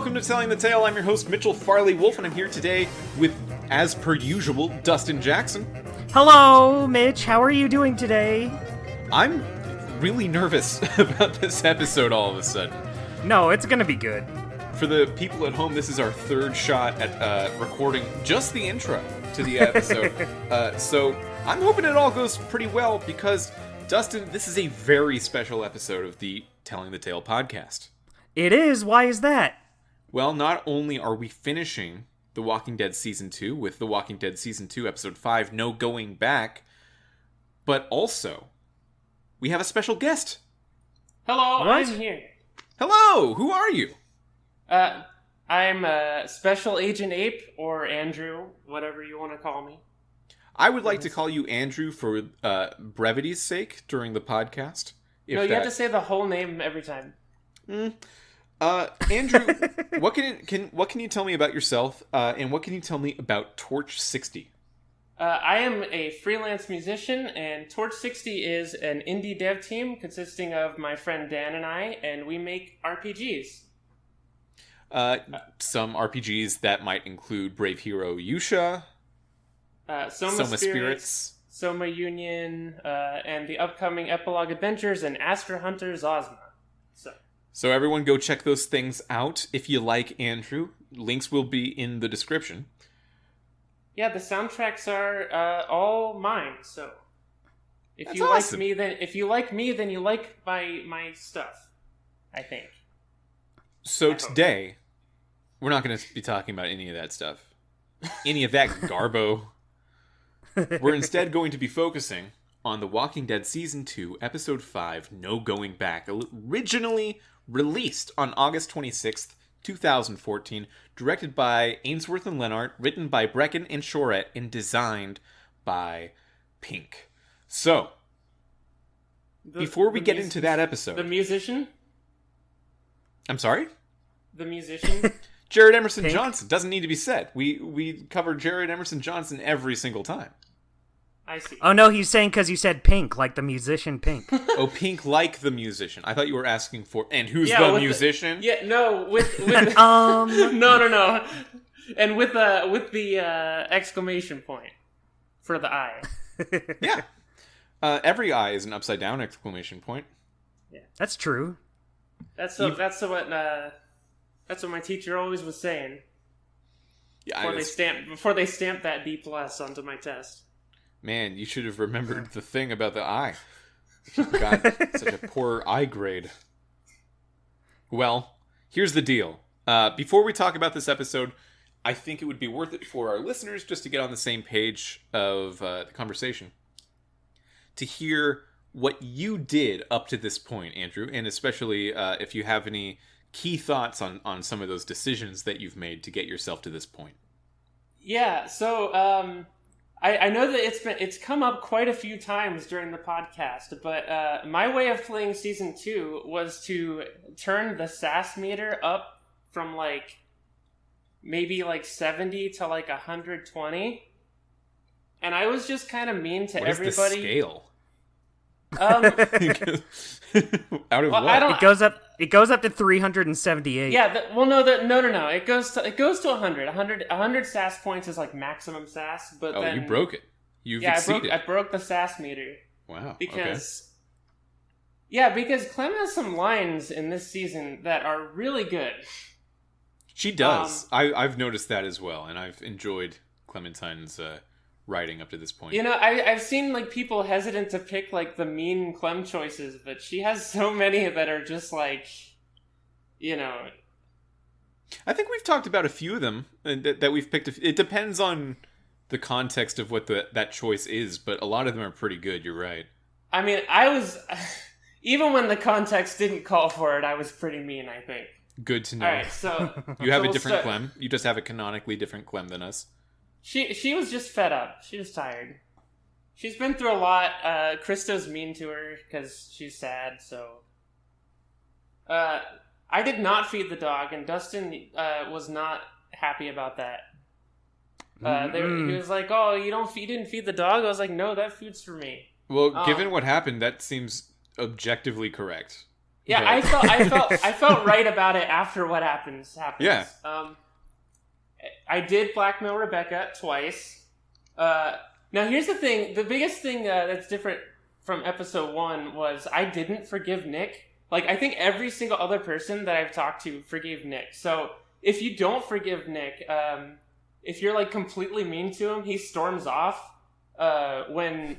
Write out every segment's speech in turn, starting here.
welcome to Telling the Tale. I'm your host, Mitchell Farley Wolf, and I'm here today with, as per usual, Dustin Jackson. Hello, Mitch. How are you doing today? I'm really nervous about this episode all of a sudden. No, it's gonna be good. For the people at home, this is our third shot at recording just the intro to the episode. So I'm hoping it all goes pretty well because, Dustin, this is a very special episode of the Telling the Tale podcast. It is? Why is that? Well, not only are we finishing The Walking Dead Season 2 with The Walking Dead Season 2, Episode 5, No Going Back, but also, we have a special guest. Hello, What? I'm here. Hello, who are you? I'm Special Agent Ape, or Andrew, whatever you want to call me. I would like to call you Andrew for brevity's sake during the podcast. No, you have to say the whole name every time. Andrew, what can you tell me about yourself, and what can you tell me about Torch 60? I am a freelance musician, and Torch 60 is an indie dev team consisting of my friend Dan and I, and we make RPGs. Some RPGs that might include Brave Hero Yusha, Soma Spirits, Soma Union, and the upcoming Epilogue Adventures, and Astra Hunters Ozma. So everyone go check those things out if you like Andrew. Links will be in the description. Yeah, the soundtracks are all mine. So if That's you awesome. like me, then you like my stuff, I think. So today, we're not going to be talking about any of that stuff. Any of that garbo. We're instead going to be focusing on The Walking Dead Season 2, Episode 5, No Going Back. Originally released on August 26th, 2014. Directed by Ainsworth and Lennart. Written by Brecken and Shorett. And designed by Pink. So, before we get into that episode... The musician? I'm sorry? The musician? Jared Emerson Pink? Johnson. Doesn't need to be said. We cover Jared Emerson Johnson every single time. I see. Oh no, he's saying because you said Pink, like the musician Pink. Oh, Pink like the musician. I thought you were asking for... And who's Yeah, the with musician? No, with no. And with the exclamation point for the I. Yeah. Every I is an upside down exclamation point. Yeah. That's true. That's what my teacher always was saying. Yeah, Before they stamped that D+ onto my test. Man, you should have remembered the thing about the I. You got such a poor I grade. Well, here's the deal. Before we talk about this episode, I think it would be worth it for our listeners just to get on the same page of the conversation. To hear what you did up to this point, Andrew, and especially if you have any key thoughts on some of those decisions that you've made to get yourself to this point. Yeah, so I know that it's come up quite a few times during the podcast, but my way of playing Season 2 was to turn the SAS meter up from maybe 70 to 120, and I was just kind of mean to everybody. What is the scale? Um, Out of well, what? It goes up to 378. Yeah, no. It goes to 100. 100 SAS points is maximum SAS, but Oh, then you broke it. You've exceeded. I broke the SAS meter. Wow. Because Clem has some lines in this season that are really good. She does. I've noticed that as well, and I've enjoyed Clementine's writing up to this point. I've seen people hesitant to pick the mean Clem choices, but she has so many that are just I think we've talked about a few of them that we've picked. It depends on the context of what that choice is, but a lot of them are pretty good. You're right. I mean, I was even when the context didn't call for it, I was pretty mean, I think. Good to know. All right, so you have so a different we'll Clem. You just have a canonically different Clem than us. She was just fed up. She was tired. She's been through a lot. Krista's mean to her because she's sad. So, I did not feed the dog, and Dustin was not happy about that. He was like, "Oh, you didn't feed the dog." I was like, "No, that food's for me." Well, given what happened, that seems objectively correct. Yeah, But- I felt right about it after what happens. Yeah. I did blackmail Rebecca twice. Now here's the thing: the biggest thing that's different from episode 1 was I didn't forgive Nick. Like, I think every single other person that I've talked to forgave Nick. So if you don't forgive Nick, if you're like completely mean to him, he storms off when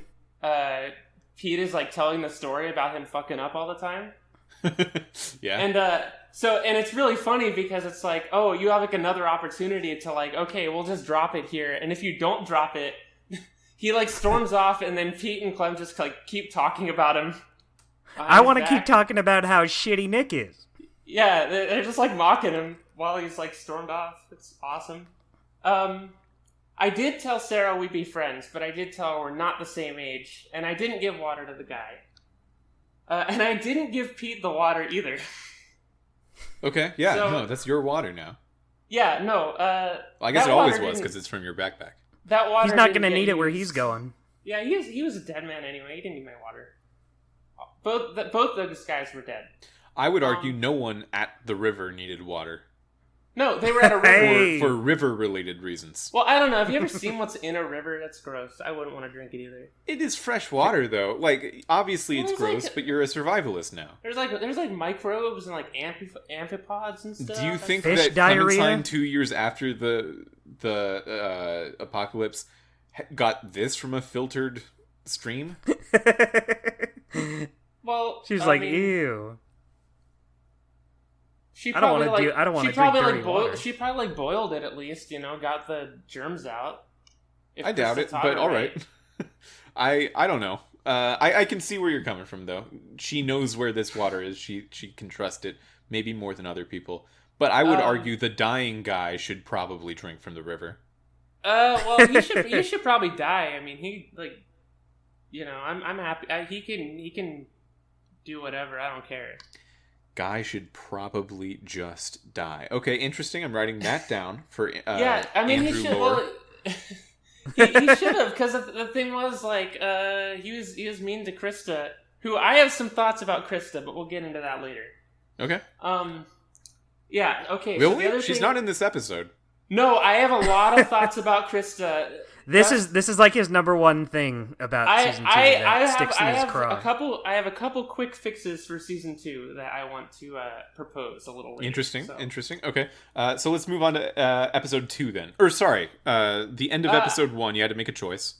Pete is like telling the story about him fucking up all the time. Yeah. And and it's really funny because it's like, oh, you have like another opportunity to like, okay, we'll just drop it here. And if you don't drop it, he like storms off, and then Pete and Clem just like keep talking about him. I want to keep talking about how shitty Nick is. Yeah, they're just like mocking him while he's like stormed off. It's awesome. I did tell Sarah we'd be friends, but I did tell her we're not the same age, and I didn't give water to the guy. And I didn't give Pete the water either. Okay, yeah, So- no, that's your water now. Yeah, no. Well, I guess that it always water was didn't- because it's from your backpack. That water He's not didn't going to get need it where used. he's going. Yeah, he was a dead man anyway. He didn't need my water. Both those guys were dead. I would argue no one at the river needed water No, they were at a river. Hey. for river-related reasons. Well, I don't know. Have you ever seen what's in a river? That's gross. I wouldn't want to drink it either. It is fresh water, though. Like, obviously Well, it's it's like- gross, but you're a survivalist now. There's like microbes and like amphipods and stuff. Do you think Fish that diarrhea? Clementine 2 years after the apocalypse got this from a filtered stream? Well, She's I like, mean, ew. She I don't probably wanna like, I don't wanna she drink probably dirty like water. she probably like boiled it at least. Got the germs out. If I doubt Krista it, taught but her all right. I don't know. I can see where you're coming from, though. She knows where this water is. She can trust it, maybe more than other people. But I would argue the dying guy should probably drink from the river. Well, he should probably die. I mean, he like, I'm happy. He can do whatever. I don't care. Guy should probably just die. Okay, interesting. I'm writing that down for Yeah, I mean, Andrew he should. Lore. Well, he should have, because the thing was like, he was mean to Krista, who I have some thoughts about Krista, but we'll get into that later. Okay. Yeah. Okay. Will so the we? other She's thing- not in this episode. No, I have a lot of thoughts about Krista. This is like his number one thing about season 2 that sticks in his craw. I have a couple quick fixes for season 2 that I want to propose a little later. Interesting. So- Interesting. Okay. So let's move on to episode 2 then. Or sorry, the end of episode 1. You had to make a choice.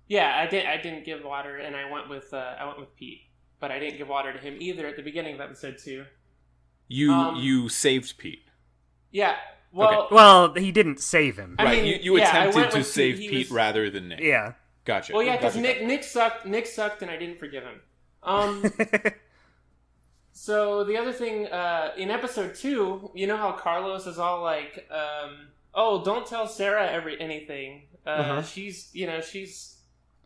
Yeah, I didn't give water, and I went with Pete, but I didn't give water to him either at the beginning of episode 2. You saved Pete. Yeah. Well, Well, he didn't save him. I Right. mean, you yeah, I attempted went to with save Pete. Pete He was- rather than Nick. Yeah. Gotcha. Well, yeah, because Gotcha. Nick sucked, and I didn't forgive him. So the other thing in episode 2, you know how Carlos is all like, "Oh, don't tell Sarah anything. She's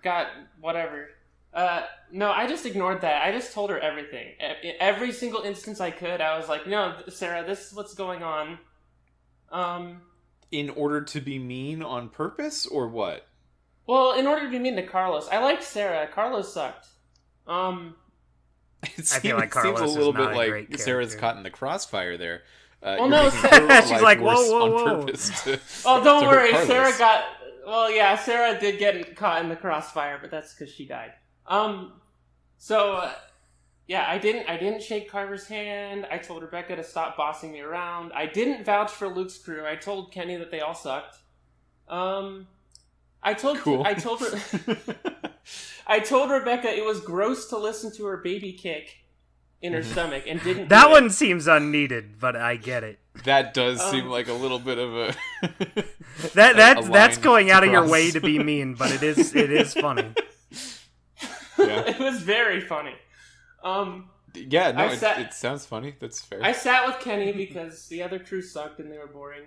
got whatever." No, I just ignored that. I just told her everything. Every single instance I could, I was like, "No, Sarah, this is what's going on." In order to be mean on purpose, or what? Well, in order to be mean to Carlos, I liked Sarah. Carlos sucked. It I feel like seems Carlos a is little not bit a like great Sarah's character. caught in the crossfire there. Well, You're no, making Sarah- her She's life like, worse whoa, whoa, on whoa. purpose to- Oh, don't to hurt worry. Carlos. Sarah did get caught in the crossfire, but that's because she died. I didn't shake Carver's hand. I told Rebecca to stop bossing me around. I didn't vouch for Luke's crew. I told Kenny that they all sucked. I told Cool. I told her I told Rebecca it was gross to listen to her baby kick in her stomach and didn't. That do one it. seems unneeded, but I get it. That does seem like a little bit of a That's line going to out of your cross. way to be mean, but it is funny. Yeah. It was very funny. Yeah, no, I sat- it sounds funny. That's fair. I sat with Kenny because the other crew sucked and they were boring.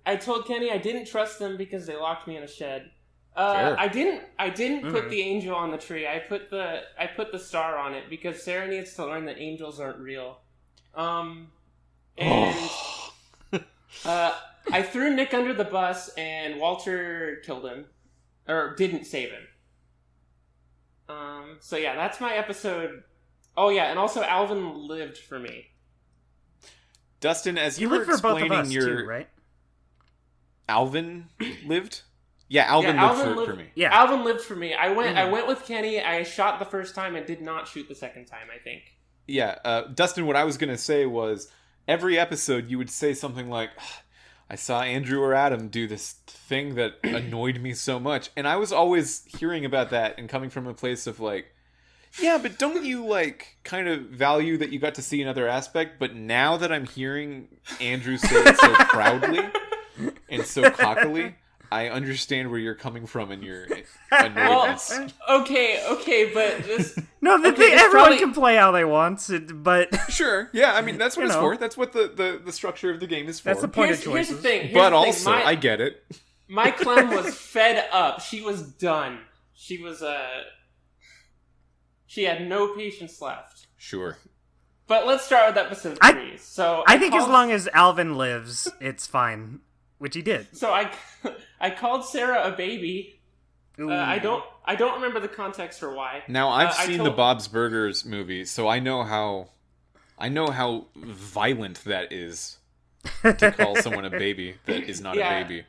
I told Kenny I didn't trust them because they locked me in a shed. Fair. I didn't put the angel on the tree. I put the star on it because Sarah needs to learn that angels aren't real. I threw Nick under the bus and Walter killed him, or didn't save him. So yeah, that's my episode Oh yeah, and also Alvin lived for me. Dustin, as you were lived for both of us your... too, right? Alvin lived? Yeah, Alvin lived for me. Yeah, Alvin lived for me. I went with Kenny. I shot the first time and did not shoot the second time, I think. Yeah, Dustin, what I was going to say was, every episode you would say something like, I saw Andrew or Adam do this thing that annoyed me so much. And I was always hearing about that and coming from a place of like, yeah, but don't you like kind of value that you got to see another aspect? But now that I'm hearing Andrew say it so proudly and so cockily, I understand where you're coming from in your annoyedness. Well, okay, but this... No, everyone can play how they want, but... Sure, yeah, I mean, that's what it's for. That's what the structure of the game is for. That's the point of choices. Here's the thing. But also, I get it. My Clem was fed up. She was done. She was, she had no patience left. Sure. But let's start with episode 3. I think as long as Alvin lives, it's fine. Which he did. So I called Sarah a baby. I don't remember the context for why. Now I've seen the Bob's Burgers movie, so I know how violent that is to call someone a baby that is not a baby.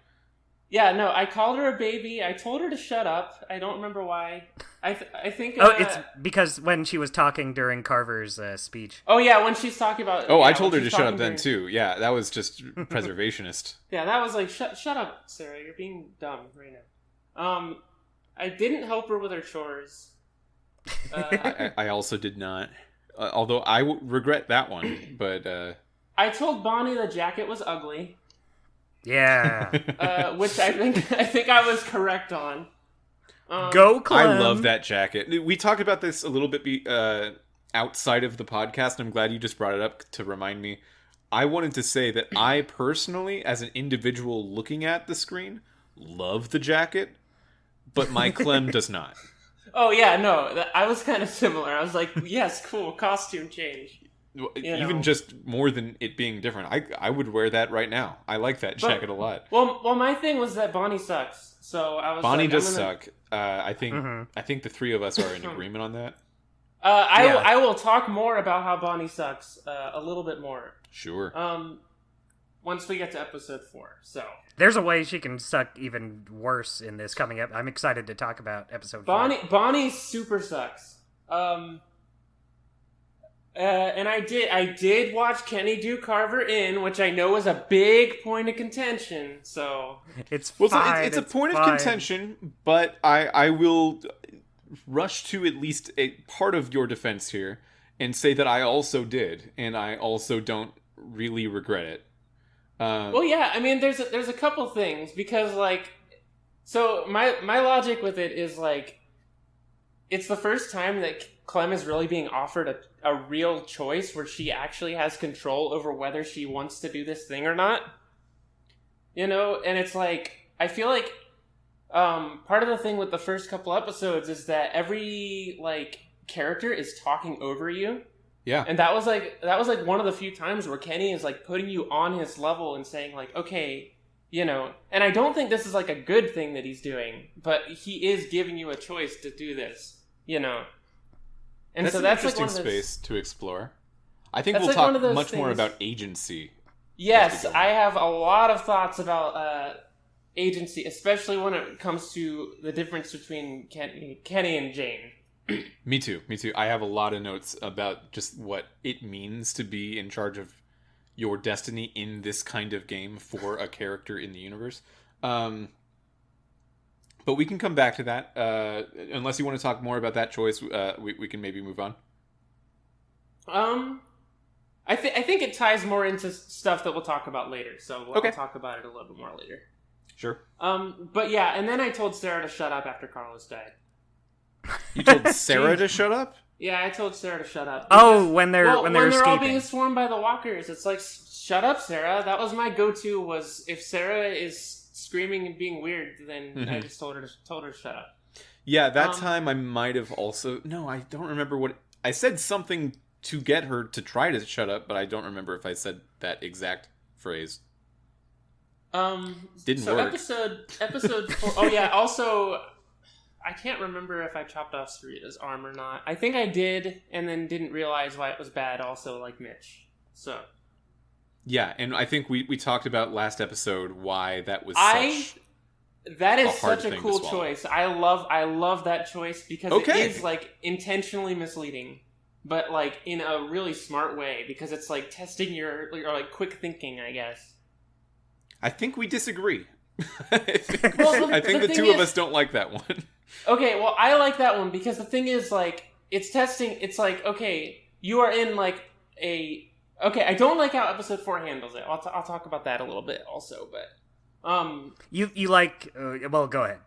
Yeah, no, I called her a baby. I told her to shut up. I don't remember why. I think... it's because when she was talking during Carver's speech. Oh, yeah, when she's talking about... Oh, I told her to shut up then, too. Yeah, that was just preservationist. Yeah, that was like, shut up, Sarah. You're being dumb right now. I didn't help her with her chores. I also did not. Although I regret that one, but... I told Bonnie the jacket was ugly. Yeah. Which I think I was correct on. Go Clem. I love that jacket. We talked about this a little bit outside of the podcast, and I'm glad you just brought it up to remind me. I wanted to say that I personally, as an individual looking at the screen, love the jacket, but my Clem does not. Oh yeah, no, I was kind of similar. I was like, yes, cool, costume change. Even just more than it being different, I would wear that right now. I like that jacket a lot. Well, my thing was that Bonnie sucks. So I was. Bonnie does suck. I think the three of us are in agreement on that. I will talk more about how Bonnie sucks a little bit more. Sure. Once we get to episode 4. So there's a way she can suck even worse in this coming up. I'm excited to talk about episode 4. Bonnie super sucks. And I did watch Kenny do Carver in, which I know is a big point of contention. So it's a point of contention, but I will rush to at least a part of your defense here and say that I also did, and I also don't really regret it. Well, yeah, I mean, there's a couple things because so my logic with it is it's the first time that Clem is really being offered a real choice where she actually has control over whether she wants to do this thing or not. And it's I feel like part of the thing with the first couple episodes is that every character is talking over you. Yeah. And that was one of the few times where Kenny is putting you on his level and saying okay, and I don't think this is a good thing that he's doing, but he is giving you a choice to do this, And that's so an that's interesting space to explore. I think we'll talk much more about agency. Yes, I have a lot of thoughts about agency, especially when it comes to the difference between Kenny and Jane. Me too. I have a lot of notes about just what it means to be in charge of your destiny in this kind of game for a character in the universe. But we can come back to that. Unless you want to talk more about that choice, we can maybe move on. I think it ties more into stuff that we'll talk about later. So we'll talk about it a little bit more later. Sure. But yeah, and then I told Sarah to shut up after Carlos died. You told Sarah to shut up? Yeah, I told Sarah to shut up. Because, when they're all being swarmed by the walkers, it's shut up, Sarah. That was my go-to. Was if Sarah is screaming and being weird, then I just told her to shut up. Yeah, that time I might have also... No, I don't remember what... I said something to get her to try to shut up, but I don't remember if I said that exact phrase. Didn't work. Episode 4... Oh, yeah, also... I can't remember if I chopped off Sarita's arm or not. I think I did, and then didn't realize why it was bad. Also, like Mitch. So. Yeah, and I think we talked about last episode why that was that is hard such a thing to cool swallow. choice. I love that choice because it is like intentionally misleading, but like in a really smart way because it's like testing your like quick thinking, I guess. I think we disagree. I think the two of us don't like that one. Okay, well, I like that one because the thing is, like, it's testing. It's like, okay, you are in like a. Okay, I don't like how episode 4 handles it. I'll talk about that a little bit also, but you like well, go ahead.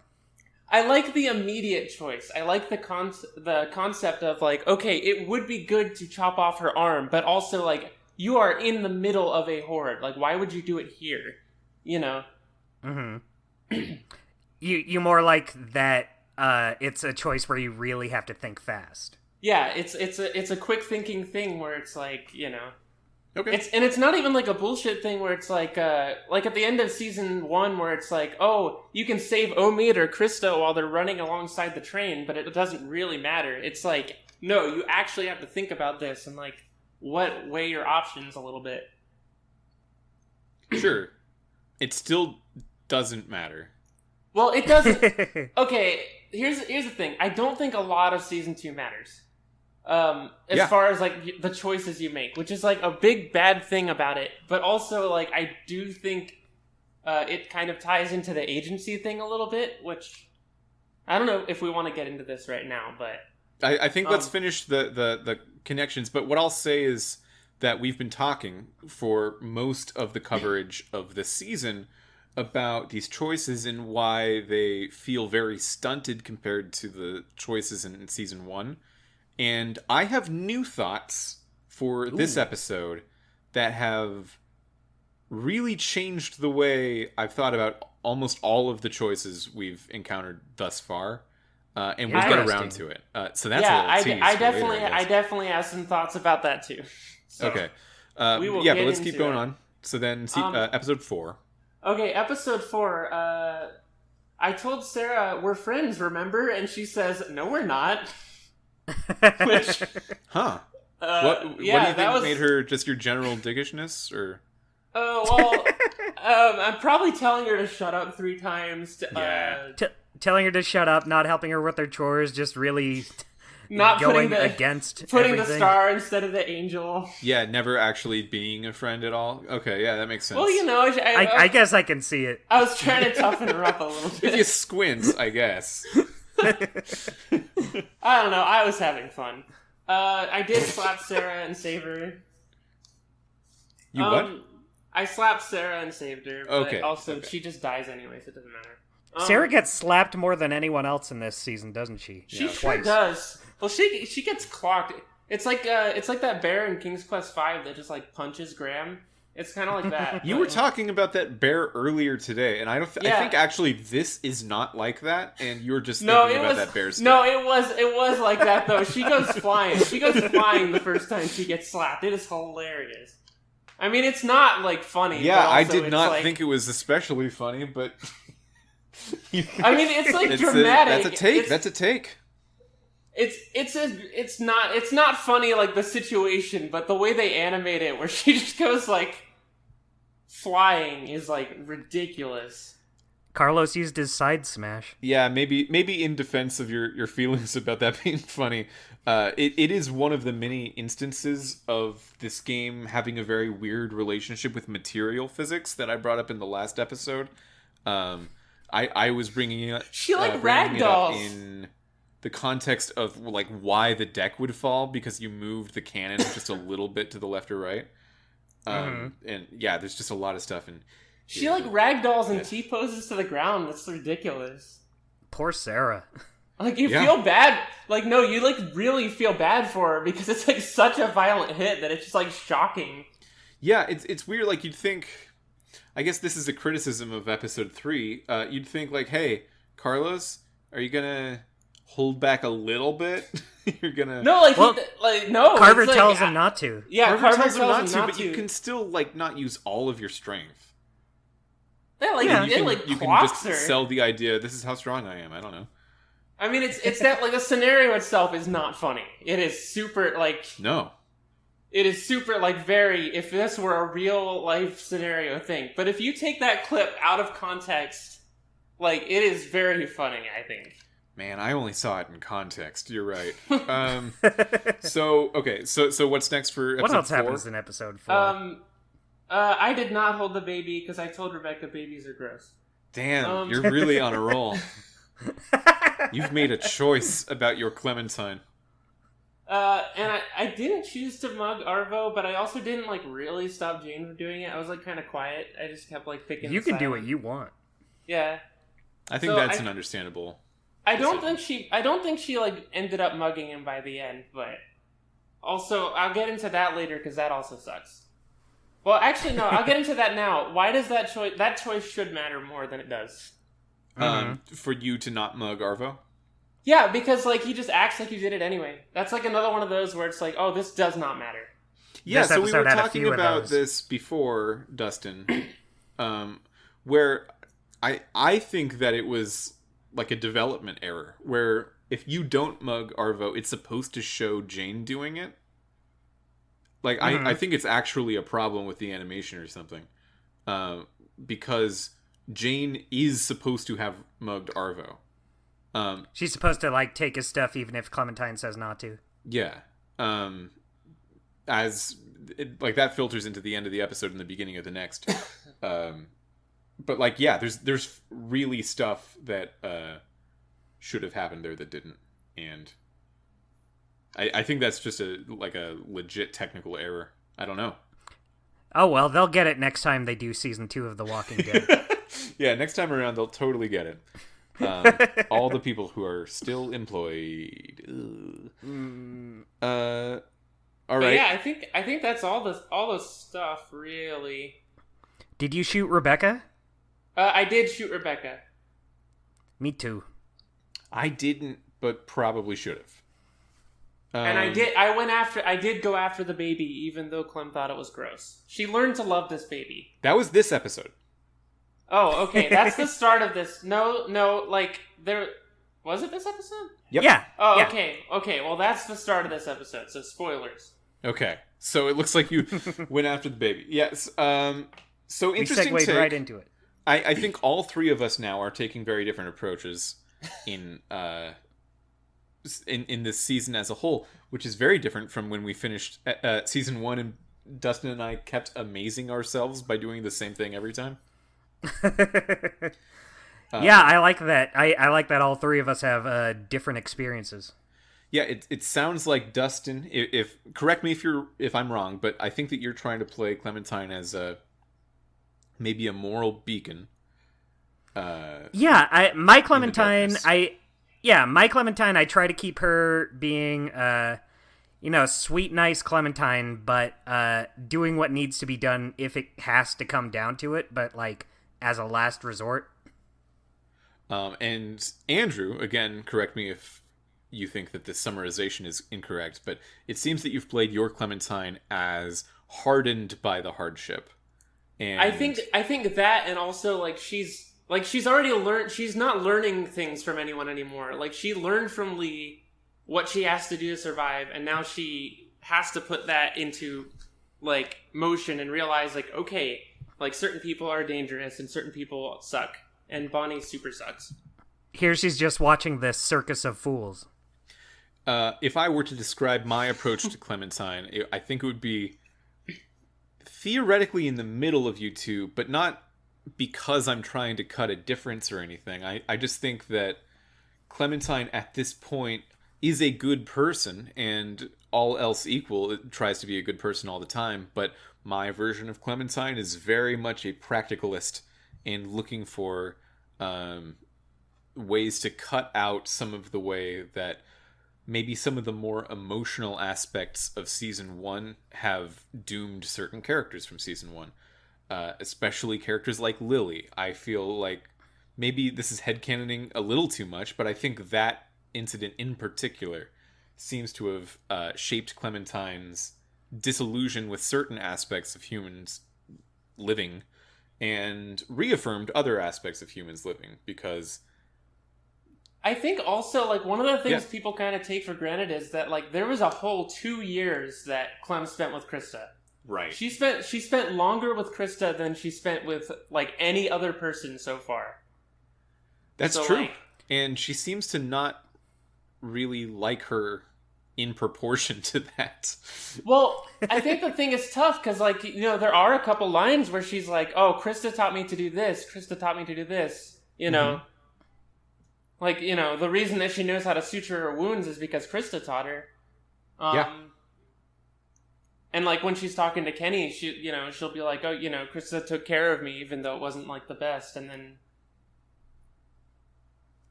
I like the immediate choice. I like the concept of like, okay, it would be good to chop off her arm, but also like you are in the middle of a horde. Like, why would you do it here? You know. Mm-hmm. you more like that. It's a choice where you really have to think fast. Yeah, it's a quick thinking thing where it's like, you know. Okay. It's not even like a bullshit thing where it's like at the end of season 1 where it's like, oh, you can save Omid or Krista while they're running alongside the train, but it doesn't really matter. It's like, no, you actually have to think about this and like weigh your options a little bit. Sure. It still doesn't matter. Well, it doesn't. Okay, here's the thing. I don't think a lot of season 2 matters. As far as like the choices you make, which is like a big bad thing about it, but also like I do think it kind of ties into the agency thing a little bit, which I don't know if we want to get into this right now, but I think let's finish the connections. But what I'll say is that we've been talking for most of the coverage of this season about these choices and why they feel very stunted compared to the choices in season 1. And I have new thoughts for this episode that have really changed the way I've thought about almost all of the choices we've encountered thus far. And we'll get around to it. So that's I definitely have some thoughts about that too. So okay. But let's keep going on. So then, episode 4. Okay, episode 4. I told Sarah we're friends, remember? And she says, "No, we're not." Which, what do you think made her just your general diggishness, or? Oh well, I'm probably telling her to shut up 3 times. Telling her to shut up, not helping her with her chores, just really not going putting against putting everything. the star instead of the angel. Yeah, never actually being a friend at all. Okay, yeah, that makes sense. Well, you know, I guess I can see it. I was trying to toughen her up a little bit. If you squint, I guess. I don't know. I was having fun. I did slap Sarah and save her. You what? I slapped Sarah and saved her. But okay. Also, she just dies anyway, so it doesn't matter. Sarah gets slapped more than anyone else in this season, doesn't she? She sure does. Well, she gets clocked. It's like that bear in King's Quest V that just like punches Graham. It's kind of like that. You were talking about that bear earlier today, and I think actually this is not like that, and you were just thinking about that bear's No, it was like that though. She goes flying. She goes flying the first time she gets slapped. It is hilarious. I mean, it's not like funny. Yeah, but I also did not like, think it was especially funny, but I mean, it's like dramatic. That's a take. It's not funny like the situation, but the way they animate it, where she just goes like flying, is like ridiculous. Carlos used his side smash. Yeah, maybe in defense of your feelings about that being funny, it is one of the many instances of this game having a very weird relationship with material physics that I brought up in the last episode. I was bringing it. She like bringing it ragdolls up in the context of like why the deck would fall because you moved the cannon just a little bit to the left or right. And yeah, there's just a lot of stuff and. She like ragdolls and T-poses to the ground. That's ridiculous. Poor Sarah. Like you feel bad. Like no, you like really feel bad for her because it's like such a violent hit that it's just like shocking. Yeah, it's weird. Like you'd think. I guess this is a criticism of episode 3. You'd think like, hey, Carlos, are you gonna hold back a little bit? You're gonna no, no. Carver tells him not to. Yeah, Carver tells him not to, but you can still like not use all of your strength. Yeah, like you can clocks just her. sell the idea. This is how strong I am. I don't know. I mean, it's that, like, the scenario itself is not funny. It is super, like... No. It is super, like, very... If this were a real-life scenario thing. But if you take that clip out of context, like, it is very funny, I think. Man, I only saw it in context. You're right. So what's next for episode 4? What else happens in episode 4? I did not hold the baby because I told Rebecca babies are gross. Damn, you're really on a roll. You've made a choice about your Clementine. And I didn't choose to mug Arvo, but I also didn't, like, really stop Jane from doing it. I was, like, kind of quiet. I just kept, like, picking. You can do what you want. Yeah. I think that's an understandable. I don't think she like ended up mugging him by the end, but also I'll get into that later because that also sucks. Well, actually, no, I'll get into that now. Why does that choice should matter more than it does? For you to not mug Arvo? Yeah, because, like, he just acts like you did it anyway. That's, like, another one of those where it's like, oh, this does not matter. Yeah, this so we were episode had a talking few of about those. this before, Dustin, where I think that it was like a development error, where if you don't mug Arvo, it's supposed to show Jane doing it. Like, I think it's actually a problem with the animation or something. Because Jane is supposed to have mugged Arvo. She's supposed to, like, take his stuff even if Clementine says not to. Yeah. Like, that filters into the end of the episode and the beginning of the next. But, like, yeah, there's really stuff that should have happened there that didn't. And I think that's just a legit technical error. I don't know. Oh, well, they'll get it next time they do season 2 of The Walking Dead. Yeah, next time around, they'll totally get it. All the people who are still employed. All right. Yeah, I think that's all the stuff, really. Did you shoot Rebecca? I did shoot Rebecca. Me too. I didn't, but probably should have. And I did go after the baby, even though Clem thought it was gross. She learned to love this baby. That was this episode. Oh, okay. That's the start of this. No, like, there... Was it this episode? Yep. Yeah. Oh, yeah. Okay, well, that's the start of this episode, so spoilers. Okay. So it looks like you went after the baby. Yes. So interesting We segued take. right into it. I think all three of us now are taking very different approaches in this season as a whole, which is very different from when we finished season 1 and Dustin and I kept amazing ourselves by doing the same thing every time. Yeah, I like that. I like that all three of us have different experiences. Yeah, it sounds like Dustin. If correct me if I'm wrong, but I think that you're trying to play Clementine as maybe a moral beacon. Yeah, my Clementine. My Clementine. I try to keep her being, sweet, nice Clementine, but doing what needs to be done if it has to come down to it. But like as a last resort. And Andrew, again, correct me if you think that this summarization is incorrect, but it seems that you've played your Clementine as hardened by the hardship. And I think that, and also like she's already learned. She's not learning things from anyone anymore. Like, she learned from Lee what she has to do to survive, and now she has to put that into like motion and realize, like, okay, like, certain people are dangerous and certain people suck, and Bonnie super sucks. Here she's just watching this circus of fools. If I were to describe my approach to Clementine, I think it would be theoretically in the middle of you two, but not because I'm trying to cut a difference or anything. I just think that Clementine at this point is a good person, and all else equal, it tries to be a good person all the time, but my version of Clementine is very much a practicalist and looking for ways to cut out some of the way that maybe some of the more emotional aspects of season 1 have doomed certain characters from season 1. Especially characters like Lily. I feel like maybe this is headcanoning a little too much, but I think that incident in particular seems to have shaped Clementine's disillusion with certain aspects of humans living and reaffirmed other aspects of humans living, because I think also, like, one of the things people kind of take for granted is that, like, there was a whole 2 years that Clem spent with Krista. Right. She spent longer with Krista than she spent with, like, any other person so far. That's so, true. Like, and she seems to not really like her in proportion to that. Well, I think the thing is tough because, like, you know, there are a couple lines where she's like, oh, Krista taught me to do this. Krista taught me to do this. You know? Mm-hmm. Like, you know, the reason that she knows how to suture her wounds is because Krista taught her. And, like, when she's talking to Kenny, she'll be like, oh, you know, Krista took care of me even though it wasn't, like, the best. And then...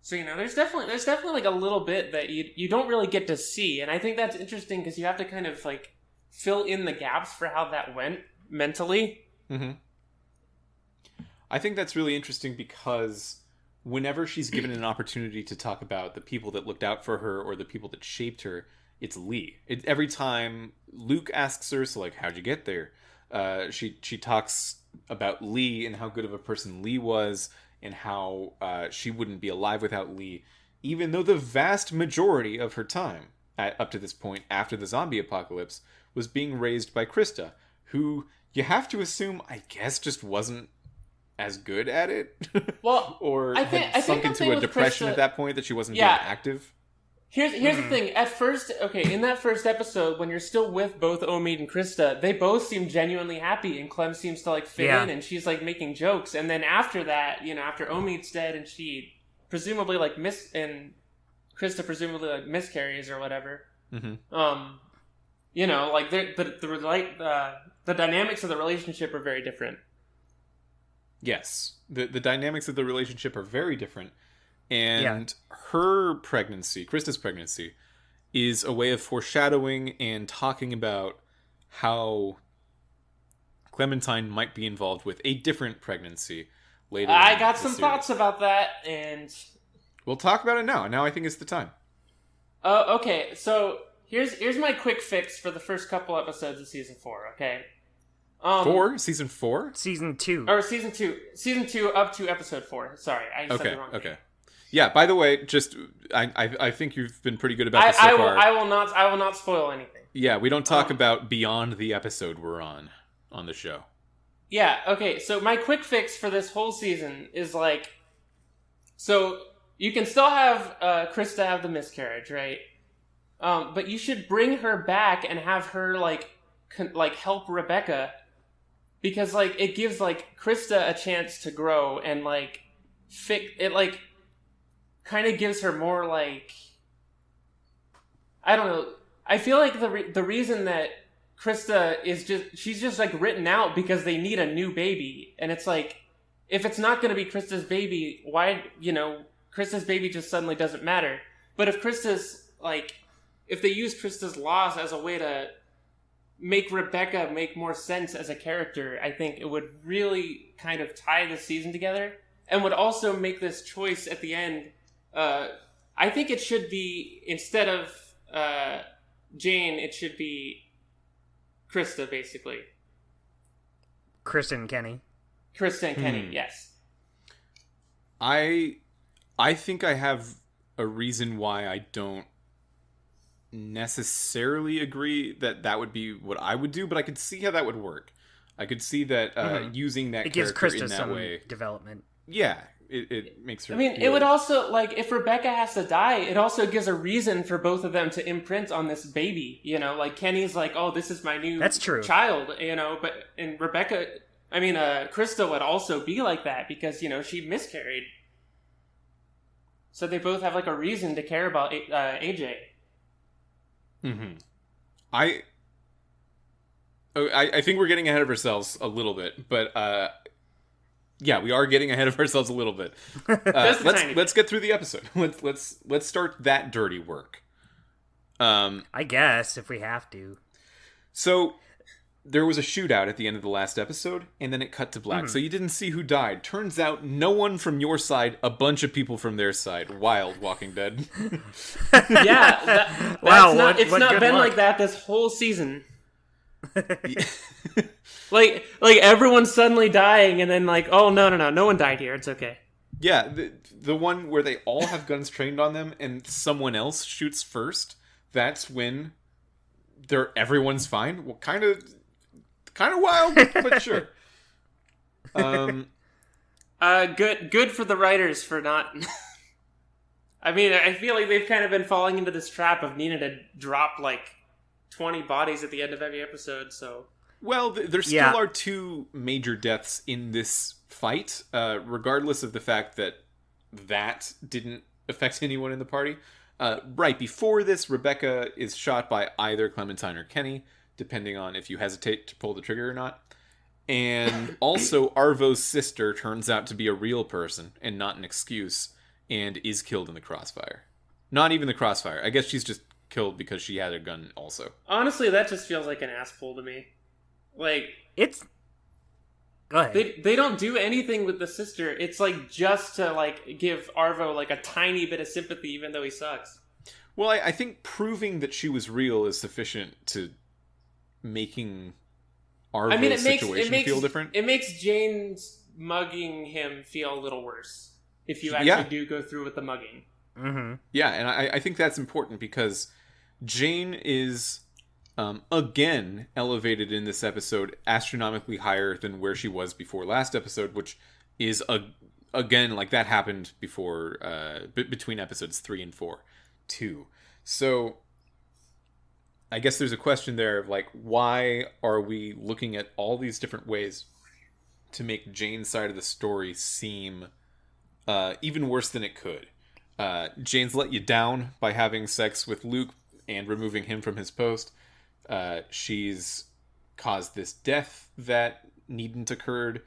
So, you know, there's definitely like a little bit that you don't really get to see. And I think that's interesting because you have to kind of like fill in the gaps for how that went mentally. Mm-hmm. I think that's really interesting because whenever she's given an opportunity to talk about the people that looked out for her or the people that shaped her, it's Lee. Every time Luke asks her, so like, how'd you get there? She talks about Lee and how good of a person Lee was, and how she wouldn't be alive without Lee, even though the vast majority of her time, up to this point, after the zombie apocalypse, was being raised by Krista, who you have to assume, I guess, just wasn't as good at it. Well, or I had sunk into a depression Krista, at that point that she wasn't being active. Here's the thing. At first, in that first episode, when you're still with both Omid and Krista, they both seem genuinely happy, and Clem seems to, like, fit in, and she's, like, making jokes. And then after that, you know, after Omid's dead, and she presumably, like, and Krista presumably, like, miscarries or whatever, you know, like, the dynamics of the relationship are very different. Yes. The dynamics of the relationship are very different. And her pregnancy, Krista's pregnancy, is a way of foreshadowing and talking about how Clementine might be involved with a different pregnancy later. I got some thoughts about that, and we'll talk about it now. Now I think it's the time. Okay, so here's my quick fix for the first couple episodes of season 4. Okay. Season 4? Season 2. Or season 2. Season 2 up to episode 4. Sorry, I said the wrong thing. Yeah, by the way, just I think you've been pretty good about this so far. I will not spoil anything. Yeah, we don't talk about beyond the episode we're on the show. Yeah, okay, so my quick fix for this whole season is like, so you can still have Krista have the miscarriage, right? But you should bring her back and have her like help Rebecca, because like it gives like Krista a chance to grow and like kind of gives her more like, I don't know. I feel like the reason that Krista she's just like written out because they need a new baby, and it's like, if it's not going to be Krista's baby, why, you know, Krista's baby just suddenly doesn't matter. But if if they use Krista's loss as a way to make Rebecca make more sense as a character, I think it would really kind of tie the season together, and would also make this choice at the end. I think it should be, instead of Jane, it should be Krista, basically. Krista and Kenny. Krista and Kenny, yes. I think I have a reason why I don't necessarily agree that would be what I would do, but I could see how that would work. I could see that using that character in that way. Development. Yeah. It makes her. I mean, it would also, like, if Rebecca has to die, it also gives a reason for both of them to imprint on this baby. You know, like Kenny's like, oh, this is my new child. You know, and Krista would also be like that because, you know, she miscarried. So they both have like a reason to care about AJ. Mm-hmm. I think we're getting ahead of ourselves a little bit, but. Yeah, we are getting ahead of ourselves a little bit. Let's get through the episode. Let's start that dirty work. I guess if we have to. So there was a shootout at the end of the last episode, and then it cut to black. So you didn't see who died. Turns out no one from your side, a bunch of people from their side. Wild Walking Dead. Yeah. Wow. It's not been like that this whole season. like everyone's suddenly dying, and then like, oh no one died here, it's okay. Yeah, the one where they all have guns trained on them and someone else shoots first. That's when everyone's fine. Well, kind of wild, but sure. Good for the writers for not. I mean, I feel like they've kind of been falling into this trap of needing to drop like 20 bodies at the end of every episode. So, well, there still are 2 major deaths in this fight, regardless of the fact that didn't affect anyone in the party. Right before this, Rebecca is shot by either Clementine or Kenny, depending on if you hesitate to pull the trigger or not. And also, Arvo's sister turns out to be a real person and not an excuse, and is killed in the crossfire. Not even the crossfire. I guess she's just killed because she had a gun also. Honestly, that just feels like an ass pull to me. Like, it's... Go ahead. They don't do anything with the sister. It's like just to like give Arvo like a tiny bit of sympathy, even though he sucks. Well, I think proving that she was real is sufficient to making Arvo's situation feel different. It makes Jane's mugging him feel a little worse if you actually do go through with the mugging. Mm-hmm. Yeah, and I think that's important because Jane is again elevated in this episode astronomically higher than where she was before last episode, which is again like that happened before between episodes 3 and 4 too. So I guess there's a question there of like, why are we looking at all these different ways to make Jane's side of the story seem even worse than it could? Jane's let you down by having sex with Luke and removing him from his post. She's caused this death that needn't occurred.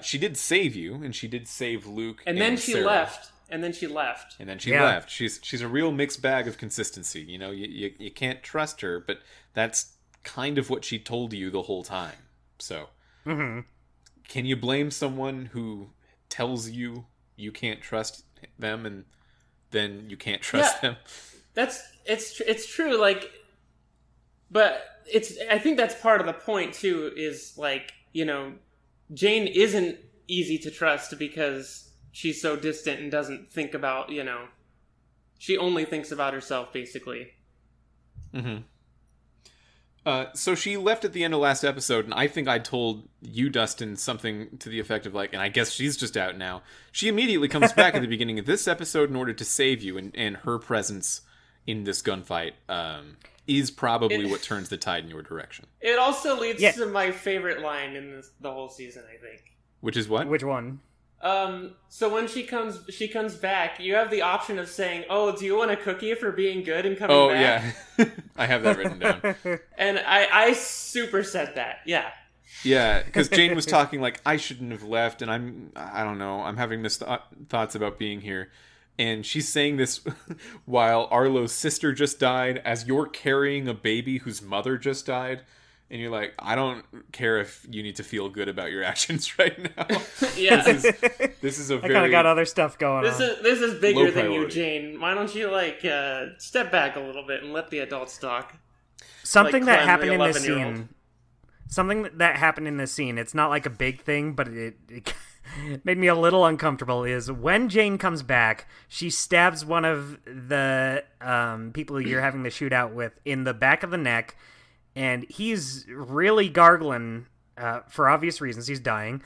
She did save you, and she did save Luke. And then she Sarah. left. And then she left. And then she left. She's a real mixed bag of consistency. You know, you can't trust her, but that's kind of what she told you the whole time. So, Can you blame someone who tells you you can't trust them and then you can't trust them? It's true. Like, but I think that's part of the point too. Is like, you know, Jane isn't easy to trust because she's so distant and doesn't think about, you know, she only thinks about herself, basically. So she left at the end of last episode, and I think I told you, Dustin, something to the effect of like, and I guess she's just out now. She immediately comes back at the beginning of this episode in order to save you, and her presence in this gunfight is probably what turns the tide in your direction. It also leads to my favorite line in the whole season, I think. Which is what? Which one? So when she comes back, you have the option of saying, "Oh, do you want a cookie for being good and coming back?" Oh, yeah. I have that written down. And I super said that. Yeah. Yeah, because Jane was talking like, I shouldn't have left, and I don't know, I'm having this thoughts about being here. And she's saying this while Arlo's sister just died, as you're carrying a baby whose mother just died. And you're like, I don't care if you need to feel good about your actions right now. Yeah. This is a very... I kind of got other stuff going on. This is bigger than you, Jane. Why don't you, like, step back a little bit and let the adults talk? Something that happened in this scene... Something that happened in this scene, it's not like a big thing, but it made me a little uncomfortable, is when Jane comes back, she stabs one of the people you're having the shootout with in the back of the neck, and he's really gargling for obvious reasons. He's dying.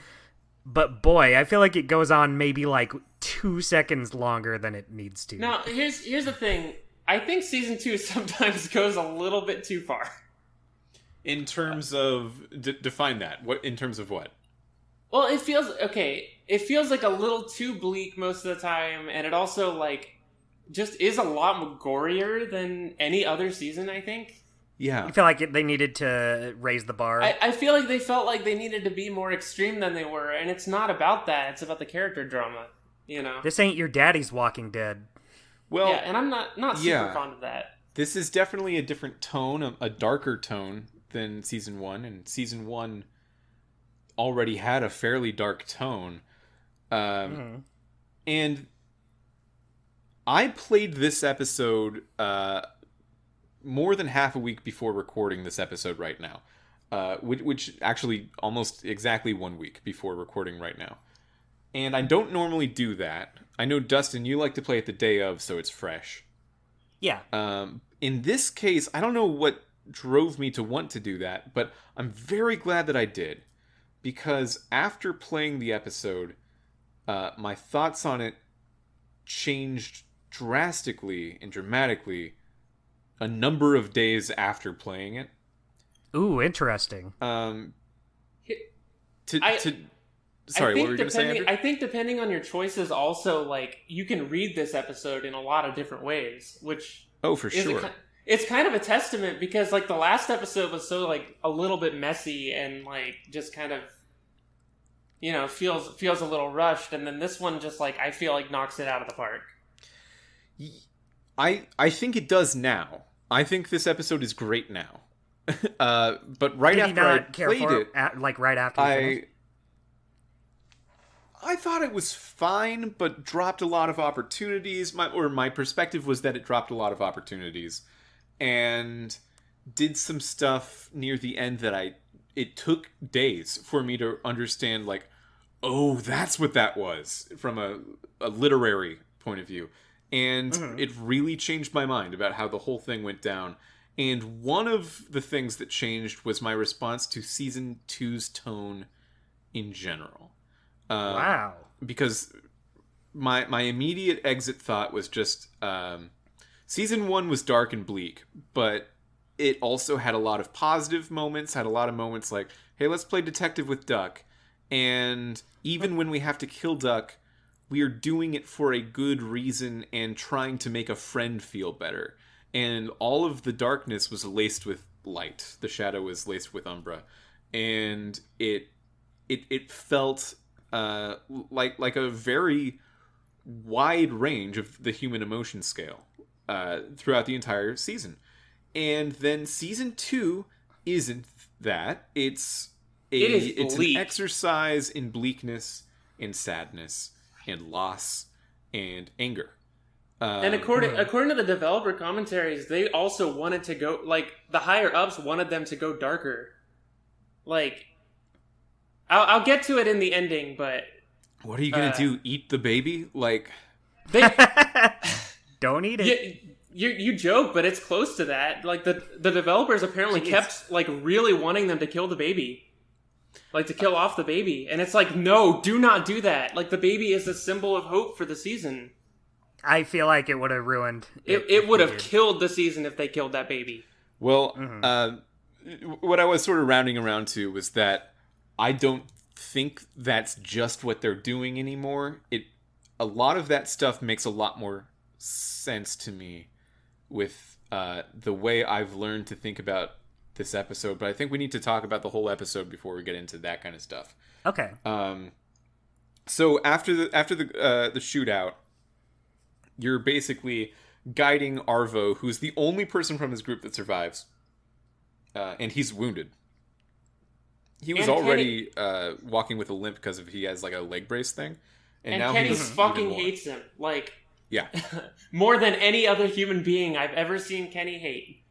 But boy, I feel like it goes on maybe like 2 seconds longer than it needs to. Now, here's the thing. I think Season 2 sometimes goes a little bit too far. In terms of... define that. What in terms of what? Well, it feels... Okay, it feels like a little too bleak most of the time, and it also, like, just is a lot gorier than any other season, I think. Yeah. You feel like they needed to raise the bar? I feel like they felt like they needed to be more extreme than they were, and it's not about that. It's about the character drama, you know? This ain't your daddy's Walking Dead. Well, yeah, and I'm not super fond of that. This is definitely a different tone, a darker tone than Season 1, and Season 1 already had a fairly dark tone. And I played this episode... more than half a week before recording this episode right now, which actually almost exactly 1 week before recording right now. And I don't normally do that. I know, Dustin, you like to play it the day of, so it's fresh. Yeah. In this case, I don't know what drove me to want to do that, but I'm very glad that I did. Because after playing the episode, my thoughts on it changed drastically and dramatically a number of days after playing it. Ooh, interesting. Sorry, what were you going to say, Andrew? I think depending on your choices, also, like, you can read this episode in a lot of different ways, which... Oh, for sure. It's kind of a testament, because, like, the last episode was so, like, a little bit messy and, like, just kind of, you know, feels a little rushed, and then this one just, like, I feel like knocks it out of the park. I think it does now. I think this episode is great now. But right after I played it... right after you finished? I thought it was fine, but dropped a lot of opportunities. My perspective was that it dropped a lot of opportunities, and did some stuff near the end that it took days for me to understand, like, oh, that's what that was, from a literary point of view. And it really changed my mind about how the whole thing went down. And one of the things that changed was my response to Season 2's tone in general. Wow. Because my immediate exit thought was just... Season 1 was dark and bleak, but it also had a lot of positive moments, had a lot of moments like, hey, let's play detective with Duck. And even when we have to kill Duck, we are doing it for a good reason and trying to make a friend feel better. And all of the darkness was laced with light. The shadow was laced with umbra. And it felt... like a very wide range of the human emotion scale throughout the entire season. And then Season 2 isn't that. It's an exercise in bleakness and sadness and loss and anger. And according to the developer commentaries, they also wanted to go, like, the higher ups wanted them to go darker. Like, I'll get to it in the ending, but... What are you going to do? Eat the baby? Like... Don't eat it. You joke, but it's close to that. Like, the developers apparently kept, like, really wanting them to kill the baby. Like, to kill off the baby. And it's like, no, do not do that. Like, the baby is a symbol of hope for the season. I feel like it would have ruined... It would have killed the season if they killed that baby. Well, what I was sort of rounding around to was that I don't think that's just what they're doing anymore. A lot of that stuff makes a lot more sense to me with the way I've learned to think about this episode. But I think we need to talk about the whole episode before we get into that kind of stuff. Okay. So after the shootout, you're basically guiding Arvo, who's the only person from his group that survives, and he's wounded. He was already walking with a limp because he has like a leg brace thing, and now Kenny he's fucking hates him. Like, yeah, more than any other human being I've ever seen Kenny hate.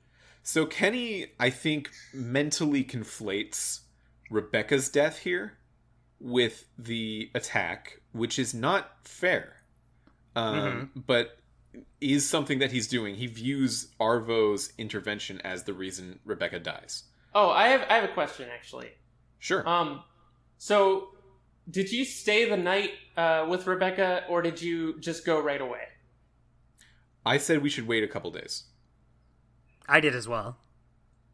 So Kenny, I think, mentally conflates Rebecca's death here with the attack, which is not fair, but is something that he's doing. He views Arvo's intervention as the reason Rebecca dies. Oh, I have a question, actually. Sure. So, did you stay the night with Rebecca, or did you just go right away? I said we should wait a couple days. I did as well.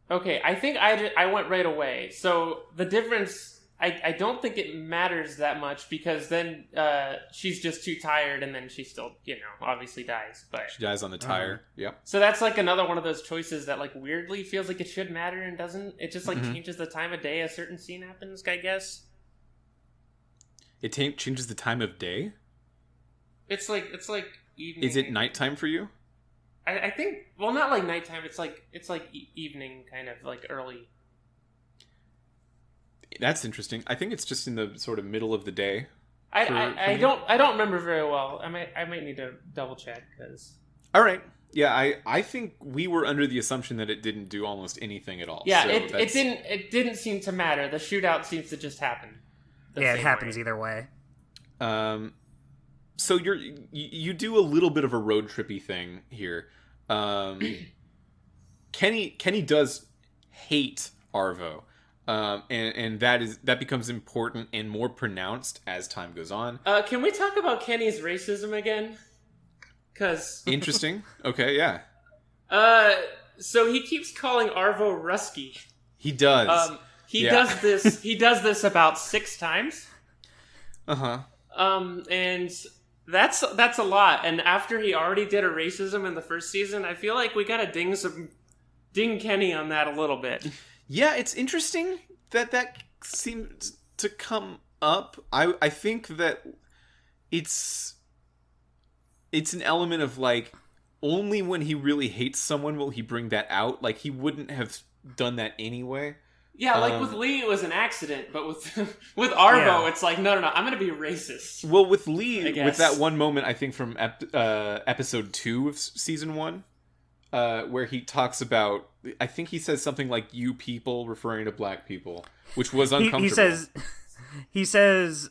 Okay, I think I went right away. So, the difference, I don't think it matters that much, because then she's just too tired, and then she still, obviously dies. But she dies on the tire. Yep. So that's like another one of those choices that like weirdly feels like it should matter and doesn't. It just like changes the time of day a certain scene happens, I guess. It changes the time of day? It's like evening. Is it nighttime for you? I think, well, not like nighttime. It's like evening, kind of like early. That's interesting. I think it's just in the sort of middle of the day. I don't remember very well. I might need to double check because. All right. Yeah, I think we were under the assumption that it didn't do almost anything at all. Yeah, so it didn't seem to matter. The shootout seems to just happen. Yeah, it happens either way. So you do a little bit of a road trippy thing here. Kenny does hate Arvo. And that becomes important and more pronounced as time goes on. Can we talk about Kenny's racism again? Cause interesting. Okay, yeah. So he keeps calling Arvo Rusky. He does. He does this. He does this about 6 times. And that's a lot. And after he already did a racism in the first season, I feel like we gotta ding Kenny on that a little bit. Yeah, it's interesting that seems to come up. I think that it's an element of like only when he really hates someone will he bring that out. Like he wouldn't have done that anyway. Yeah, like with Lee it was an accident, but with Arvo it's like no, I'm gonna be racist. Well, with Lee, with that one moment I think from episode 2 of season 1. Where he talks about, I think he says something like "you people," referring to black people, which was uncomfortable. He says,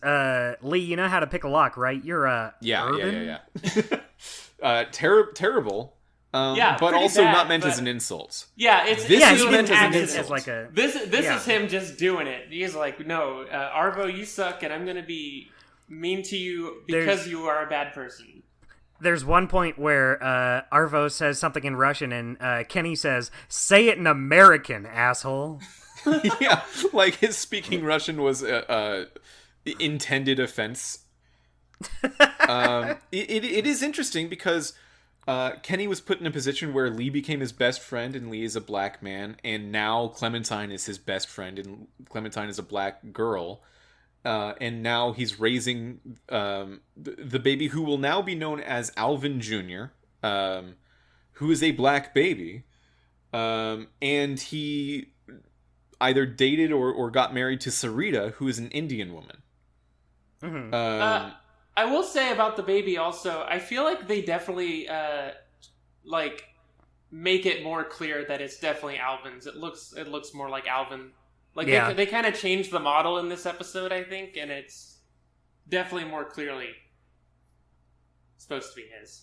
Lee, you know how to pick a lock, right? You're urban? Terrible. But also bad, not meant as an insult. Yeah, it's meant as an insult. As like this is him just doing it. He's like, no, Arvo, you suck, and I'm gonna be mean to you because you are a bad person. There's one point where Arvo says something in Russian, and Kenny says, "Say it in American, asshole." Yeah, like his speaking Russian was intended offense. It is interesting because Kenny was put in a position where Lee became his best friend, and Lee is a black man, and now Clementine is his best friend, and Clementine is a black girl. And now he's raising the baby who will now be known as Alvin Jr., who is a black baby. And he either dated or got married to Sarita, who is an Indian woman. Mm-hmm. I will say about the baby also, I feel like they definitely make it more clear that it's definitely Alvin's. It looks more like Alvin. Like, they kind of changed the model in this episode, I think, and it's definitely more clearly supposed to be his.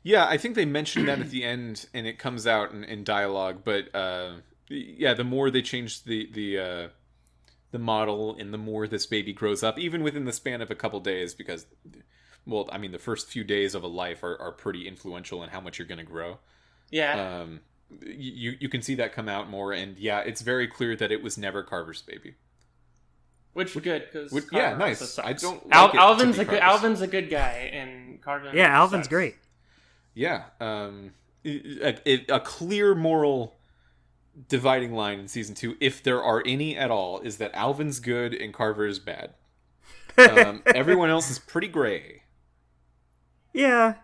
Yeah, I think they mentioned that at the end, and it comes out in dialogue, but the more they change the model, and the more this baby grows up, even within the span of a couple days, because, well, I mean, the first few days of a life are pretty influential in how much you're going to grow. Yeah. You can see that come out more, and yeah, it's very clear that it was never Carver's baby. Which good, because nice. I don't. Alvin's a good guy, and Carver. Yeah, Alvin's great. Yeah, a clear moral dividing line in season 2, if there are any at all, is that Alvin's good and Carver is bad. Everyone else is pretty gray. Yeah.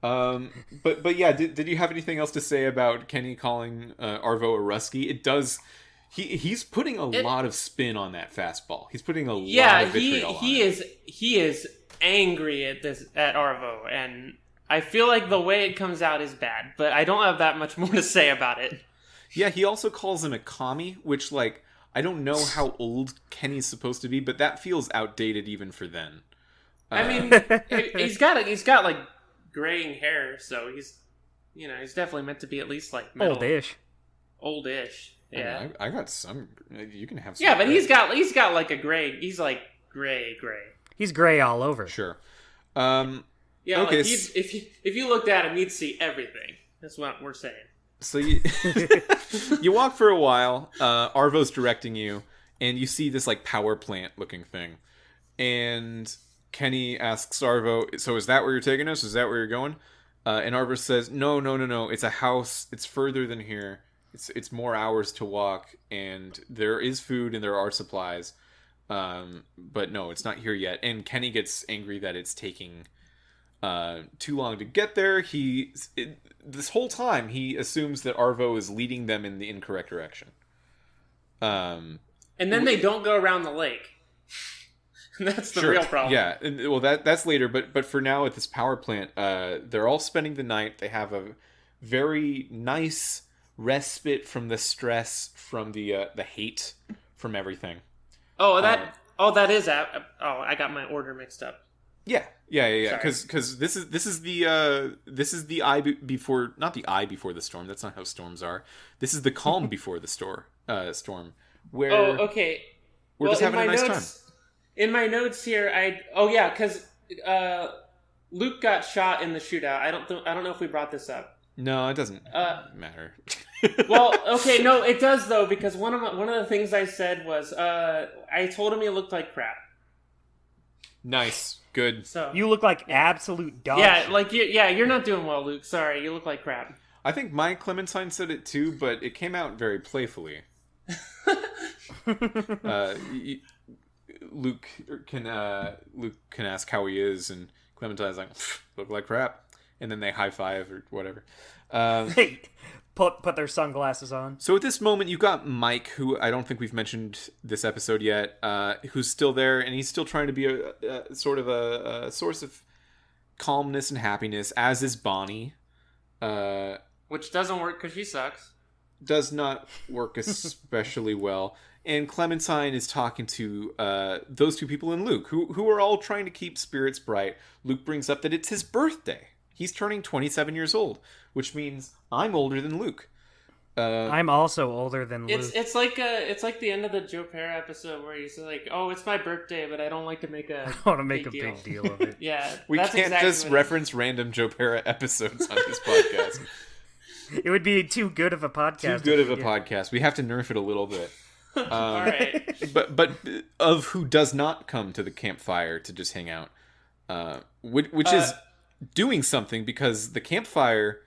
But yeah, did you have anything else to say about Kenny calling Arvo a Rusky? It does. He's putting a lot of spin on that fastball. He's putting a lot of vitriol on it. He is angry at Arvo, and I feel like the way it comes out is bad. But I don't have that much more to say about it. Yeah, he also calls him a commie, which like I don't know how old Kenny's supposed to be, but that feels outdated even for then. I mean, he's got like graying hair, so he's definitely meant to be at least like middle. Oldish. Yeah. I got some. You can have some. Yeah, but gray. he's got like a gray. He's like gray. He's gray all over. Sure. Yeah. Okay. Like if you looked at him, you'd see everything. That's what we're saying. So you you walk for a while. Arvo's directing you, and you see this like power plant looking thing, and Kenny asks Arvo, "So is that where you're taking us? Is that where you're going?" And Arvo says, "No. It's a house. It's further than here. It's more hours to walk, and there is food and there are supplies. But no, it's not here yet." And Kenny gets angry that it's taking too long to get there. This whole time he assumes that Arvo is leading them in the incorrect direction. And then they don't go around the lake. That's the real problem. Yeah, well, that's later. But for now, at this power plant, they're all spending the night. They have a very nice respite from the stress, from the hate, from everything. Oh, Oh, that is I got my order mixed up. Yeah. Because this is the eye before, not the eye before the storm. That's not how storms are. This is the calm before the storm. Where okay. We're just having a nice time. In my notes here, because Luke got shot in the shootout. I don't know if we brought this up. No, it doesn't matter. Well, okay, no, it does though, because one of the things I said was I told him he looked like crap. Nice, good. So You look like absolute dog. Yeah, you're not doing well, Luke. Sorry, you look like crap. I think my Clementine said it too, but it came out very playfully. Luke can ask how he is, and Clementine's like, look like crap, and then they high five or whatever. Hey, put their sunglasses on. So at this moment, you got Mike, who I don't think we've mentioned this episode yet, who's still there, and he's still trying to be a sort of a source of calmness and happiness, as is Bonnie. Which doesn't work because she sucks. Does not work especially well. And Clementine is talking to those two people and Luke, who are all trying to keep spirits bright. Luke brings up that it's his birthday. He's turning 27 years old, which means I'm older than Luke. I'm also older than Luke. It's like the end of the Joe Pera episode where he's like, "Oh, it's my birthday, but I don't like to make a I want to make a big deal of it." Yeah, we can't exactly just reference random Joe Pera episodes on this podcast. It would be too good of a podcast. Too good of a podcast. We have to nerf it a little bit. All right. But of who does not come to the campfire to just hang out, which is doing something, because the campfire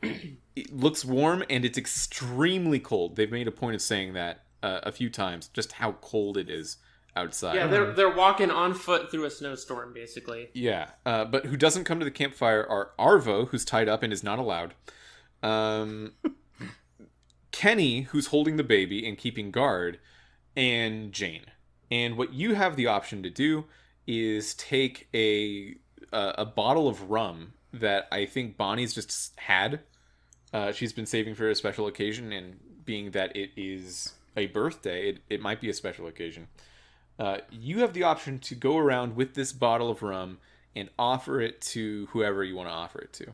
it looks warm and it's extremely cold. They've made a point of saying that a few times, just how cold it is outside. Yeah, they're walking on foot through a snowstorm, basically. Yeah, but who doesn't come to the campfire are Arvo, who's tied up and is not allowed. Kenny, who's holding the baby and keeping guard, and Jane. And what you have the option to do is take a bottle of rum that I think Bonnie's just had. She's been saving for a special occasion, and being that it is a birthday, it might be a special occasion. You have the option to go around with this bottle of rum and offer it to whoever you want to offer it to.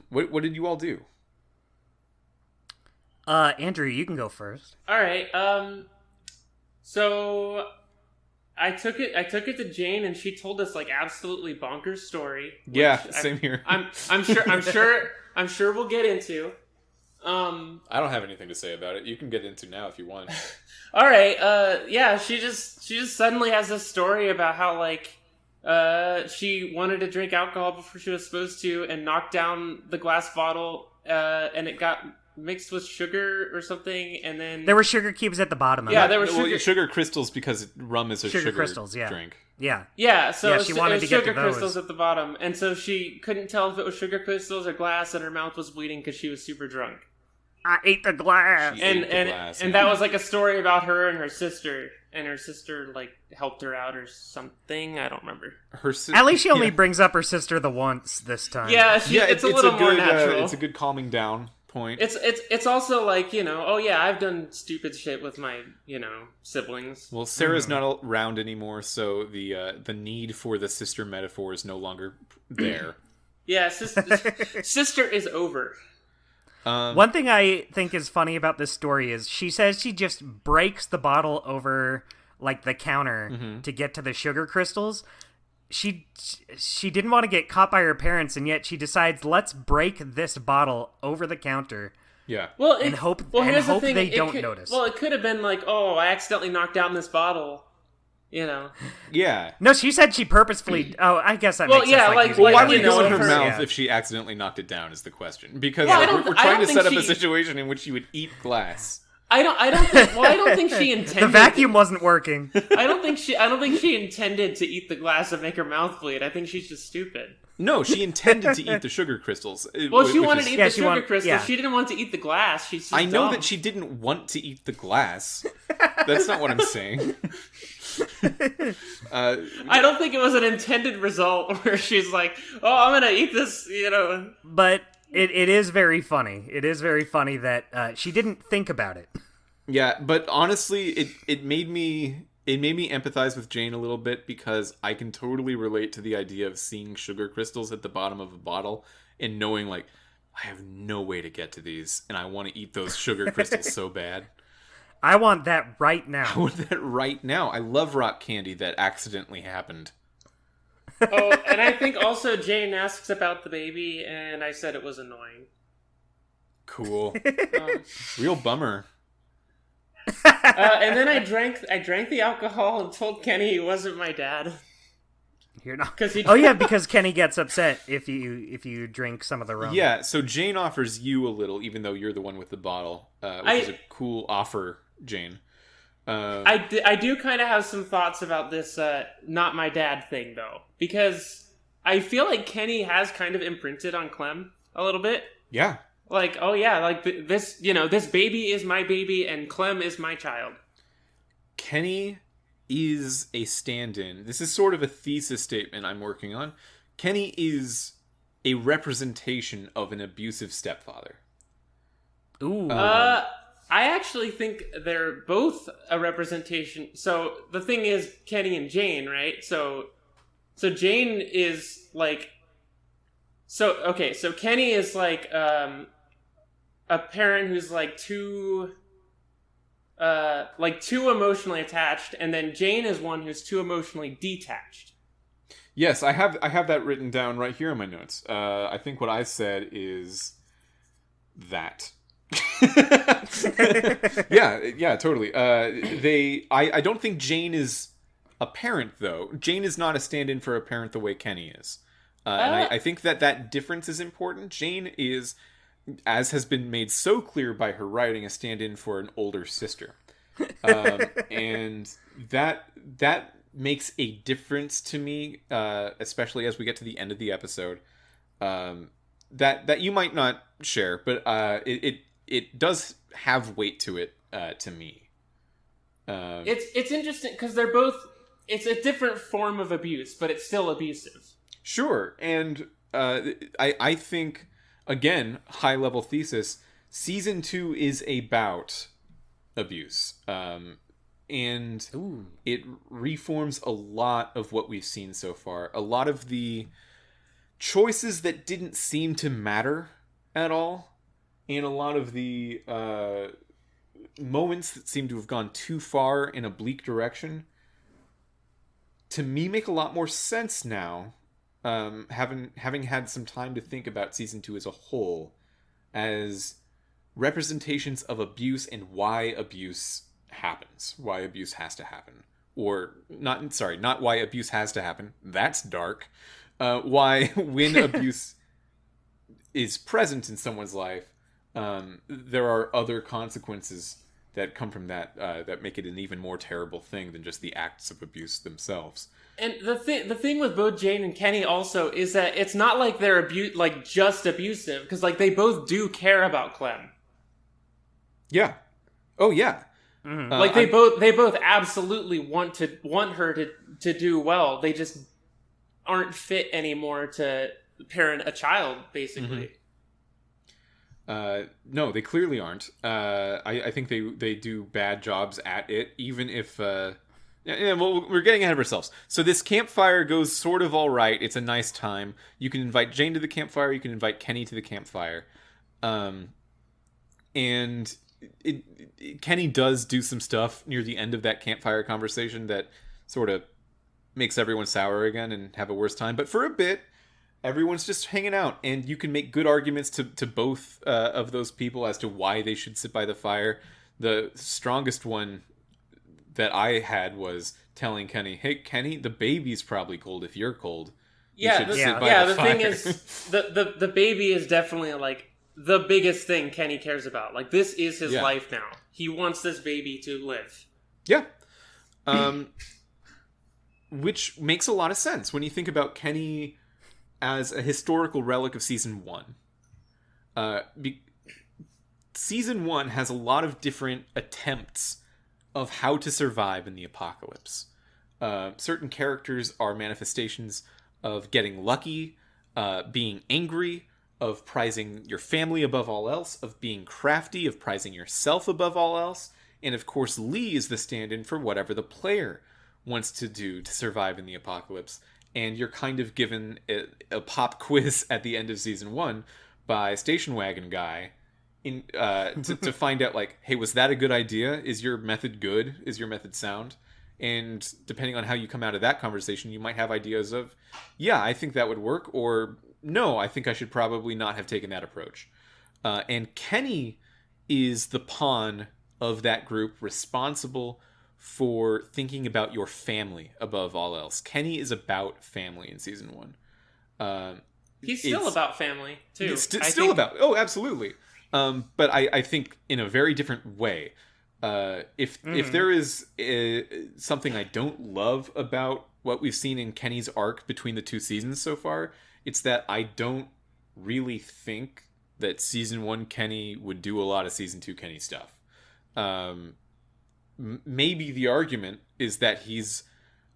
What did you all do? Andrew, you can go first. All right. So I took it to Jane, and she told us like absolutely bonkers story. Yeah, same here. I'm sure we'll get into. I don't have anything to say about it. You can get into now if you want. All right. Yeah. She just suddenly has this story about how like she wanted to drink alcohol before she was supposed to, and knocked down the glass bottle, and it got mixed with sugar or something, and then there were sugar cubes at the bottom of it. Yeah, there were sugar crystals, because rum is a sugar crystals, yeah. drink. Yeah, so she wanted to get sugar to those. crystals at the bottom, and so she couldn't tell if it was sugar crystals or glass, and her mouth was bleeding because she was super drunk. I ate the glass. And that was like a story about her and her sister, like helped her out or something. I don't remember. At least she only brings up her sister the once this time. Yeah, it's a little more natural. It's a good calming down point. It's also like, oh yeah, I've done stupid shit with my, siblings. Well, Sarah's not around anymore, so the need for the sister metaphor is no longer there. Yeah, sister is over. One thing I think is funny about this story is she says she just breaks the bottle over like the counter to get to the sugar crystals. She didn't want to get caught by her parents, and yet she decides, let's break this bottle over the counter. Yeah. Well, hope thing, they don't notice. Well, it could have been like, oh, I accidentally knocked down this bottle. Yeah. No, she said she purposefully. Oh, I guess that makes sense. Why would it go in her mouth if she accidentally knocked it down? Is the question, because we're trying to set up a situation in which she would eat glass. I don't think she intended. The vacuum wasn't working. I don't think she intended to eat the glass and make her mouth bleed. I think she's just stupid. No, she intended to eat the sugar crystals. Well, she wanted to eat the sugar crystals. Yeah. She didn't want to eat the glass. She's just I know dumb. that she didn't want to eat the glass. That's not what I'm saying. I don't think it was an intended result where she's like, oh, I'm gonna eat this, But it is very funny. It is very funny that she didn't think about it. Yeah, but honestly, it made me it made me empathize with Jane a little bit, because I can totally relate to the idea of seeing sugar crystals at the bottom of a bottle and knowing, like, I have no way to get to these, and I want to eat those sugar crystals so bad. I want that right now. I want that right now. I love rock candy that accidentally happened. Oh, and I think also Jane asks about the baby, and I said it was annoying. Cool. Real bummer. And then I drank the alcohol and told Kenny he wasn't my dad. You're not. He... Oh yeah, because Kenny gets upset if you drink some of the rum. Yeah, so Jane offers you a little, even though you're the one with the bottle, which is a cool offer, Jane. I do kind of have some thoughts about this not my dad thing, though, because I feel like Kenny has kind of imprinted on Clem a little bit. Yeah. Like, oh yeah, like this, this baby is my baby and Clem is my child. Kenny is a stand-in. This is sort of a thesis statement I'm working on. Kenny is a representation of an abusive stepfather. Ooh. I actually think they're both a representation. So the thing is, Kenny and Jane, right? So Jane is like, so Kenny is like a parent who's like too emotionally attached, and then Jane is one who's too emotionally detached. Yes, I have that written down right here in my notes. I think what I said is that. yeah, totally. I don't think Jane is a parent, though. Jane is not a stand-in for a parent the way Kenny is. And I think that difference is important. Jane is, as has been made so clear by her writing, a stand-in for an older sister. And that makes a difference to me, especially as we get to the end of the episode. That you might not share, but it does have weight to it, to me. It's interesting because they're both. It's a different form of abuse, but it's still abusive. Sure, and I think, again, high level thesis. Season 2 is about abuse, and it reforms a lot of what we've seen so far. A lot of the choices that didn't seem to matter at all, and a lot of the moments that seem to have gone too far in a bleak direction, to me, make a lot more sense now, having had some time to think about season 2 as a whole, as representations of abuse and why abuse happens, why abuse has to happen, or not why abuse has to happen. That's dark. Why when abuse is present in someone's life, there are other consequences that come from that that make it an even more terrible thing than just the acts of abuse themselves. And the thing with both Jane and Kenny also is that it's not like they're just abusive, because like they both do care about Clem. Yeah. Oh yeah. Mm-hmm. Like they both absolutely want her to do well. They just aren't fit anymore to parent a child, basically. Mm-hmm. No, they clearly aren't. I think they do bad jobs at it, even if... well, we're getting ahead of ourselves. So this campfire goes sort of all right. It's a nice time. You can invite Jane to the campfire. You can invite Kenny to the campfire. And Kenny does do some stuff near the end of that campfire conversation that sort of makes everyone sour again and have a worse time. But for a bit, everyone's just hanging out, and you can make good arguments to both of those people as to why they should sit by the fire. The strongest one that I had was telling Kenny, "Hey, Kenny, the baby's probably cold if you're cold. The thing is, the baby is definitely like the biggest thing Kenny cares about. Like, this is his life now. He wants this baby to live." Yeah. Which makes a lot of sense when you think about Kenny as a historical relic of season 1. Season 1 has a lot of different attempts of how to survive in the apocalypse. Certain characters are manifestations of getting lucky, being angry, of prizing your family above all else, of being crafty, of prizing yourself above all else. And of course, Lee is the stand-in for whatever the player wants to do to survive in the apocalypse. And you're kind of given a pop quiz at the end of season 1 by Station Wagon Guy to find out, like, hey, was that a good idea? Is your method good? Is your method sound? And depending on how you come out of that conversation, you might have ideas of, yeah, I think that would work, or no, I think I should probably not have taken that approach. And Kenny is the pawn of that group responsible for thinking about your family above all else. Kenny is about family in season 1. He's still about family, too. Still about... Oh, absolutely. But I think in a very different way. If there is something I don't love about what we've seen in Kenny's arc between the 2 seasons so far, it's that I don't really think that season 1 Kenny would do a lot of season 2 Kenny stuff. Maybe the argument is that he's...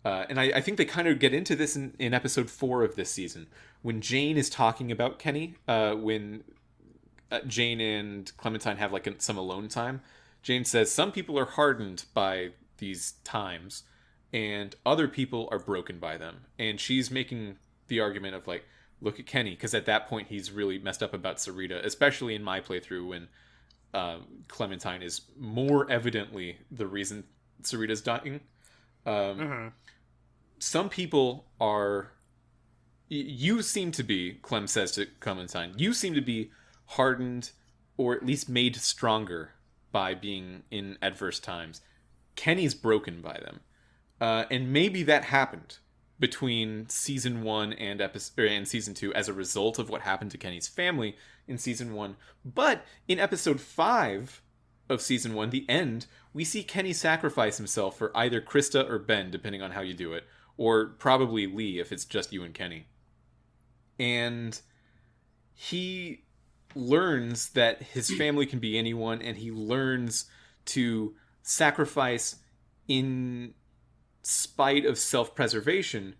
and I think they kind of get into this in episode 4 of this season, when Jane is talking about Kenny, when Jane and Clementine have like some alone time. Jane says some people are hardened by these times and other people are broken by them. And she's making the argument of, like, look at Kenny, because at that point he's really messed up about Sarita, especially in my playthrough when Clementine is more evidently the reason Sarita's dying. Some people are... You seem to be, Clem says to Clementine, you seem to be hardened or at least made stronger by being in adverse times. Kenny's broken by them. And maybe that happened between season 1 and season 2 as a result of what happened to Kenny's family in season 1. But in episode 5 of season 1, the end, we see Kenny sacrifice himself for either Krista or Ben, depending on how you do it. Or probably Lee, if it's just you and Kenny. And he learns that his family can be anyone, and he learns to sacrifice in spite of self-preservation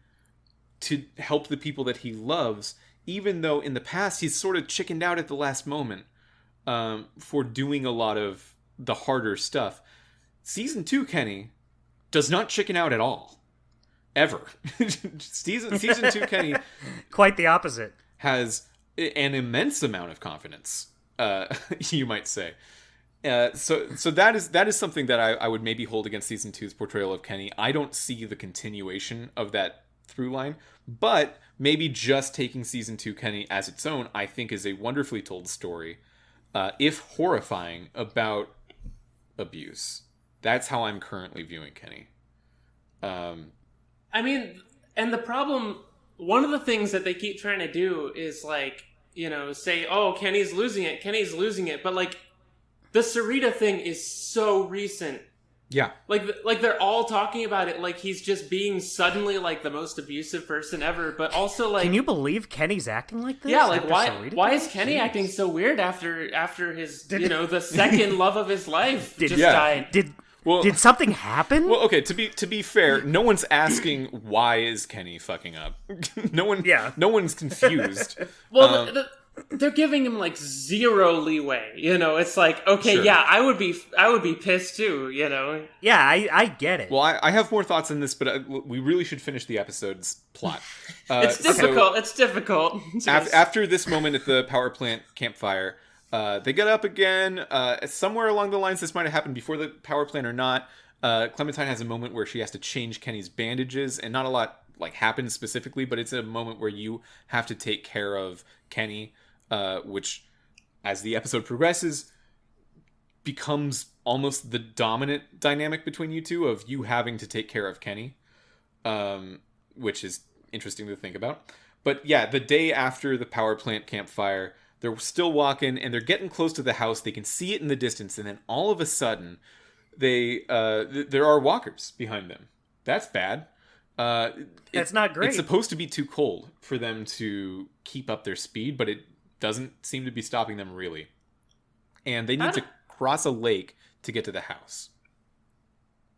to help the people that he loves, even though in the past he's sort of chickened out at the last moment for doing a lot of the harder stuff. Season 2 Kenny does not chicken out at all. Ever. Season 2 Kenny... Quite the opposite. ...has an immense amount of confidence, you might say. So that is something that I would maybe hold against season 2's portrayal of Kenny. I don't see the continuation of that through line, but maybe just taking season 2 Kenny as its own, I think, is a wonderfully told story, if horrifying, about abuse. That's how I'm currently viewing Kenny. I mean, and the problem, one of the things that they keep trying to do is, like, you know, say, oh, Kenny's losing it, but, like, the Sarita thing is so recent. Yeah. Like they're all talking about it like he's just being suddenly, like, the most abusive person ever, but also, like... Can you believe Kenny's acting like this? Yeah, like, why is Kenny acting so weird after his, the second love of his life died? Did something happen? Well, okay, to be fair, no one's asking why is Kenny fucking up. No one's confused. Well, they're giving him, like, zero leeway. You know, it's like, okay, sure. Yeah, I would be pissed too. You know. Yeah, I get it. Well, I have more thoughts on this, but we really should finish the episode's plot. It's difficult. It's difficult. After this moment at the power plant campfire. They get up again. Somewhere along the lines, this might have happened before the power plant or not. Clementine has a moment where she has to change Kenny's bandages, and not a lot happens specifically, but it's a moment where you have to take care of Kenny, which, as the episode progresses, becomes almost the dominant dynamic between you two, of you having to take care of Kenny, which is interesting to think about. But yeah, the day after the power plant campfire, they're still walking, and they're getting close to the house. They can see it in the distance, and then all of a sudden, there are walkers behind them. That's bad. That's not great. It's supposed to be too cold for them to keep up their speed, but it doesn't seem to be stopping them really. And they need to cross a lake to get to the house.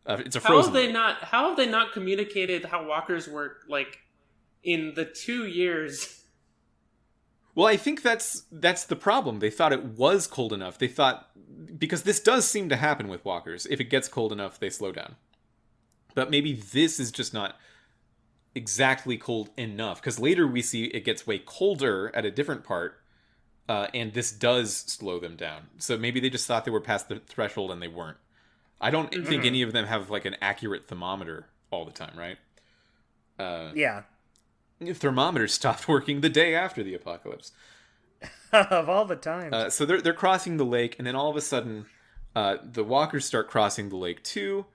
It's a frozen lake. How have they not communicated how walkers work, like, in the 2 years... Well, I think that's the problem. They thought it was cold enough. They thought because this does seem to happen with walkers. If it gets cold enough, they slow down. But maybe this is just not exactly cold enough, because later we see it gets way colder at a different part, and this does slow them down. So maybe they just thought they were past the threshold and they weren't. I don't think any of them have like an accurate thermometer all the time, right? Yeah. Thermometers stopped working the day after the apocalypse. Of all the times. So they're crossing the lake, and then all of a sudden, the walkers start crossing the lake too.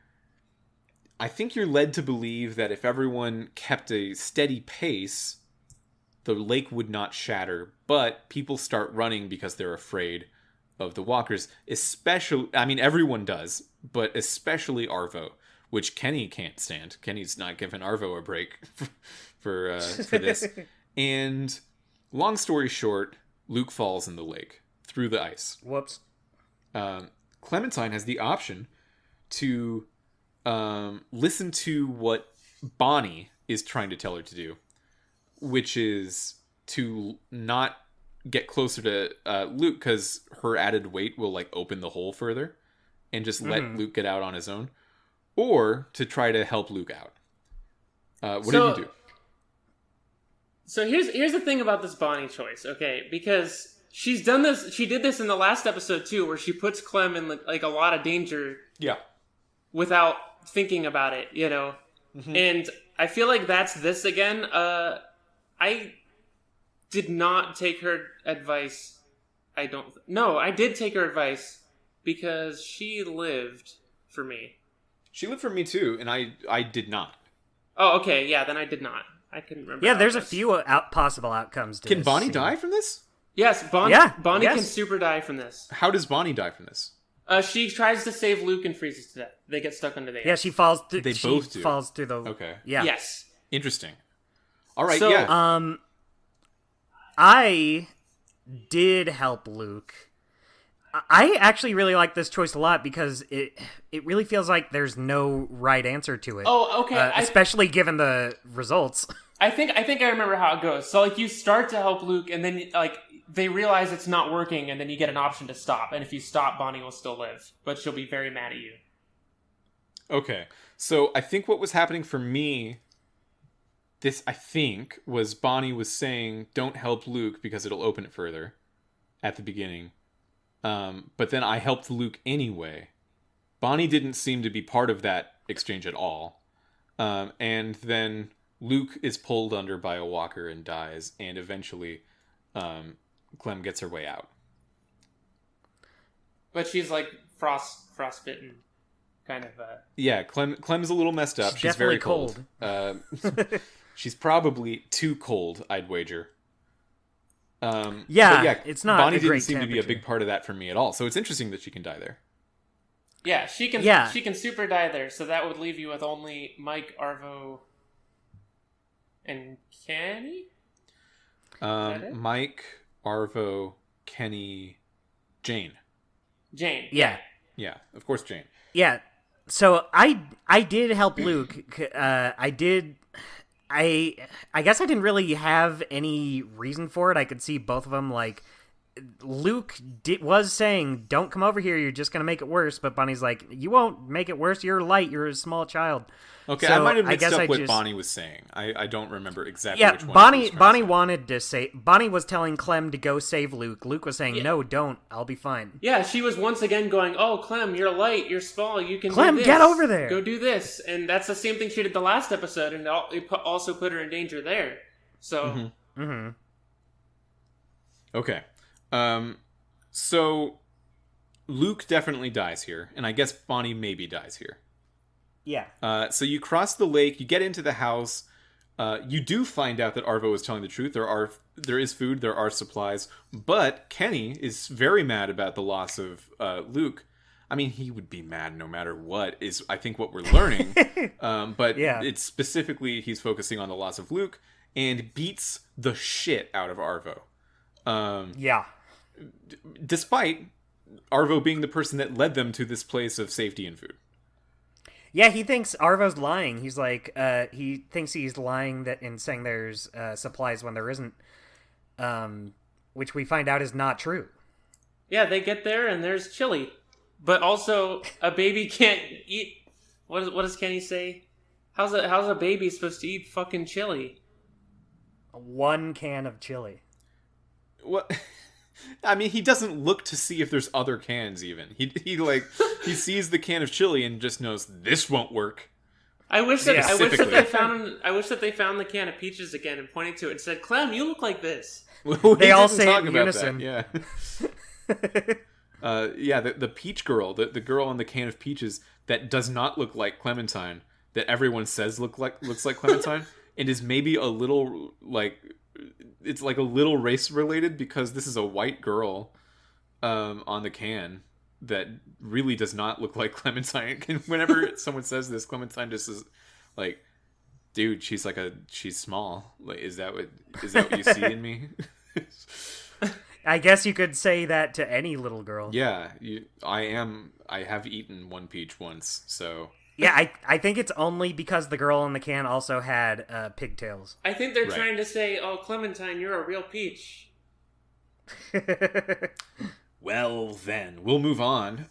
I think you're led to believe that if everyone kept a steady pace, the lake would not shatter, but people start running because they're afraid of the walkers. Especially, I mean, everyone does, but especially Arvo, which Kenny can't stand. Kenny's not giving Arvo a break for this. And long story short, Luke falls in the lake through the ice. Whoops. Clementine has the option to listen to what Bonnie is trying to tell her to do, which is to not get closer to Luke, because her added weight will like open the hole further and just let Luke get out on his own, or to try to help Luke out. What do you do? So here's the thing about this Bonnie choice, okay? Because she's done this. She did this in the last episode too, where she puts Clem in like a lot of danger. Yeah. Without thinking about it, you know? And I feel like that's this again. I did not take her advice. I did take her advice because she lived for me. She lived for me too, and I did not. Oh, okay. Yeah, then I did not. I couldn't remember. Yeah, there's a few possible outcomes to Can this Bonnie scene. die from this? Yes, Bonnie yes. can super die from this. How does Bonnie die from this? She tries to save Luke and freezes to death. They get stuck under the ice. Yeah, she falls through. They both do. Falls through the. Okay. Yeah. Yes. Interesting. All right. So, yeah. I did help Luke. I actually really like this choice a lot because it really feels like there's no right answer to it. Oh, okay. Especially given the results. I think I remember how it goes. So like you start to help Luke, and then like they realize it's not working, and then you get an option to stop. And if you stop, Bonnie will still live, but she'll be very mad at you. Okay. So I think what was happening for me, I think, was Bonnie was saying, don't help Luke because it'll open it further at the beginning. But then I helped Luke anyway. Bonnie didn't seem to be part of that exchange at all. And then Luke is pulled under by a walker and dies, and eventually Clem gets her way out. But she's like frostbitten, kind of. Yeah, Clem's a little messed up. She's very cold. She's probably too cold, I'd wager. Yeah, it's not. Bonnie a didn't great seem to be a temperature. big part of that for me at all. So it's interesting that she can die there. Yeah, she can. Yeah. She can super die there. So that would leave you with only Mike, Arvo, and Kenny. Mike, Arvo, Kenny, Jane. Yeah. Yeah, of course, Jane. Yeah. So I did help Luke. I did. I guess I didn't really have any reason for it. I could see both of them. Like, Luke was saying, don't come over here, you're just going to make it worse. But Bonnie's like, you won't make it worse. You're light. You're a small child. Okay, so I might have mixed up what Bonnie was saying. I don't remember exactly which one. Bonnie wanted to say... Bonnie was telling Clem to go save Luke. Luke was saying, no, don't. I'll be fine. Yeah, she was once again going, oh, Clem, you're light. You're small. You can Clem, do this. get over there. Go do this. And that's the same thing she did the last episode, and it also put her in danger there. So... Okay. So Luke definitely dies here, and I guess Bonnie maybe dies here. Yeah. So you cross the lake, you get into the house. You do find out that Arvo is telling the truth. There is food, there are supplies, but Kenny is very mad about the loss of Luke. I mean, he would be mad no matter what, is I think what we're learning. But yeah. It's specifically he's focusing on the loss of Luke and beats the shit out of Arvo. Yeah. Despite Arvo being the person that led them to this place of safety and food. Yeah, he thinks Arvo's lying. He's like, he thinks he's lying and saying there's supplies when there isn't, which we find out is not true. Yeah, they get there and there's chili. But also, a baby can't eat... What does Kenny say? How's a baby supposed to eat fucking chili? 1 can of chili. What? I mean, he doesn't look to see if there's other cans even. He sees the can of chili and just knows this won't work. I wish that they found the can of peaches again and pointed to it and said, "Clem, you look like this." They all say it in unison. Yeah. The peach girl, the girl on the can of peaches that does not look like Clementine, that everyone says looks like Clementine, and is maybe a little it's like a little race related because this is a white girl on the can that really does not look like Clementine. Whenever someone says this, Clementine just is like, dude, she's small. Like, is that what you see in me? I guess you could say that to any little girl. Yeah, I have eaten one peach once, so... Yeah, I think it's only because the girl in the can also had pigtails. I think they're trying to say, "Oh, Clementine, you're a real peach." Well, then we'll move on.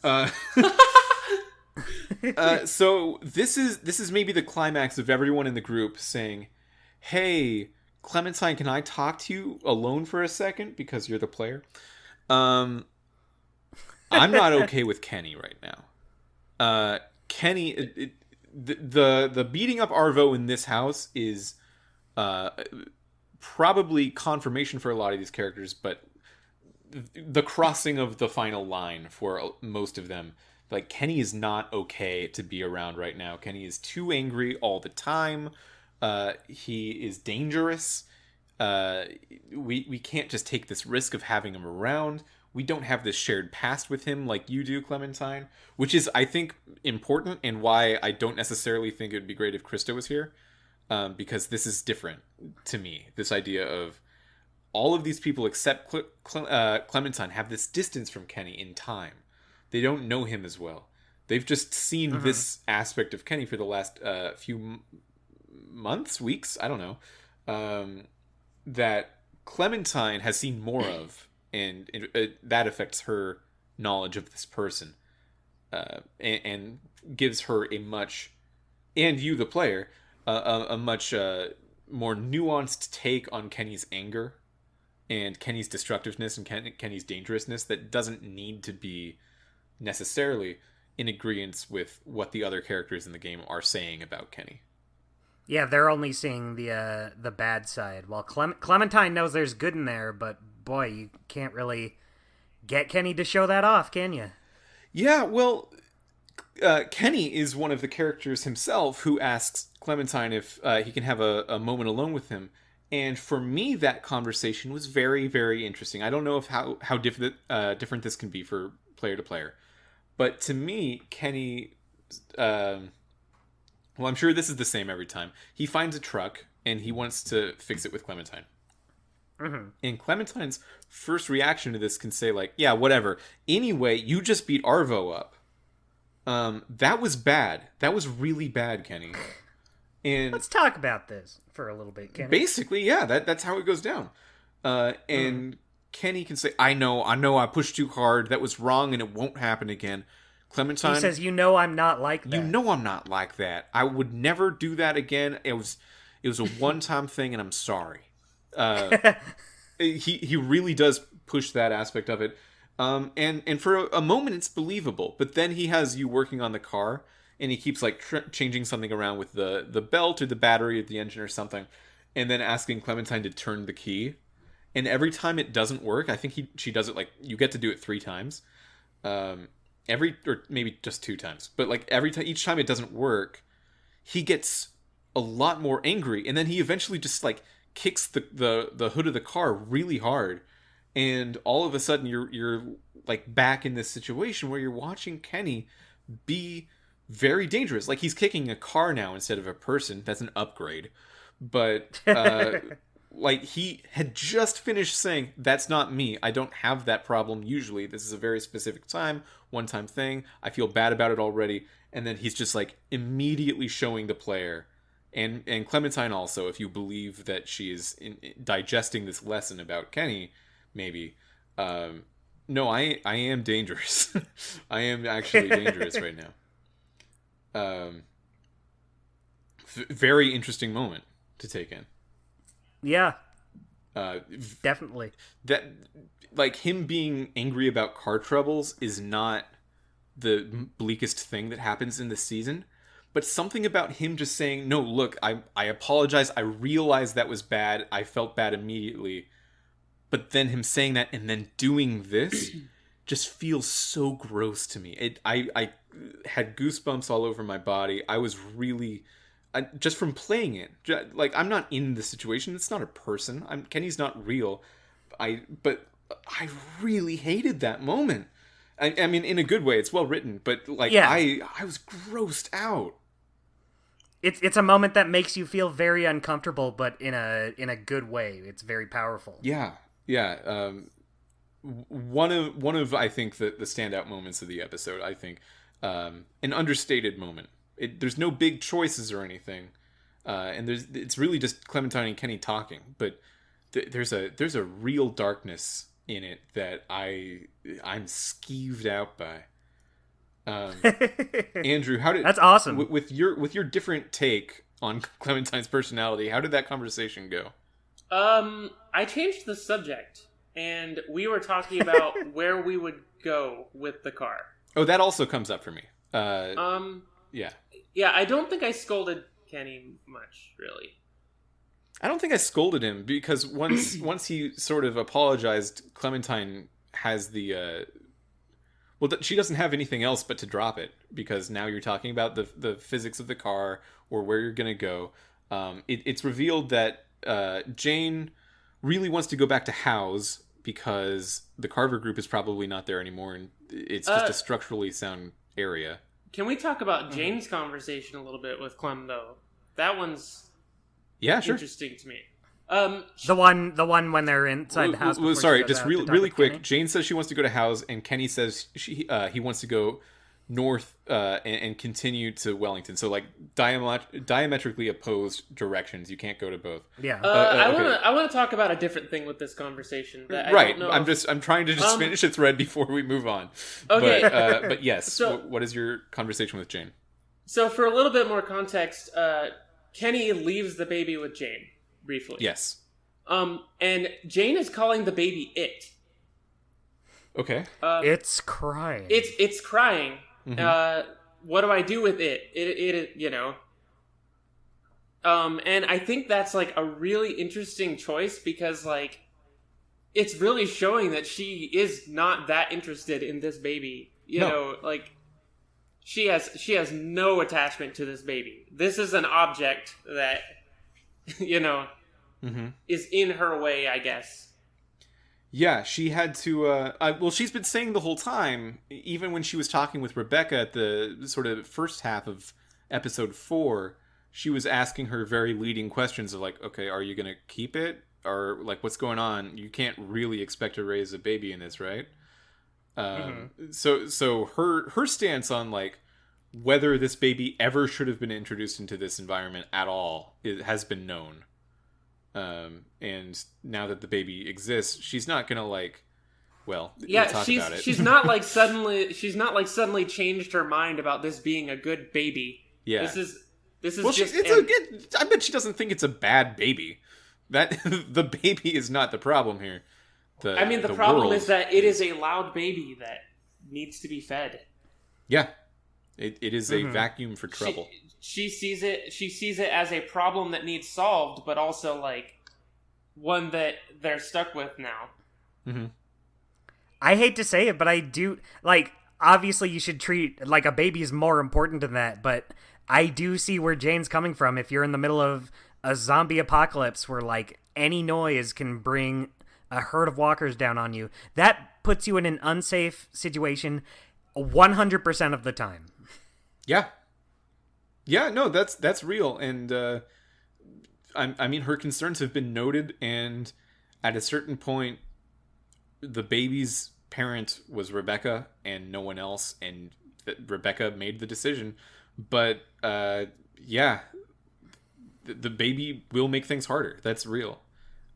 So this is maybe the climax of everyone in the group saying, "Hey, Clementine, can I talk to you alone for a second? Because you're the player." I'm not okay with Kenny right now. Kenny, the beating up Arvo in this house is probably confirmation for a lot of these characters, but the crossing of the final line for most of them, like, Kenny is not okay to be around right now. Kenny is too angry all the time. He is dangerous. We can't just take this risk of having him around. We don't have this shared past with him like you do, Clementine, which is, I think, important and why I don't necessarily think it would be great if Krista was here, because this is different to me. This idea of all of these people except Clementine have this distance from Kenny in time. They don't know him as well. They've just seen this aspect of Kenny for the last few months, weeks, I don't know, that Clementine has seen more of. And that affects her knowledge of this person, and gives her a much, and you the player, a much more nuanced take on Kenny's anger and Kenny's destructiveness and Kenny's dangerousness that doesn't need to be necessarily in agreement with what the other characters in the game are saying about Kenny. Yeah, they're only seeing the bad side, while Clementine knows there's good in there, but boy, you can't really get Kenny to show that off, can you? Yeah, well, Kenny is one of the characters himself who asks Clementine if he can have a moment alone with him. And for me, that conversation was very, very interesting. I don't know if how different this can be for player to player. But to me, Kenny... well, I'm sure this is the same every time. He finds a truck, and he wants to fix it with Clementine. Mm-hmm. And Clementine's first reaction to this can say, like, yeah, whatever. Anyway, you just beat Arvo up. That was bad. That was really bad, Kenny. And let's talk about this for a little bit, Kenny. Basically, yeah, that's how it goes down. And Kenny can say, I know, I pushed too hard. That was wrong, and it won't happen again. Clementine... He says, I'm not like that. You know I'm not like that. I would never do that again. It was a one-time thing, and I'm sorry. He really does push that aspect of it. And for a moment, it's believable. But then he has you working on the car, and he keeps like changing something around with the belt or the battery of the engine or something, and then asking Clementine to turn the key. And every time it doesn't work, I think she does it like, you get to do it 3 times. Or maybe just 2 times. But like each time it doesn't work, he gets a lot more angry, and then he eventually just like kicks the hood of the car really hard, and all of a sudden you're like back in this situation where you're watching Kenny be very dangerous. Like, he's kicking a car now instead of a person. That's an upgrade. But like, he had just finished saying, that's not me. I don't have that problem usually. This is a very specific time, one-time thing. I feel bad about it already. And then he's just like immediately showing the player, and Clementine also, if you believe that she is digesting this lesson about Kenny, maybe, No, I am dangerous. I am actually dangerous right now. Very interesting moment to take in. Yeah, Uh, definitely. that like him being angry about car troubles is not the bleakest thing that happens in this season, but something about him just saying, no, look, I apologize, I realize that was bad, I felt bad immediately, but then him saying that and then doing this just feels so gross to me. I had goosebumps all over my body. I was really just from playing it. Like, I'm not in the situation. It's not a person. Kenny's not real. But I really hated that moment. I mean, in a good way. It's well written, but like, Yeah. I was grossed out. It's a moment that makes you feel very uncomfortable, but in a good way. It's very powerful. Yeah. One of I think the standout moments of the episode. I think an understated moment. There's no big choices or anything, and it's really just Clementine and Kenny talking. But there's a real darkness in it that I'm skeeved out by. Andrew, That's awesome. With your different take on Clementine's personality? How did that conversation go? I changed the subject, and we were talking about where we would go with the car. Oh, that also comes up for me. Yeah. Yeah, I don't think I scolded Kenny much, really. I don't think I scolded him because once he sort of apologized, Clementine has the she doesn't have anything else but to drop it, because now you're talking about the physics of the car or where you're gonna go. It's revealed that Jane really wants to go back to Howe's because the Carver group is probably not there anymore, and it's just a structurally sound area. Can we talk about Jane's conversation a little bit with Clem, though? That one's interesting to me. The one when they're inside the house. Sorry, just really quick. Kenny? Jane says she wants to go to Howe's, and Kenny says he wants to go north and continue to Wellington. So like diametrically opposed directions. You can't go to both. Yeah. I want to talk about a different thing with this conversation. That right. I don't know I'm trying to just finish a thread before we move on. Okay. But yes. So, what is your conversation with Jane? So for a little bit more context, Kenny leaves the baby with Jane briefly. Yes. And Jane is calling the baby it. Okay. It's crying. It's crying. Mm-hmm. What do I do with it? It you know. And I think that's like a really interesting choice, because like it's really showing that she is not that interested in this baby. You know, like she has no attachment to this baby. This is an object that is in her way, I guess. Yeah, she had to... she's been saying the whole time, even when she was talking with Rebecca at the sort of first half of episode 4, she was asking her very leading questions of like, okay, are you going to keep it? Or like, what's going on? You can't really expect to raise a baby in this, right? So her stance on like whether this baby ever should have been introduced into this environment at all has been known. And now that the baby exists, she's not gonna like, we'll talk about it. she's not like suddenly changed her mind about this being a good baby. Yeah, this is well, just. I bet she doesn't think it's a bad baby. That the baby is not the problem here. The problem is that it is a loud baby that needs to be fed. Yeah, it is a vacuum for trouble. She sees it as a problem that needs solved, but also like one that they're stuck with now. Mm-hmm. I hate to say it, but I do like. Obviously, you should treat like a baby is more important than that. But I do see where Jane's coming from. If you're in the middle of a zombie apocalypse where like any noise can bring a herd of walkers down on you, that puts you in an unsafe situation 100% of the time. Yeah. Yeah, no, that's real, and I mean, her concerns have been noted, and at a certain point, the baby's parent was Rebecca and no one else, and Rebecca made the decision. But yeah, the baby will make things harder. That's real,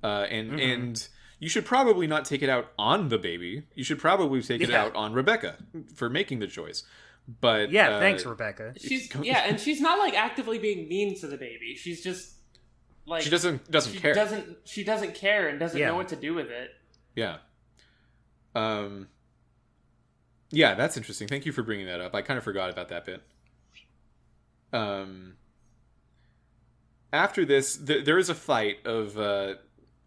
and you should probably not take it out on the baby. You should probably take it out on Rebecca for making the choice. But thanks, Rebecca. And she's not like actively being mean to the baby. She's just like she doesn't care. She doesn't care and doesn't know what to do with it. Yeah. Yeah, that's interesting. Thank you for bringing that up. I kind of forgot about that bit. After this, there is a fight of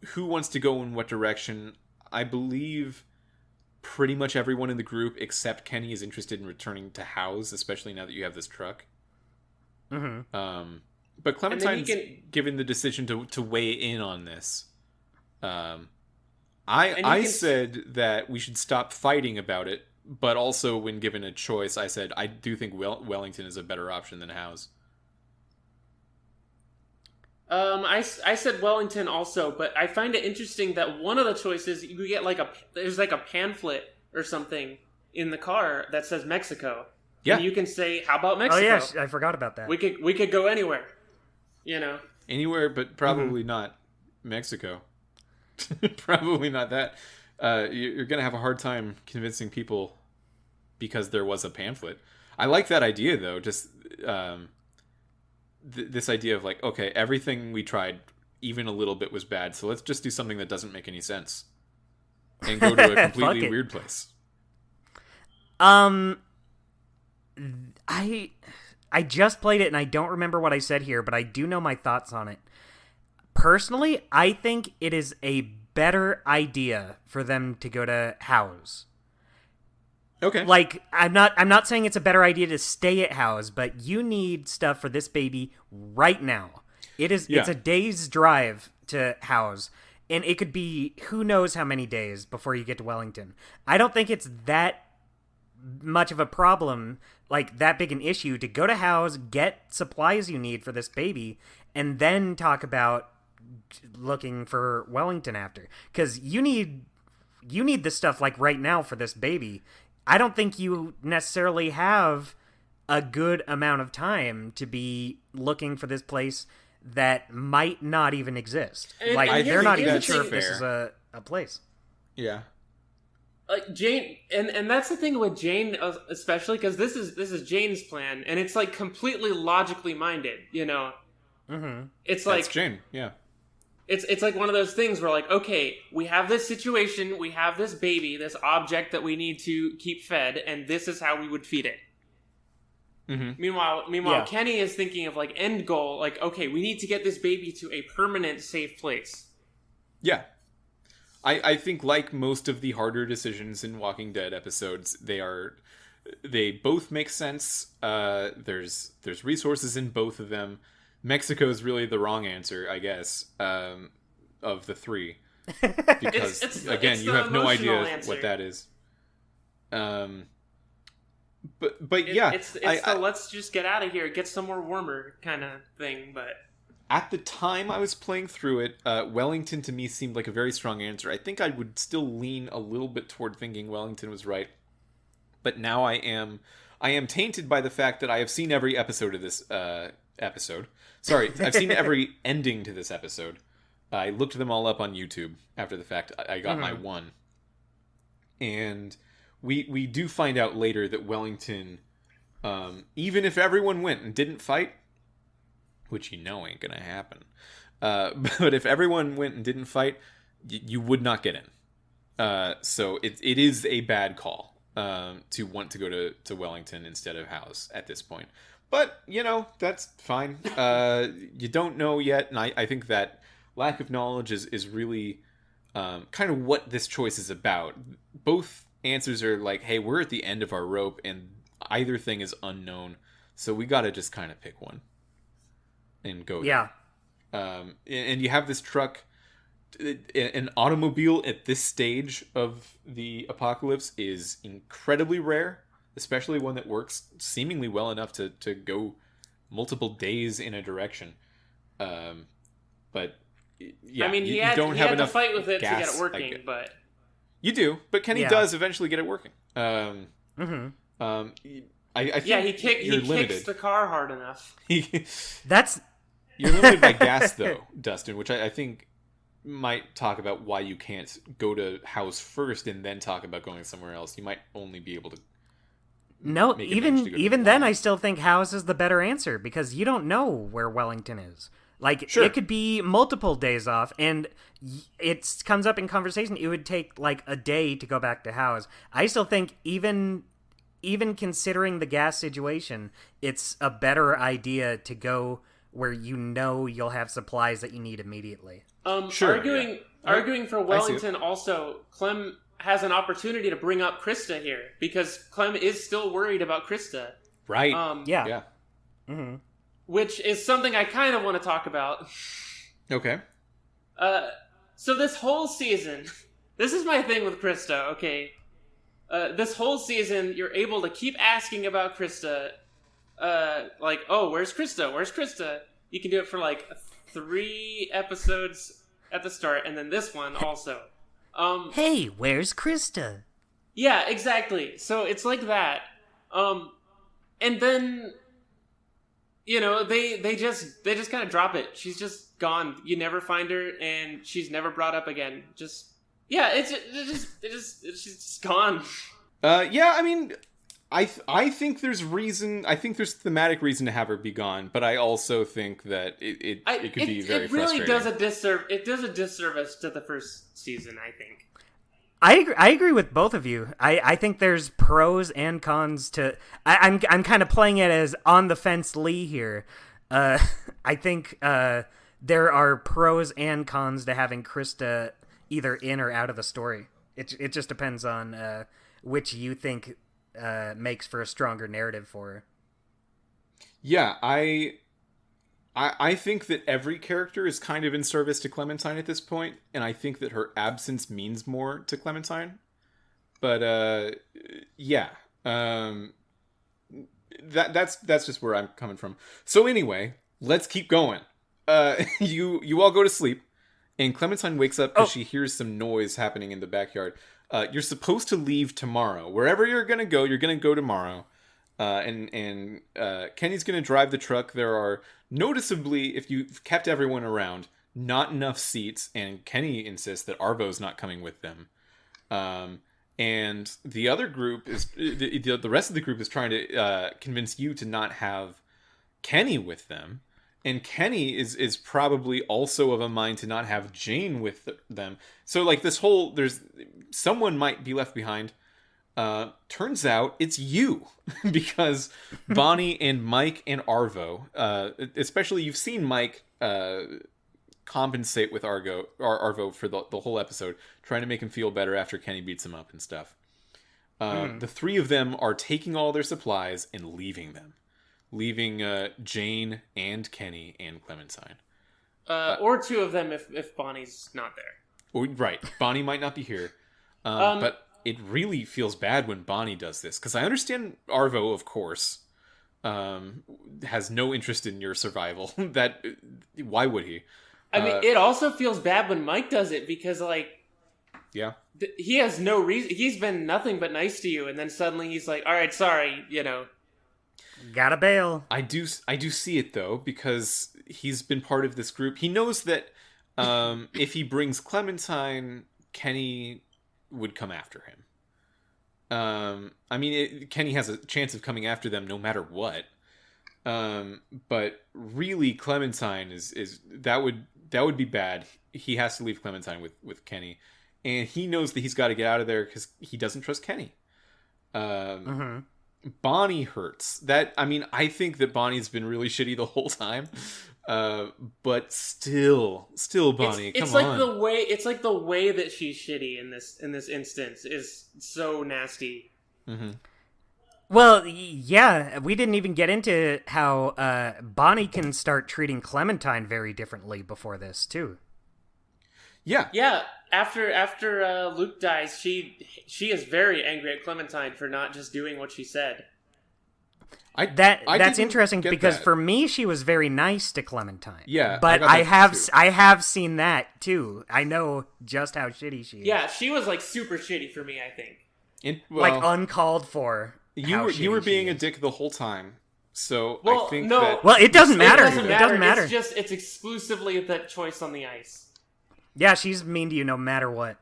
who wants to go in what direction. I believe pretty much everyone in the group except Kenny is interested in returning to House, especially now that you have this truck. Mm-hmm. But Clementine's given the decision to weigh in on this. I said that we should stop fighting about it, but also when given a choice, I said I do think Wellington is a better option than House. I said Wellington also, but I find it interesting that one of the choices you get there's like a pamphlet or something in the car that says Mexico. Yeah, and you can say, "How about Mexico?" Oh yeah, I forgot about that. We could go anywhere, anywhere, but probably not Mexico. Probably not that. You're gonna have a hard time convincing people because there was a pamphlet. I like that idea though. Just this idea of like, okay, everything we tried, even a little bit, was bad. So let's just do something that doesn't make any sense and go to a completely weird place. I just played it and I don't remember what I said here, but I do know my thoughts on it. Personally, I think it is a better idea for them to go to House. Okay. Like, I'm not saying it's a better idea to stay at House, but you need stuff for this baby right now. It's a day's drive to House, and it could be who knows how many days before you get to Wellington. I don't think it's that much of a problem, like that big an issue, to go to House, get supplies you need for this baby, and then talk about looking for Wellington after. Because you need this stuff like right now for this baby. I don't think you necessarily have a good amount of time to be looking for this place that might not even exist. Like, they're not even sure if this is a place. Yeah. Like Jane, and that's the thing with Jane, especially because this is Jane's plan, and it's like completely logically minded. Mm-hmm. It's like that's Jane. Yeah. It's like one of those things where, like, okay, we have this situation, we have this baby, this object that we need to keep fed, and this is how we would feed it. Mm-hmm. Meanwhile, Kenny is thinking of, like, end goal, like, okay, we need to get this baby to a permanent, safe place. Yeah. I think, like most of the harder decisions in Walking Dead episodes, they both make sense. There's resources in both of them. Mexico is really the wrong answer, I guess, of the three. Because, again, you have no idea what that is. But yeah. It's the let's just get out of here, get somewhere warmer kind of thing, but... At the time I was playing through it, Wellington to me seemed like a very strong answer. I think I would still lean a little bit toward thinking Wellington was right. But now I am tainted by the fact that I have seen every episode of this episode. Sorry, I've seen every ending to this episode. I looked them all up on YouTube after the fact. I got my one. And we do find out later that Wellington, even if everyone went and didn't fight, which ain't gonna happen, but if everyone went and didn't fight, you would not get in. So it is a bad call to want to go to Wellington instead of House at this point. But, that's fine. You don't know yet, and I think that lack of knowledge is really kind of what this choice is about. Both answers are like, hey, we're at the end of our rope, and either thing is unknown, so we gotta just kind of pick one and go. Yeah. And you have this truck. An automobile at this stage of the apocalypse is incredibly rare. Especially one that works seemingly well enough to go multiple days in a direction. But yeah, I mean, he had to fight with it to get it working, but you do. But Kenny does eventually get it working. I think he kicks the car hard enough. That's you're limited by gas though, Dustin, which I think might talk about why you can't go to house first and then talk about going somewhere else. You might only be able to. No, make a manage to go to even the then, line. I still think house is the better answer because you don't know where Wellington is. Like, Sure. it could be multiple days off, and it comes up in conversation. It would take like a day to go back to house. I still think even considering the gas situation, it's a better idea to go where you know you'll have supplies that you need immediately. Sure, Arguing for I see it. Wellington also, Clem has an opportunity to bring up Krista here because Clem is still worried about Krista. Right. Yeah. Yeah. Mm-hmm. Which is something I kind of want to talk about. Okay. So this whole season, this is my thing with Krista, okay? This whole season, you're able to keep asking about Krista. Like, oh, where's Krista? Where's Krista? You can do it for like 3 episodes at the start, and then this one also. Hey, where's Krista? Yeah, exactly. So it's like that. And then, you know, they just kind of drop it. She's just gone. You never find her, and she's never brought up again. Just yeah, she's just gone. Yeah, I mean, I think there's reason. I think there's thematic reason to have her be gone, but I also think that it could be very It really frustrating. does a disservice to the first season, I think. I agree with both of you. I think there's pros and cons to. I'm kind of playing it as on the fence Lee here. I think there are pros and cons to having Krista either in or out of the story. It just depends on which you think makes for a stronger narrative for her. Yeah, I think that every character is kind of in service to Clementine at this point, and I think that her absence means more to Clementine. But yeah, that's just where I'm coming from. So anyway, let's keep going. You all go to sleep, and Clementine wakes up because she hears some noise happening in the backyard. You're supposed to leave tomorrow. Wherever you're gonna go tomorrow. And Kenny's going to drive the truck. There are noticeably, if you've kept everyone around, not enough seats, and Kenny insists that Arvo's not coming with them. And the other group is the rest of the group is trying to convince you to not have Kenny with them. And Kenny is probably also of a mind to not have Jane with them. So like this whole, someone might be left behind. Turns out it's you because Bonnie and Mike and Arvo, especially you've seen Mike compensate with Arvo for the whole episode, trying to make him feel better after Kenny beats him up and stuff. The 3 of them are taking all their supplies and leaving Jane and Kenny and Clementine. Or 2 of them if Bonnie's not there. Right, Bonnie might not be here, but it really feels bad when Bonnie does this, because I understand Arvo, of course, has no interest in your survival. Why would he? I mean, it also feels bad when Mike does it, because, like, yeah, he has no reason. He's been nothing but nice to you, and then suddenly he's like, all right, sorry, Gotta bail. I do see it, though, because he's been part of this group. He knows that if he brings Clementine, Kenny would come after him. I mean, Kenny has a chance of coming after them no matter what. But really, Clementine is that would be bad. He has to leave Clementine with Kenny, and he knows that he's got to get out of there because he doesn't trust Kenny. Bonnie hurts. I think that Bonnie's been really shitty the whole time. But still, Bonnie, come on. It's like the way that she's shitty in this instance is so nasty. Mm-hmm. Well, yeah, we didn't even get into how Bonnie can start treating Clementine very differently before this too. Yeah. After Luke dies, she is very angry at Clementine for not just doing what she said. That's interesting because for me she was very nice to Clementine. Yeah, but I have seen that too. I know just how shitty she is. Yeah, she was like super shitty for me, I think. Like uncalled for. You were being a dick the whole time. So well, I think no, that well, it doesn't matter. It doesn't matter. It's exclusively that choice on the ice. Yeah, she's mean to you no matter what.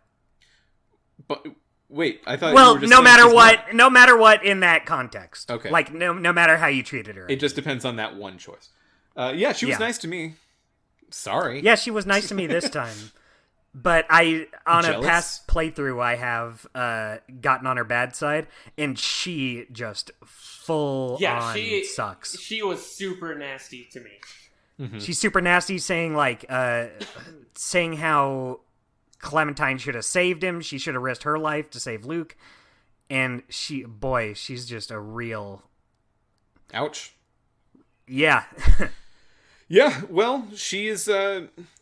But wait, I thought. Well, you were just no saying matter she's what, not. no matter what in that context. Okay. Like no matter how you treated her. It just depends on that one choice. Yeah, she was nice to me. Sorry. Yeah, she was nice to me this time. But on Jealous? a past playthrough, I have gotten on her bad side, and she just full on sucks. She was super nasty to me. Mm-hmm. She's super nasty, saying how Clementine should have saved him. She should have risked her life to save Luke. And she's just a real... Ouch. Yeah. Yeah, well, she is,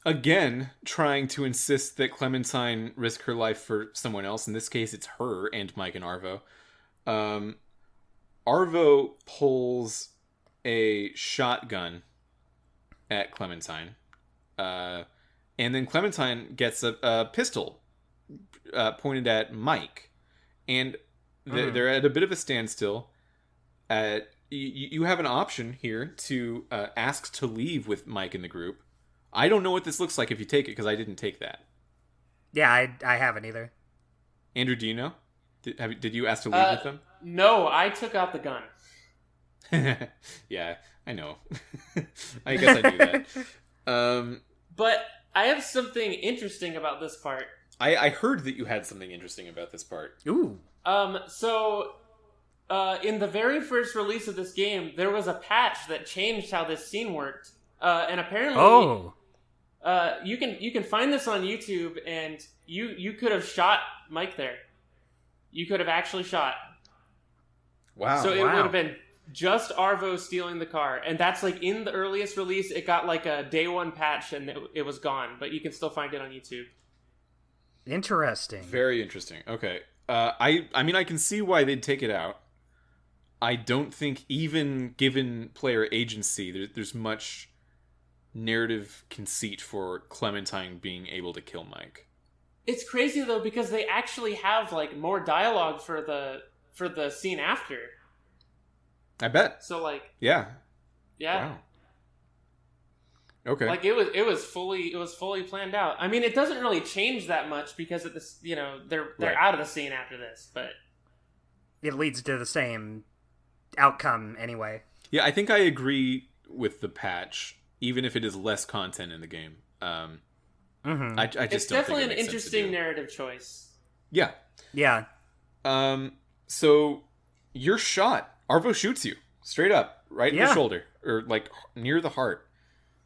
again, trying to insist that Clementine risk her life for someone else. In this case, it's her and Mike and Arvo. Arvo pulls a shotgun at Clementine. And then Clementine gets a pistol pointed at Mike. And they're at a bit of a standstill. You have an option here to ask to leave with Mike in the group. I don't know what this looks like if you take it, because I didn't take that. Yeah, I haven't either. Andrew, do you know? Did you ask to leave with them? No, I took out the gun. Yeah, I know. I guess I knew that. But I have something interesting about this part. I heard that you had something interesting about this part. Ooh. In the very first release of this game, there was a patch that changed how this scene worked. And apparently, you can find this on YouTube, and you could have shot Mike there. You could have actually shot. Wow. So it would have been just Arvo stealing the car, and that's like in the earliest release. It got like a day one patch, and it was gone, but you can still find it on YouTube. Interesting. Very interesting. Okay. I mean, I can see why they'd take it out. I don't think, even given player agency, there's much narrative conceit for Clementine being able to kill Mike. It's crazy though, because they actually have like more dialogue for the scene after. I bet. So like, yeah. Wow. Okay. Like it was fully planned out. I mean, it doesn't really change that much because of this, they're Right. out of the scene after this, but it leads to the same outcome anyway. Yeah, I think I agree with the patch, even if it is less content in the game. I just it's don't definitely think an interesting narrative choice. Yeah. Yeah. So you're shot. Arvo shoots you straight up, right in the shoulder, or like near the heart.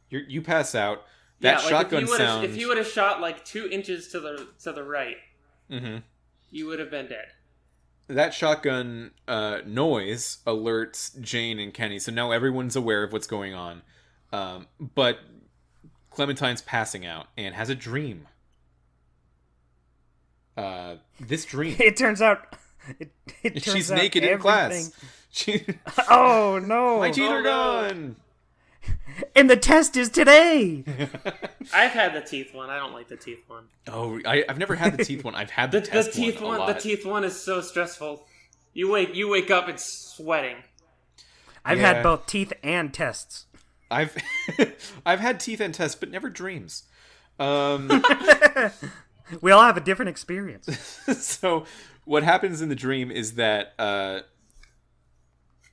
You pass out. That shotgun sound. If you would have shot like 2 inches to the right, you would have been dead. That shotgun noise alerts Jane and Kenny, so now everyone's aware of what's going on. But Clementine's passing out and has a dream. This dream. It turns out... She's naked in class. Oh, no. My teeth are gone. And the test is today. I've had the teeth one. I don't like the teeth one. Oh, I've never had the teeth one. I've had the teeth one. The teeth one is so stressful. You wake up and sweating. I've had both teeth and tests. I've had teeth and tests, but never dreams. We all have a different experience. So what happens in the dream is that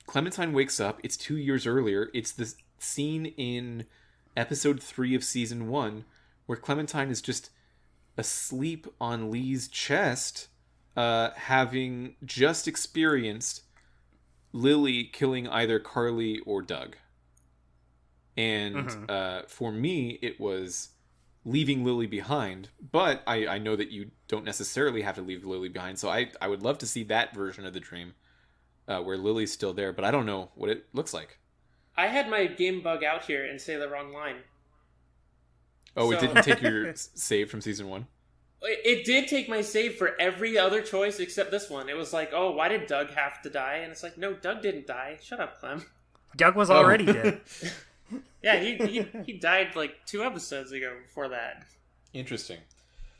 Clementine wakes up. It's 2 years earlier. It's the scene in episode 3 of season 1 where Clementine is just asleep on Lee's chest, having just experienced Lily killing either Carly or Doug. And for me, it was leaving Lily behind. But I know that you don't necessarily have to leave Lily behind, so I would love to see that version of the dream where Lily's still there, but I don't know what it looks like. I had my game bug out here and say the wrong line. Oh, so... It didn't take your save from season 1? It did take my save for every other choice except this one. It was like, oh, why did Doug have to die? And it's like, no, Doug didn't die. Shut up, Clem. Doug was already dead. Yeah, he died like 2 episodes ago before that. Interesting.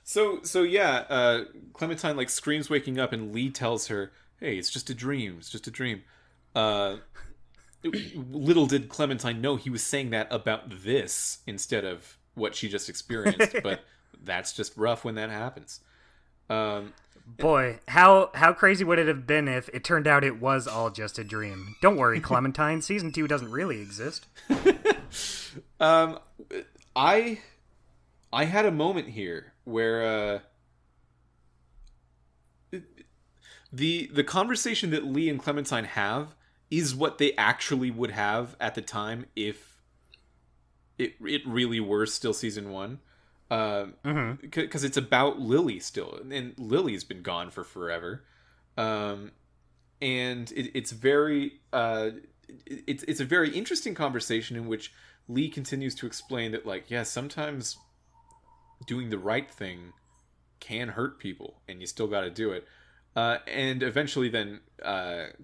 So yeah, Clementine like screams waking up, and Lee tells her, hey, it's just a dream. It's just a dream. Little did Clementine know he was saying that about this instead of what she just experienced. But that's just rough when that happens. Boy, how crazy would it have been if it turned out it was all just a dream? Don't worry, Clementine. Season 2 doesn't really exist. I had a moment here where the conversation that Lee and Clementine have is what they actually would have at the time if it really were still season 1. Because it's about Lily still, and Lily's been gone for forever. And it's very it's a very interesting conversation in which Lee continues to explain that, like, yeah, sometimes doing the right thing can hurt people, and you still got to do it. And eventually, then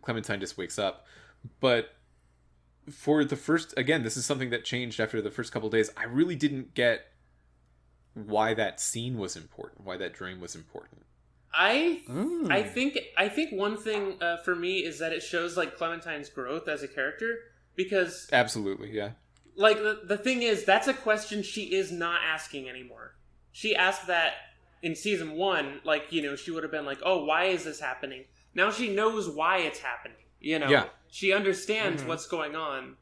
Clementine just wakes up. But for the first, again, this is something that changed after the first couple of days. I really didn't get why that scene was important, why that dream was important. I think one thing for me is that it shows like Clementine's growth as a character, because absolutely, yeah. Like the thing is, that's a question she is not asking anymore. She asked that in season 1, like, you know, she would have been like, "Oh, why is this happening?" Now she knows why it's happening. You know, yeah. She understands what's going on.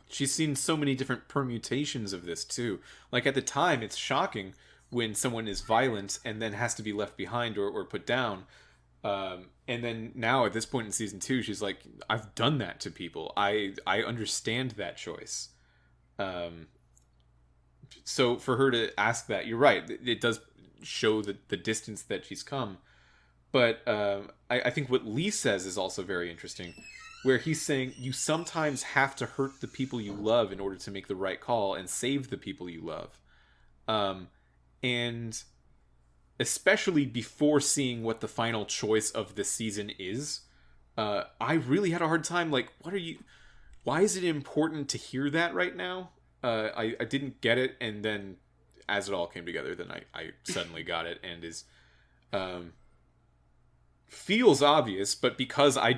She's seen so many different permutations of this too. Like at the time, it's shocking when someone is violent and then has to be left behind or put down. And then now at this point in season 2, she's like, I've done that to people. I understand that choice. So for her to ask that, you're right. It does show the distance that she's come. But I think what Lee says is also very interesting, where he's saying you sometimes have to hurt the people you love in order to make the right call and save the people you love. And especially before seeing what the final choice of the season is, I really had a hard time. Like, why is it important to hear that right now? I didn't get it. And then as it all came together, then I suddenly got it, and is, feels obvious, but because I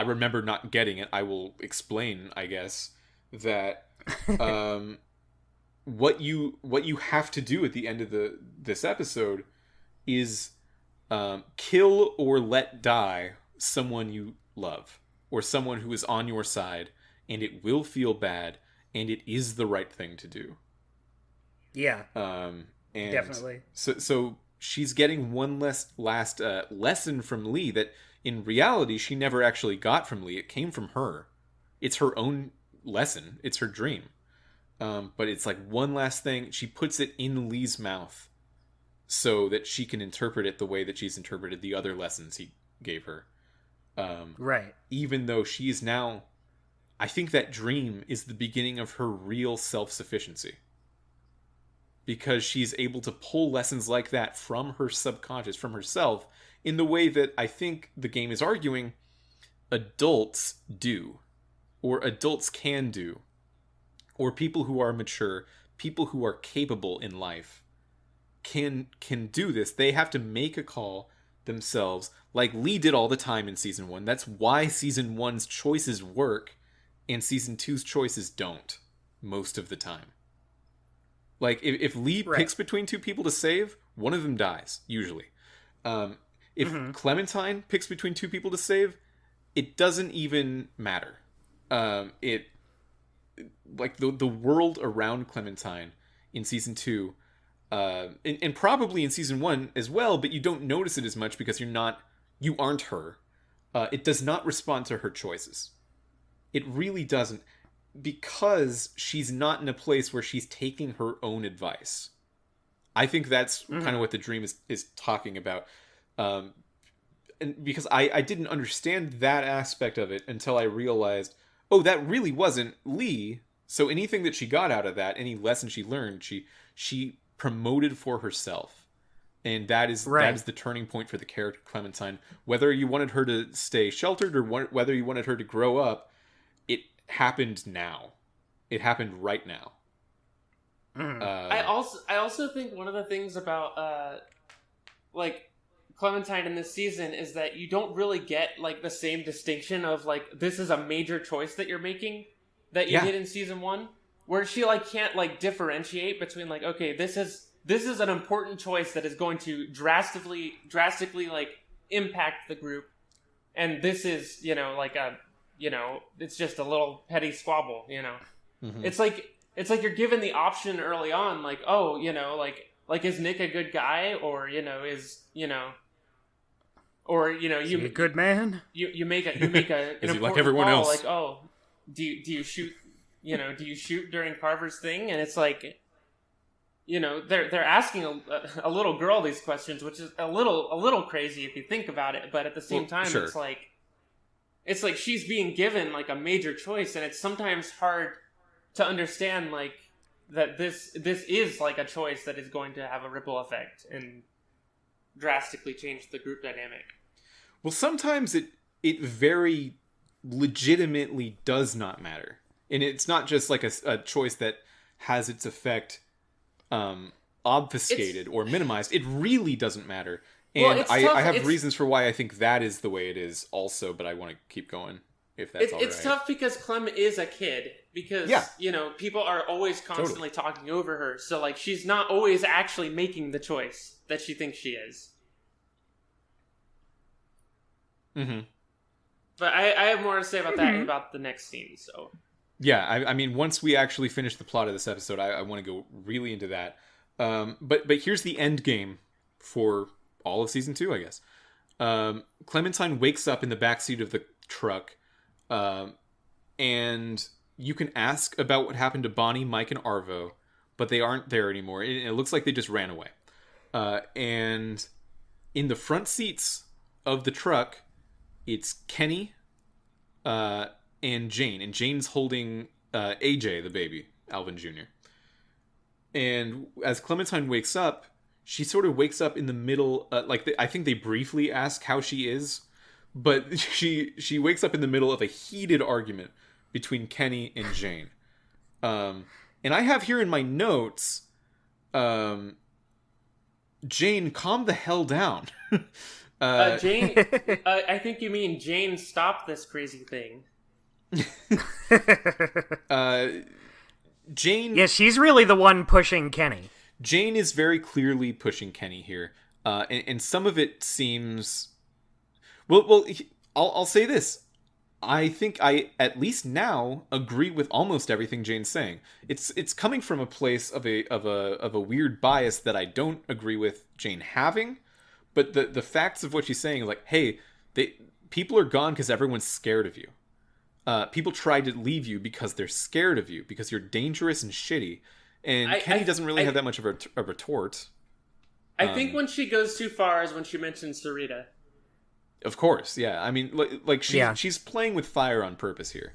remember not getting it, I will explain, I guess, that, what you have to do at the end of this episode is kill or let die someone you love, or someone who is on your side, and it will feel bad, and it is the right thing to do. Yeah. And definitely. So she's getting one last lesson from Lee that in reality she never actually got from Lee. It came from her. It's her own lesson. It's her dream. But it's like one last thing. She puts it in Lee's mouth so that she can interpret it the way that she's interpreted the other lessons he gave her. Right. Even though she is now, I think that dream is the beginning of her real self-sufficiency. Because she's able to pull lessons like that from her subconscious, from herself, in the way that I think the game is arguing adults do, or adults can do, or people who are mature, people who are capable in life can do this. They have to make a call themselves, like Lee did all the time in season 1. That's why season 1's choices work and season 2's choices don't most of the time. Like, if Lee picks between two people to save, one of them dies, usually. If Clementine picks between two people to save, it doesn't even matter. Like, the world around Clementine in season 2, and probably in season 1 as well, but you don't notice it as much because you aren't her. It does not respond to her choices. It really doesn't. Because she's not in a place where she's taking her own advice. I think that's kind of what the dream is talking about. And because I didn't understand that aspect of it until I realized, oh, that really wasn't Lee. So anything that she got out of that, any lesson she learned, she promoted for herself. And that is the turning point for the character Clementine. Whether you wanted her to stay sheltered or whether you wanted her to grow up, it happened now. It happened right now. I also think one of the things about like Clementine in this season is that you don't really get like the same distinction of like this is a major choice that you're making that you did in season 1, where she like can't like differentiate between like, okay, this is this is an important choice that is going to drastically like impact the group, and this is, you know, like a, you know, it's just a little petty squabble, you know. Mm-hmm. It's like you're given the option early on, like, oh, you know, like is Nick a good guy, or, you know, is, you know, or, you know, you a good man. You make an is he like important everyone call, else? like, oh, do you shoot, you know, do you shoot during Carver's thing? And it's like, you know, they're asking a little girl these questions, which is a little crazy if you think about it, but at the same time, sure. it's like she's being given like a major choice, and it's sometimes hard to understand, like, that this is like a choice that is going to have a ripple effect and drastically change the group dynamic. Well, sometimes it very legitimately does not matter, and it's not just like a choice that has its effect obfuscated or minimized. It really doesn't matter, and well, I have reasons for why I think that is the way it is also, but I want to keep going if that's all right. It's tough because Clem is a kid, because you know, people are always constantly talking over her, so like she's not always actually making the choice that she thinks she is. Mm-hmm. But I have more to say about that and about the next scene. So yeah, I mean, once we actually finish the plot of this episode, I want to go really into that. But here's the end game for all of season 2, I guess. Clementine wakes up in the backseat of the truck, and you can ask about what happened to Bonnie, Mike, and Arvo, but they aren't there anymore. It looks like they just ran away. And in the front seats of the truck, it's Kenny and Jane. And Jane's holding AJ, the baby, Alvin Jr. And as Clementine wakes up, she sort of wakes up in the middle. I think they briefly ask how she is, but she wakes up in the middle of a heated argument between Kenny and Jane. And I have here in my notes, Jane, calm the hell down. Jane, I think you mean Jane, stop this crazy thing. Jane... Yeah, she's really the one pushing Kenny. Jane is very clearly pushing Kenny here. And some of it seems... Well, I'll say this. I think I, at least now, agree with almost everything Jane's saying. It's coming from a place of a weird bias that I don't agree with Jane having. But the facts of what she's saying is like, hey, people are gone because everyone's scared of you. People try to leave you because they're scared of you, because you're dangerous and shitty. And Kenny doesn't really have that much of a retort. I think when she goes too far is when she mentions Sarita. Of course, yeah. I mean, she's playing with fire on purpose here.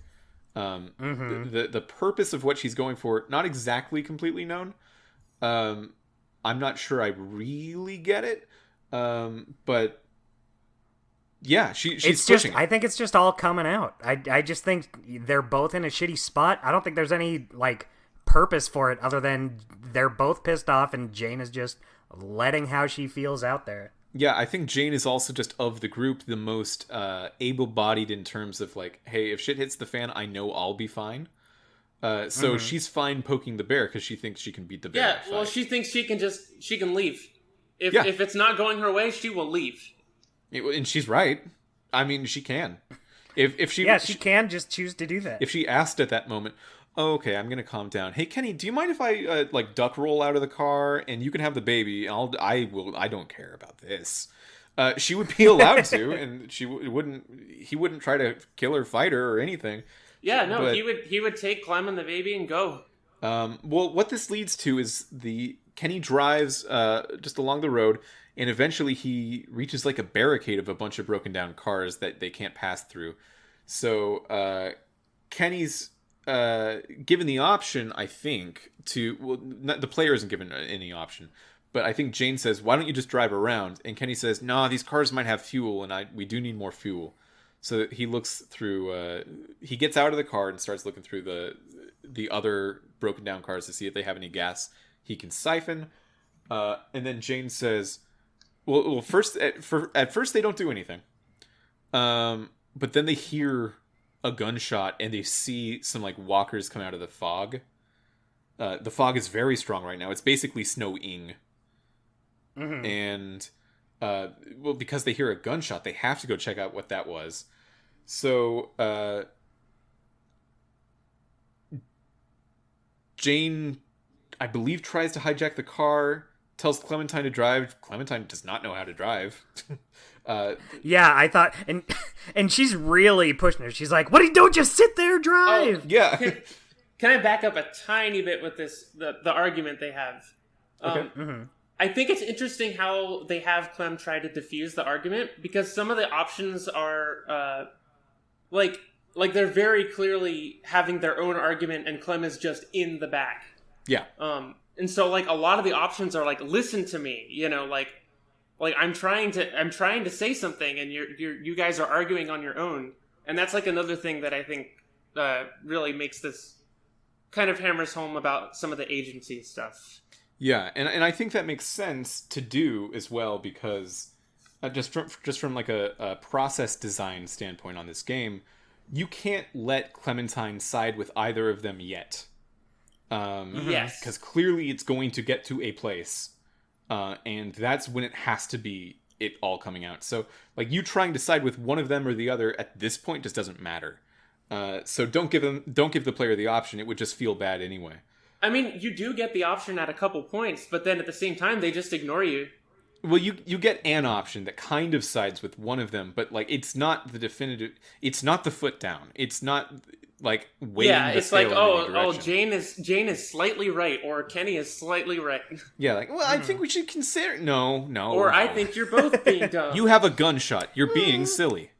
The purpose of what she's going for, not exactly completely known. I'm not sure I really get it. But yeah, she's pushing. I think it's just all coming out. I just think they're both in a shitty spot. I don't think there's any like purpose for it other than they're both pissed off and Jane is just letting how she feels out there. Yeah, I think Jane is also just of the group the most able-bodied in terms of like, hey, if shit hits the fan, I know I'll be fine. So she's fine poking the bear because she thinks she can beat the bear. Yeah, well, she thinks she can leave. If it's not going her way, she will leave. And she's right. I mean, she can. If she can just choose to do that. If she asked at that moment, oh, okay, I'm gonna calm down. Hey, Kenny, do you mind if I duck roll out of the car and you can have the baby? And I don't care about this. She would be allowed to, and he wouldn't try to kill her, fight her, or anything. Yeah, no, but he would take Clem and the baby and go. Well, what this leads to is Kenny drives just along the road, and eventually he reaches like a barricade of a bunch of broken down cars that they can't pass through. So Kenny's given the option, I think, the player isn't given any option, but I think Jane says, why don't you just drive around? And Kenny says, nah, these cars might have fuel, and we do need more fuel. So he looks through, he gets out of the car and starts looking through the other broken down cars to see if they have any gas he can siphon. And then Jane says, well, at first they don't do anything. But then they hear a gunshot and they see some like walkers come out of the fog. The fog is very strong right now. It's basically snowing. Mm-hmm. And, well, because they hear a gunshot, they have to go check out what that was. So, Jane, I believe, tries to hijack the car, tells Clementine to drive. Clementine does not know how to drive. Yeah, I thought, and she's really pushing her. She's like, "What? Don't just sit there, drive." Yeah. Can I back up a tiny bit with the argument they have? Okay. I think it's interesting how they have Clem try to defuse the argument, because some of the options are like they're very clearly having their own argument, and Clem is just in the back. Yeah. And so like a lot of the options are like, listen to me, like I'm trying to say something, and you guys are arguing on your own, and that's like another thing that I think really makes this kind of hammers home about some of the agency stuff. Yeah, and I think that makes sense to do as well, because just from like a process design standpoint on this game, you can't let Clementine side with either of them yet. Yes, because clearly it's going to get to a place, and that's when it has to be it all coming out. So like you trying to side with one of them or the other at this point just doesn't matter. So don't give the player the option. It would just feel bad anyway. I mean, you do get the option at a couple points, but then at the same time, they just ignore you. Well, you get an option that kind of sides with one of them, but like it's not the definitive. It's not the foot down. It's not like weighing the it's scale like in any direction. Jane is slightly right, or Kenny is slightly right, Yeah, like, well, I think we should consider no, or I think you're both being dumb. you have a gunshot. You're being silly.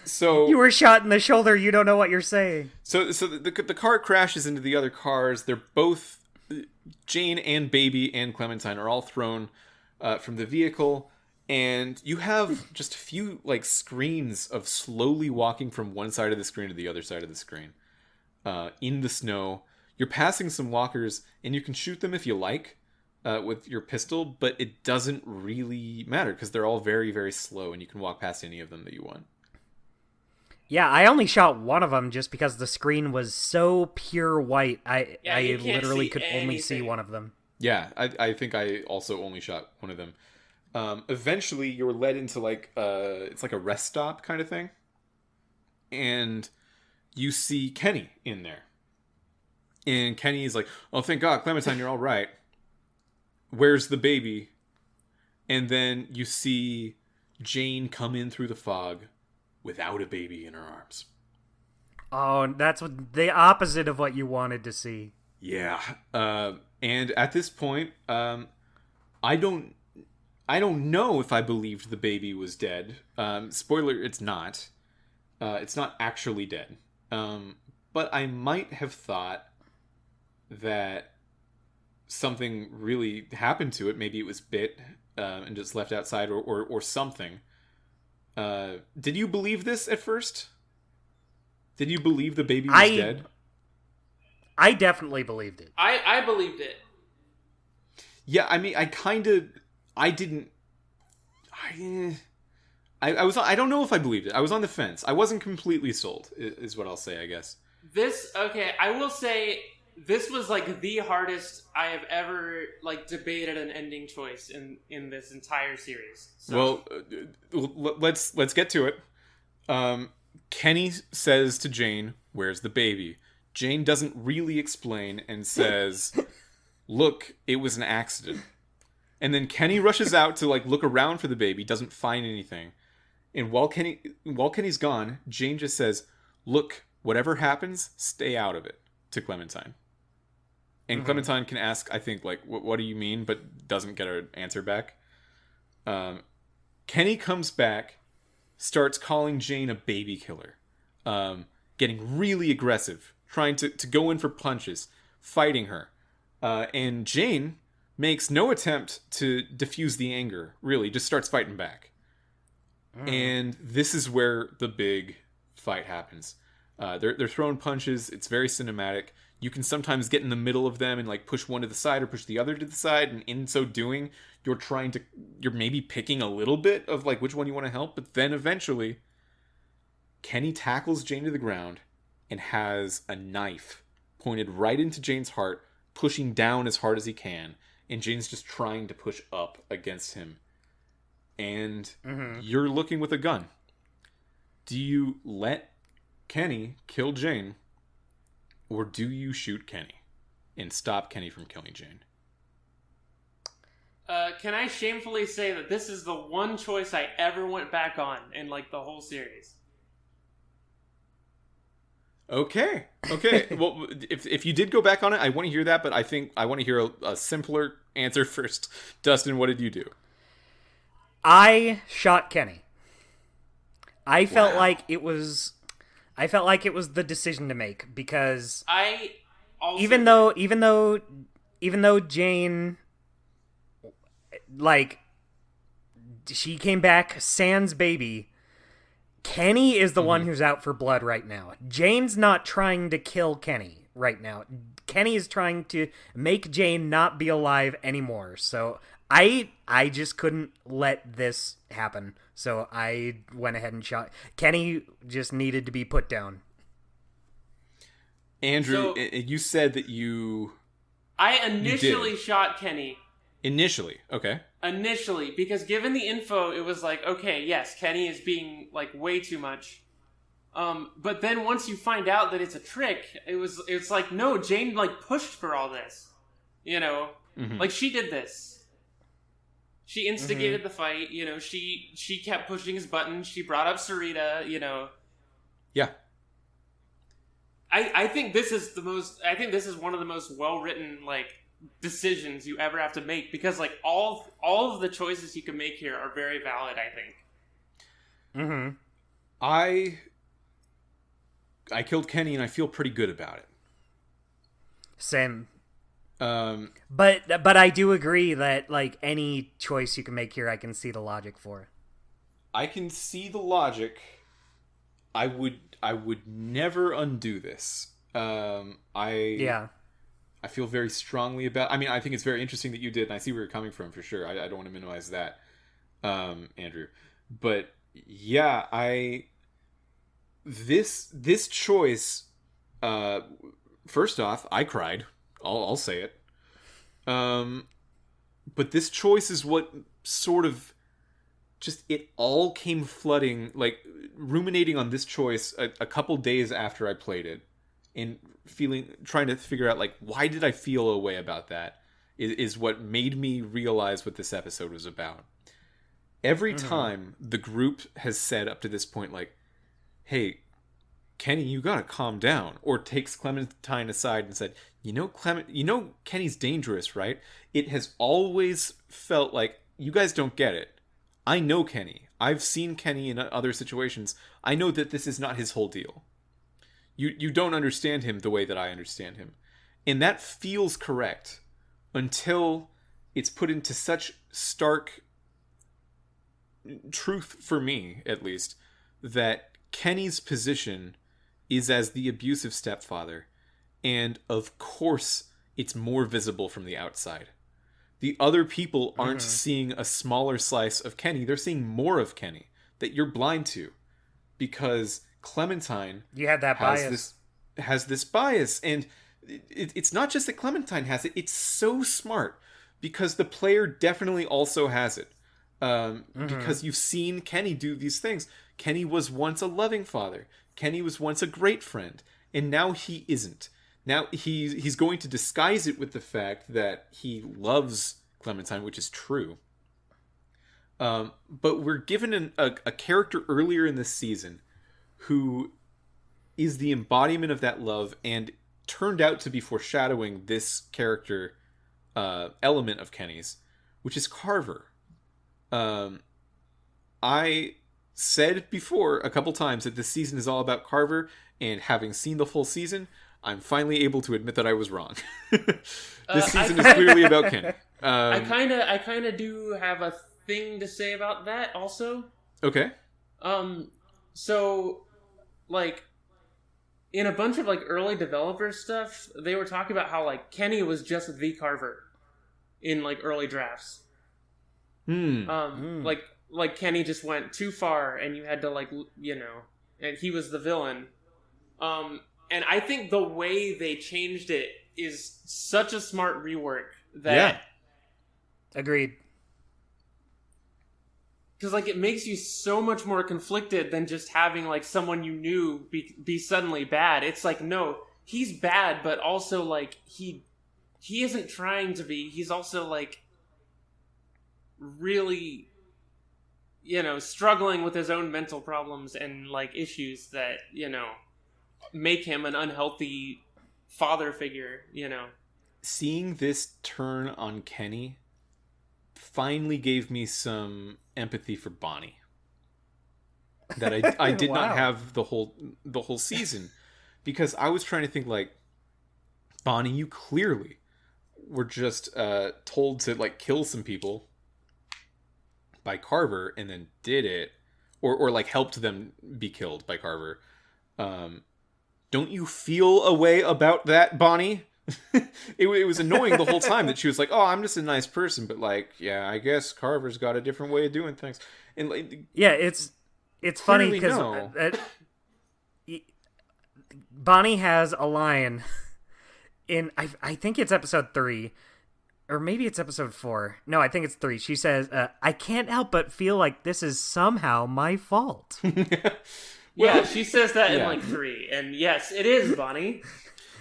So You were shot in the shoulder. You don't know what you're saying. So the car crashes into the other cars. They're both, Jane and Baby and Clementine are all thrown from the vehicle, and you have just a few like screens of slowly walking from one side of the screen to the other side of the screen in the snow. You're passing some walkers, and you can shoot them if you like with your pistol, but it doesn't really matter because they're all very, very slow, and you can walk past any of them that you want. Yeah, I only shot one of them just because the screen was so pure white. I literally could only see one of them. Yeah, I think I also only shot one of them. Eventually, you're led into like it's like a rest stop kind of thing, and you see Kenny in there. And Kenny's like, "Oh, thank God, Clementine, you're all right. Where's the baby?" And then you see Jane come in through the fog without a baby in her arms. Oh, that's the opposite of what you wanted to see. Yeah. And at this point, I don't know if I believed the baby was dead. Spoiler, it's not. It's not actually dead. But I might have thought that something really happened to it. Maybe it was bit and just left outside or something. Did you believe this at first? Did you believe the baby was dead? I definitely believed it. I believed it. Yeah, I mean, I I don't know if I believed it. I was on the fence. I wasn't completely sold, is what I'll say, I guess. I will say this was like the hardest I have ever like debated an ending choice in this entire series. So. Well, let's get to it. Kenny says to Jane, "Where's the baby?" Jane doesn't really explain and says, "Look, it was an accident." And then Kenny rushes out to like look around for the baby, doesn't find anything. And while Kenny's gone, Jane just says, "Look, whatever happens, stay out of it," to Clementine. And Clementine can ask, I think, like, what do you mean? But doesn't get an answer back. Kenny comes back, starts calling Jane a baby killer. Getting really aggressive, trying to go in for punches, fighting her. And Jane makes no attempt to diffuse the anger, really, just starts fighting back. And this is where the big fight happens. They're throwing punches. It's very cinematic. You can sometimes get in the middle of them and like push one to the side or push the other to the side, and in so doing, you're maybe picking a little bit of like which one you want to help, but then eventually Kenny tackles Jane to the ground and has a knife pointed right into Jane's heart, pushing down as hard as he can, and Jane's just trying to push up against him. And you're looking with a gun. Do you let Kenny kill Jane, or do you shoot Kenny and stop Kenny from killing Jane? Can I shamefully say that this is the one choice I ever went back on in, like, the whole series? Okay. Well, if you did go back on it, I want to hear that, but I think I want to hear a simpler answer first. Dustin, what did you do? I shot Kenny. I felt like it was the decision to make, because I also even though Jane, like, she came back sans baby, Kenny is the one who's out for blood right now. Jane's not trying to kill Kenny right now. Kenny is trying to make Jane not be alive anymore. So I just couldn't let this happen. So I went ahead and shot. Kenny just needed to be put down. Andrew, you said that I initially shot Kenny. Initially, okay. Initially, because given the info, it was like, okay, yes, Kenny is being, like, way too much. But then once you find out that it's a trick, it's like, no, Jane, like, pushed for all this. You know? Like, she did this. She instigated the fight, you know, she kept pushing his buttons, she brought up Sarita, you know. Yeah. I think this is one of the most well-written, like, decisions you ever have to make, because, like, all of the choices you can make here are very valid, I think. I killed Kenny and I feel pretty good about it. Same. But I do agree that, like, any choice you can make here, I can see the logic for. I can see the logic. I would never undo this. I feel very strongly about... I mean, I think it's very interesting that you did, and I see where you're coming from, for sure. I don't want to minimize that, Andrew. But, yeah, This choice... first off, I cried. I'll say it. But this choice is what sort of... just, it all came flooding, like, ruminating on this choice a couple days after I played it. And trying to figure out, like, why did I feel a way about that is what made me realize what this episode was about. Every time the group has said up to this point, like, hey, Kenny, you gotta calm down, or takes Clementine aside and said, you know Kenny's dangerous, right? It has always felt like, you guys don't get it. I know Kenny. I've seen Kenny in other situations. I know that this is not his whole deal. You don't understand him the way that I understand him. And that feels correct until it's put into such stark truth, for me at least, that Kenny's position is as the abusive stepfather. And of course, it's more visible from the outside. The other people aren't seeing a smaller slice of Kenny. They're seeing more of Kenny that you're blind to. Because Clementine has this bias, and it's not just that Clementine has it, it's so smart because the player definitely also has it, because you've seen Kenny do these things. Kenny was once a loving father, Kenny was once a great friend, and now he isn't. Now he's going to disguise it with the fact that he loves Clementine, which is true, but we're given a character earlier in this season who is the embodiment of that love and turned out to be foreshadowing this character element of Kenny's, which is Carver. I said before a couple times that this season is all about Carver, and having seen the full season, I'm finally able to admit that I was wrong. This season is clearly about Kenny. I kind of do have a thing to say about that also. Okay. So, like, in a bunch of, like, early developer stuff, they were talking about how, like, Kenny was just the Carver in, like, early drafts. Like Kenny just went too far, and you had to, like, you know, and he was the villain. And I think the way they changed it is such a smart rework that... Yeah. Agreed. Because, like, it makes you so much more conflicted than just having, like, someone you knew be suddenly bad. It's like, no, he's bad, but also, like, he isn't trying to be. He's also, like, really, you know, struggling with his own mental problems and, like, issues that, you know, make him an unhealthy father figure, you know. Seeing this turn on Kenny finally gave me some empathy for Bonnie that I did not have the whole season, because I was trying to think, like, Bonnie, you clearly were just told to, like, kill some people by Carver and then did it, or like helped them be killed by Carver. Don't you feel a way about that, Bonnie? it was annoying the whole time that she was like, oh, I'm just a nice person, but, like, yeah, I guess Carver's got a different way of doing things. And, like, yeah, it's funny because Bonnie has a line in I think it's episode 3, or maybe it's episode 4. No, I think it's 3. She says, I can't help but feel like this is somehow my fault. Yeah, she says that in, like, 3. And yes, it is, Bonnie.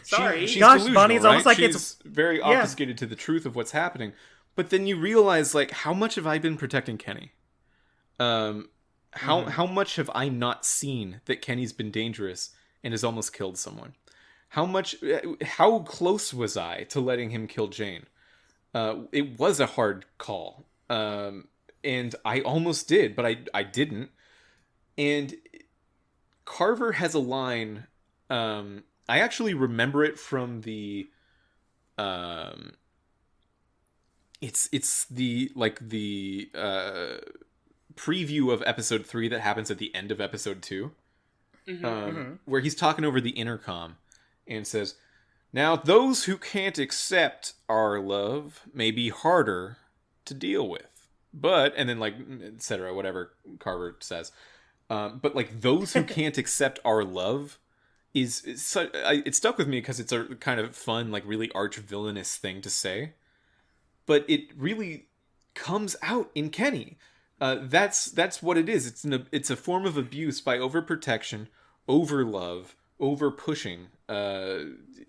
Sorry. She's Gosh, delusional, Bonnie's almost right? like she's very obfuscated to the truth of what's happening. But then you realize, like, how much have I been protecting Kenny? How much have I not seen that Kenny's been dangerous and has almost killed someone? How close was I to letting him kill Jane? It was a hard call. And I almost did, but I didn't. And Carver has a line, I actually remember it from the it's the, like, the preview of episode 3 that happens at the end of episode 2, where he's talking over the intercom and says, now those who can't accept our love may be harder to deal with, but, and then, like, etc., whatever Carver says, but, like, those who can't accept our love it stuck with me because it's a kind of fun, like, really arch villainous thing to say, but it really comes out in Kenny. That's what it is. It's a form of abuse by overprotection, over love, over pushing,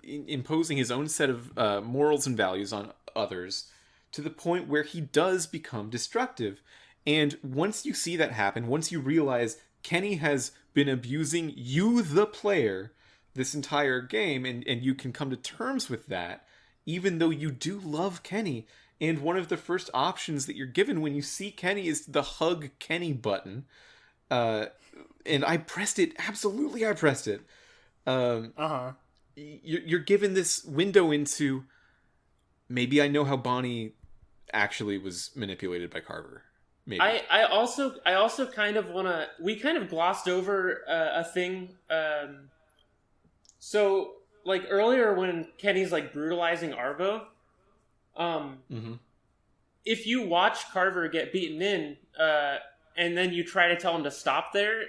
imposing his own set of morals and values on others to the point where he does become destructive. And once you see that happen, once you realize Kenny has been abusing you, the player, this entire game, and you can come to terms with that, even though you do love Kenny. And one of the first options that you're given when you see Kenny is the hug Kenny button. And I pressed it. Absolutely, I pressed it. You're given this window into, maybe I know how Bonnie actually was manipulated by Carver. Maybe. I also kind of want to... We kind of glossed over a thing. So, like, earlier when Kenny's, like, brutalizing Arvo, if you watch Carver get beaten in, and then you try to tell him to stop there,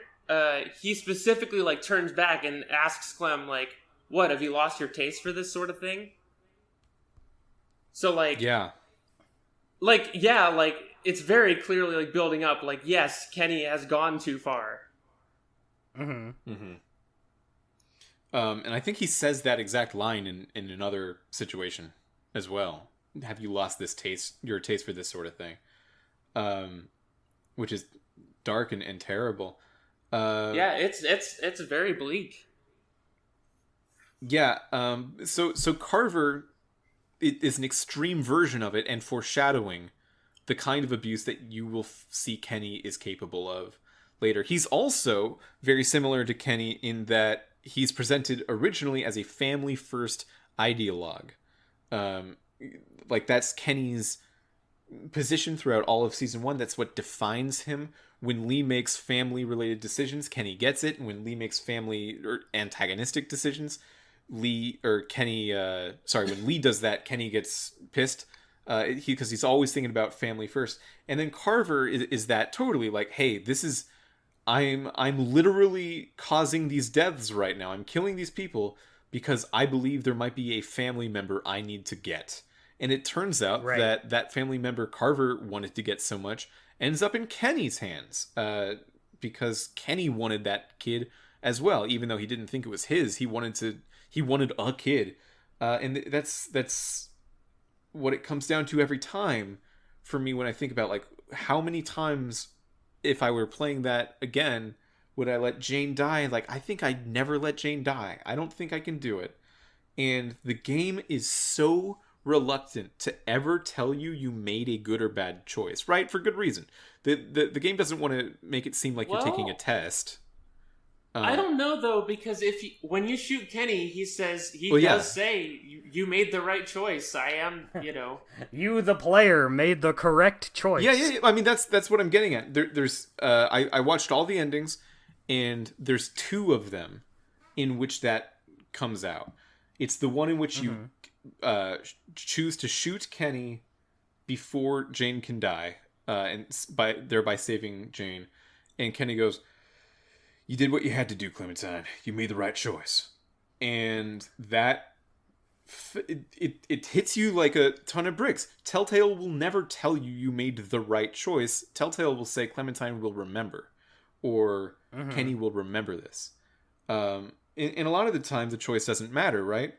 he specifically, like, turns back and asks Clem, like, what, have you lost your taste for this sort of thing? So, like... Yeah. Like, yeah, like, it's very clearly, like, building up, like, yes, Kenny has gone too far. And I think he says that exact line in another situation as well. Have you lost your taste for this sort of thing? Which is dark and terrible. Yeah, it's very bleak. Yeah. So Carver is an extreme version of it and foreshadowing the kind of abuse that you will see Kenny is capable of later. He's also very similar to Kenny in that he's presented originally as a family-first ideologue. Like, that's Kenny's position throughout all of season 1. That's what defines him. When Lee makes family-related decisions, Kenny gets it. And when Lee makes family or antagonistic decisions, when Lee does that, Kenny gets pissed. Because he's always thinking about family first. And then Carver is that totally, like, hey, this is I'm literally causing these deaths right now. I'm killing these people because I believe there might be a family member I need to get. And it turns out Right. that that family member Carver wanted to get so much ends up in Kenny's hands. Because Kenny wanted that kid as well, even though he didn't think it was his. He wanted a kid. And that's what it comes down to every time for me when I think about, like, how many times, if I were playing that again, would I let Jane die? Like, I think I'd never let Jane die. I don't think I can do it. And the game is so reluctant to ever tell you you made a good or bad choice, right? For good reason. The game doesn't want to make it seem like you're taking a test. I don't know, though, because when you shoot Kenny, he says, say, you made the right choice. I am, You, the player, made the correct choice. Yeah. I mean, that's what I'm getting at. I watched all the endings, and there's 2 of them in which that comes out. It's the one in which you choose to shoot Kenny before Jane can die, and thereby saving Jane. And Kenny goes, "You did what you had to do, Clementine. You made the right choice." And that it hits you like a ton of bricks. Telltale will never tell you you made the right choice. Telltale will say Clementine will remember, or Kenny will remember this. And a lot of the time, the choice doesn't matter, right?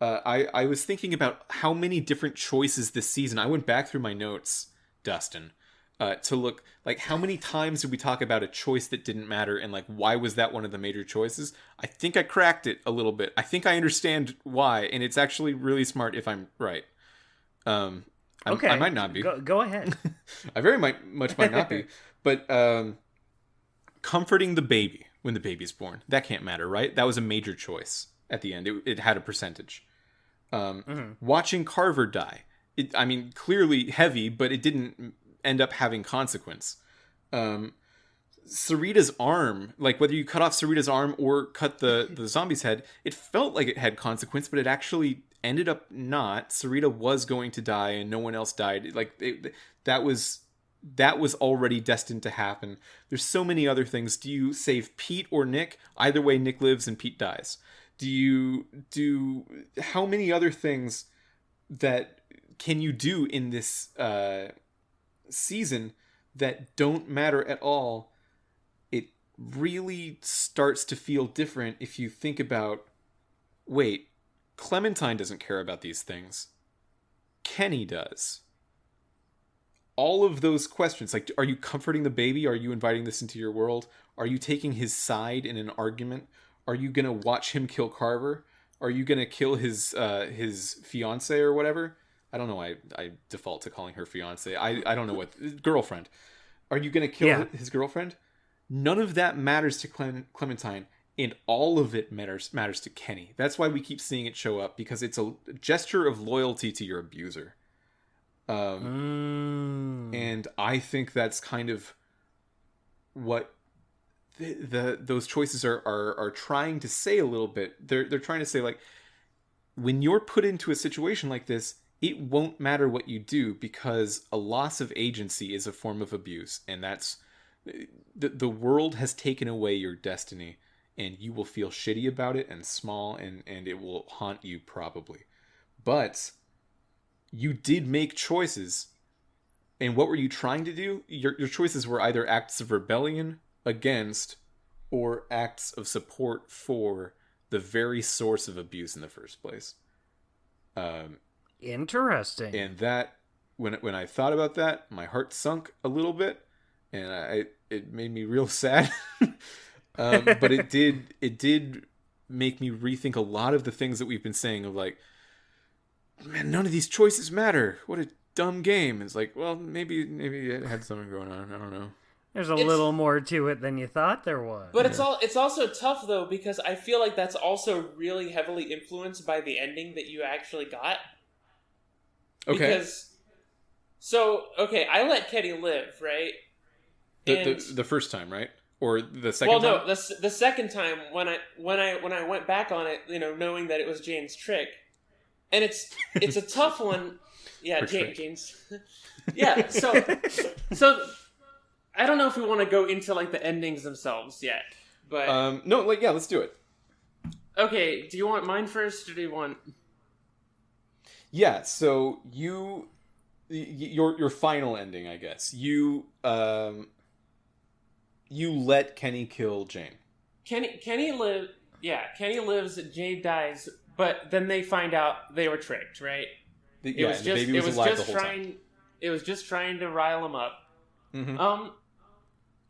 I was thinking about how many different choices this season. I went back through my notes, Dustin, to look, like, how many times did we talk about a choice that didn't matter, and, like, why was that one of the major choices? I think I cracked it a little bit. I think I understand why, and it's actually really smart if I'm right. Okay, I might not be. Go ahead. I very much might not be. But comforting the baby when the baby's born, that can't matter, right? That was a major choice at the end. It had a percentage. Watching Carver die, clearly heavy, but it didn't end up having consequence. Sarita's arm, like, whether you cut off Sarita's arm or cut the zombie's head, it felt like it had consequence, but it actually ended up not. Sarita was going to die and no one else died. That was already destined to happen. There's so many other things. Do you save Pete or Nick? Either way, Nick lives and Pete dies. How many other things that can you do in this season that don't matter at all? It really starts to feel different if you think about, wait, Clementine doesn't care about these things. Kenny does. All of those questions, like, are you comforting the baby? Are you inviting this into your world? Are you taking his side in an argument? Are you gonna watch him kill Carver? Are you gonna kill his fiance or whatever? I don't know. I default to calling her fiance. I don't know what, girlfriend. Are you gonna kill his girlfriend? None of that matters to Clementine, and all of it matters to Kenny. That's why we keep seeing it show up, because it's a gesture of loyalty to your abuser. And I think that's kind of what those choices are trying to say a little bit. They're trying to say, like, when you're put into a situation like this, it won't matter what you do, because a loss of agency is a form of abuse, and that's the world has taken away your destiny, and you will feel shitty about it and small, and it will haunt you probably. But you did make choices, and what were you trying to do? Your choices were either acts of rebellion against or acts of support for the very source of abuse in the first place. Interesting. And that, when I thought about that, my heart sunk a little bit, and it made me real sad. But it did make me rethink a lot of the things that we've been saying of, like, man, none of these choices matter. What a dumb game. It's like, well, maybe it had something going on. I don't know. There's a little more to it than you thought there was. But it's also tough, though, because I feel like that's also really heavily influenced by the ending that you actually got. Okay. I let Kenny live, right? The first time, right? Or the second time? Well, no, the second time when I went back on it, knowing that it was Jane's trick. And it's a tough one. Yeah, Jane's. Yeah, so I don't know if we want to go into like the endings themselves yet, but no, like yeah, let's do it. Okay, do you want mine first, or do you want? Yeah, so your final ending, I guess. You let Kenny kill Jane. Kenny live. Yeah, Kenny lives. Jade dies, but then they find out they were tricked, right? The baby was alive the whole time. It was just trying to rile him up. Mm-hmm.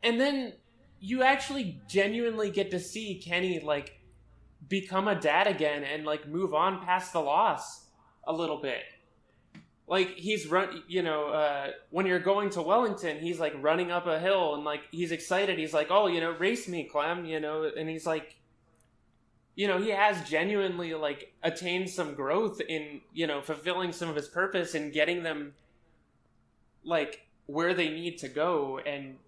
And then you actually genuinely get to see Kenny like become a dad again and like move on past the loss a little bit. Like he's when you're going to Wellington, he's like running up a hill and like he's excited. He's like, "Oh, race me, Clem," and he's like, he has genuinely like attained some growth in, fulfilling some of his purpose and getting them like where they need to go. And,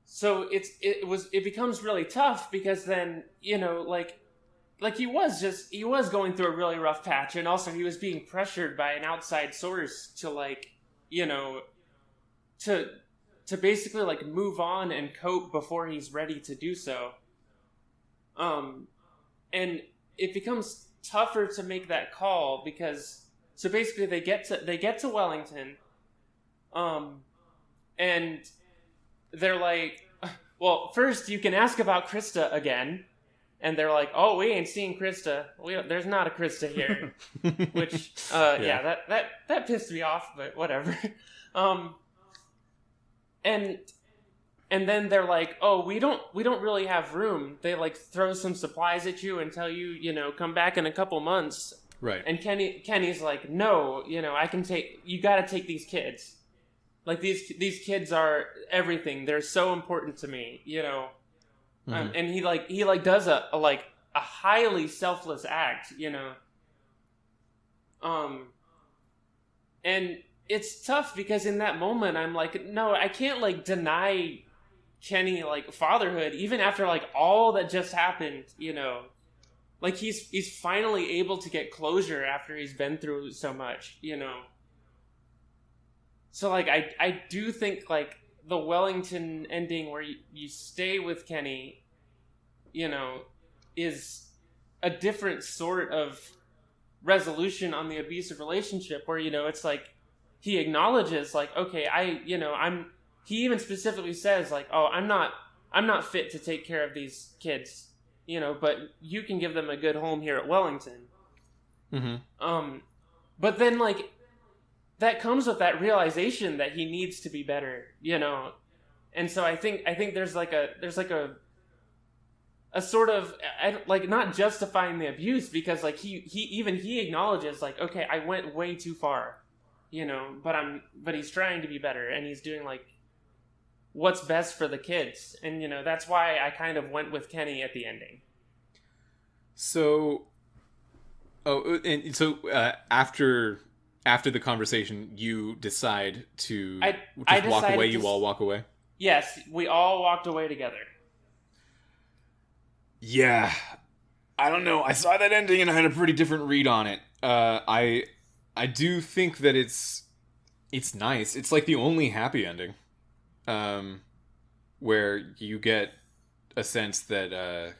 so it becomes really tough because then, like he was going through a really rough patch, and also he was being pressured by an outside source to like, to basically like move on and cope before he's ready to do so. And it becomes tougher to make that call because so basically they get to Wellington, and they're like, well, first you can ask about Krista again. And they're like, "Oh, we ain't seeing Krista. There's not a Krista here," which, yeah, that pissed me off, but whatever. And then they're like, "Oh, we don't really have room." They like throw some supplies at you and tell you, come back in a couple months. Right. And Kenny's like, "No, I can take. You got to take these kids. Like these kids are everything. They're so important to me, Mm-hmm. And he does a highly selfless act, and it's tough because in that moment I'm like, no, I can't like deny Kenny like fatherhood even after like all that just happened, like he's finally able to get closure after he's been through so much, so like I do think like the Wellington ending where you stay with Kenny, is a different sort of resolution on the abusive relationship where, it's like he acknowledges like, okay, he even specifically says like, oh, I'm not fit to take care of these kids, but you can give them a good home here at Wellington. Mm-hmm. But then like, that comes with that realization that he needs to be better, and so I think there's like a sort of like not justifying the abuse because like he acknowledges like, okay, I went way too far, but he's trying to be better and he's doing like what's best for the kids, and that's why I kind of went with Kenny at the ending. So, after the conversation, you decide to just walk away. You all walk away? Yes, we all walked away together. Yeah. I don't know. I saw that ending and I had a pretty different read on it. I do think that it's nice. It's like the only happy ending. Where you get a sense that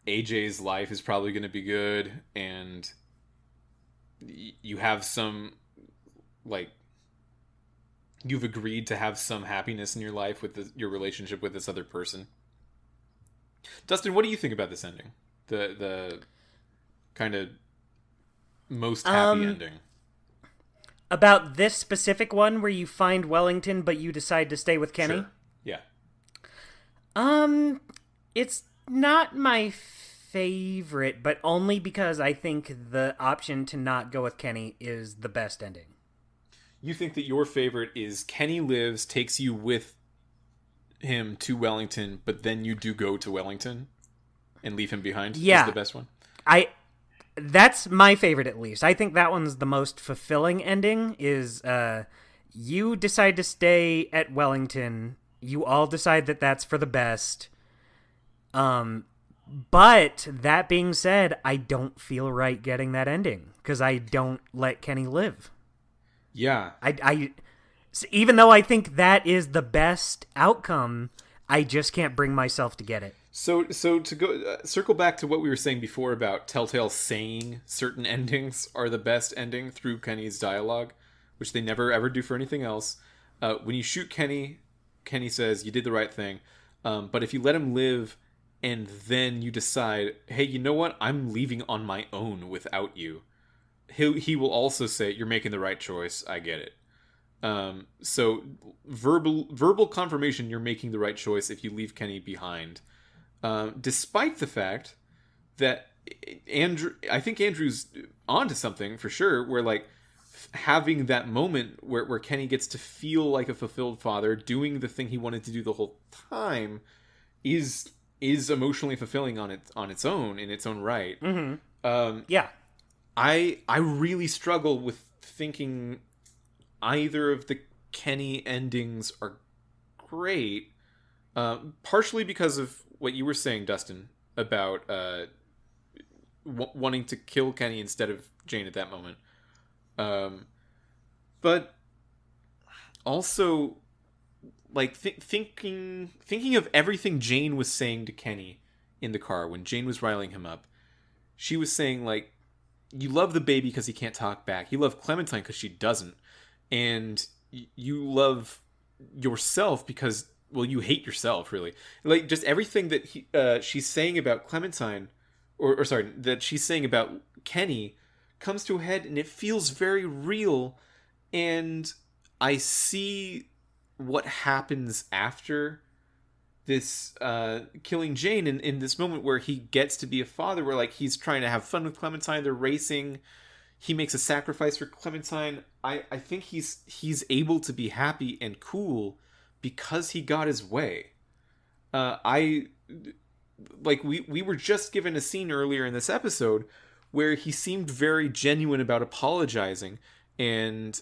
AJ's life is probably going to be good, and you have some, like, you've agreed to have some happiness in your life with your relationship with this other person. Dustin, what do you think about this ending? The kind of most happy ending. About this specific one where you find Wellington but you decide to stay with Kenny? Sure. Yeah. It's not my favorite, but only because I think the option to not go with Kenny is the best ending. You think that your favorite is Kenny lives, takes you with him to Wellington, but then you do go to Wellington and leave him behind? Yeah. Is the best one? That's my favorite, at least. I think that one's the most fulfilling ending, is you decide to stay at Wellington. You all decide that that's for the best. But that being said, I don't feel right getting that ending because I don't let Kenny live. Yeah. even though I think that is the best outcome, I just can't bring myself to get it. So to go circle back to what we were saying before about Telltale saying certain endings are the best ending through Kenny's dialogue, which they never ever do for anything else. When you shoot Kenny, Kenny says you did the right thing, but if you let him live and then you decide, hey, you know what, I'm leaving on my own without you, he will also say you're making the right choice. I get it. So verbal confirmation you're making the right choice if you leave Kenny behind. Despite the fact that I think Andrew's onto something for sure, where like having that moment where Kenny gets to feel like a fulfilled father, doing the thing he wanted to do the whole time, is emotionally fulfilling on its own in its own right. Mm-hmm. Yeah, I really struggle with thinking either of the Kenny endings are great, partially because of what you were saying, Dustin, about wanting to kill Kenny instead of Jane at that moment. But also, like, thinking of everything Jane was saying to Kenny in the car when Jane was riling him up. She was saying, like, you love the baby because he can't talk back. You love Clementine because she doesn't. And you love yourself because, well, you hate yourself, really. Like, just everything that she's saying about Clementine, or sorry, that she's saying about Kenny comes to a head, and it feels very real. And I see what happens after this killing Jane in this moment where he gets to be a father, where like he's trying to have fun with Clementine, they're racing, he makes a sacrifice for Clementine. I think he's able to be happy and cool because he got his way. We were just given a scene earlier in this episode where he seemed very genuine about apologizing and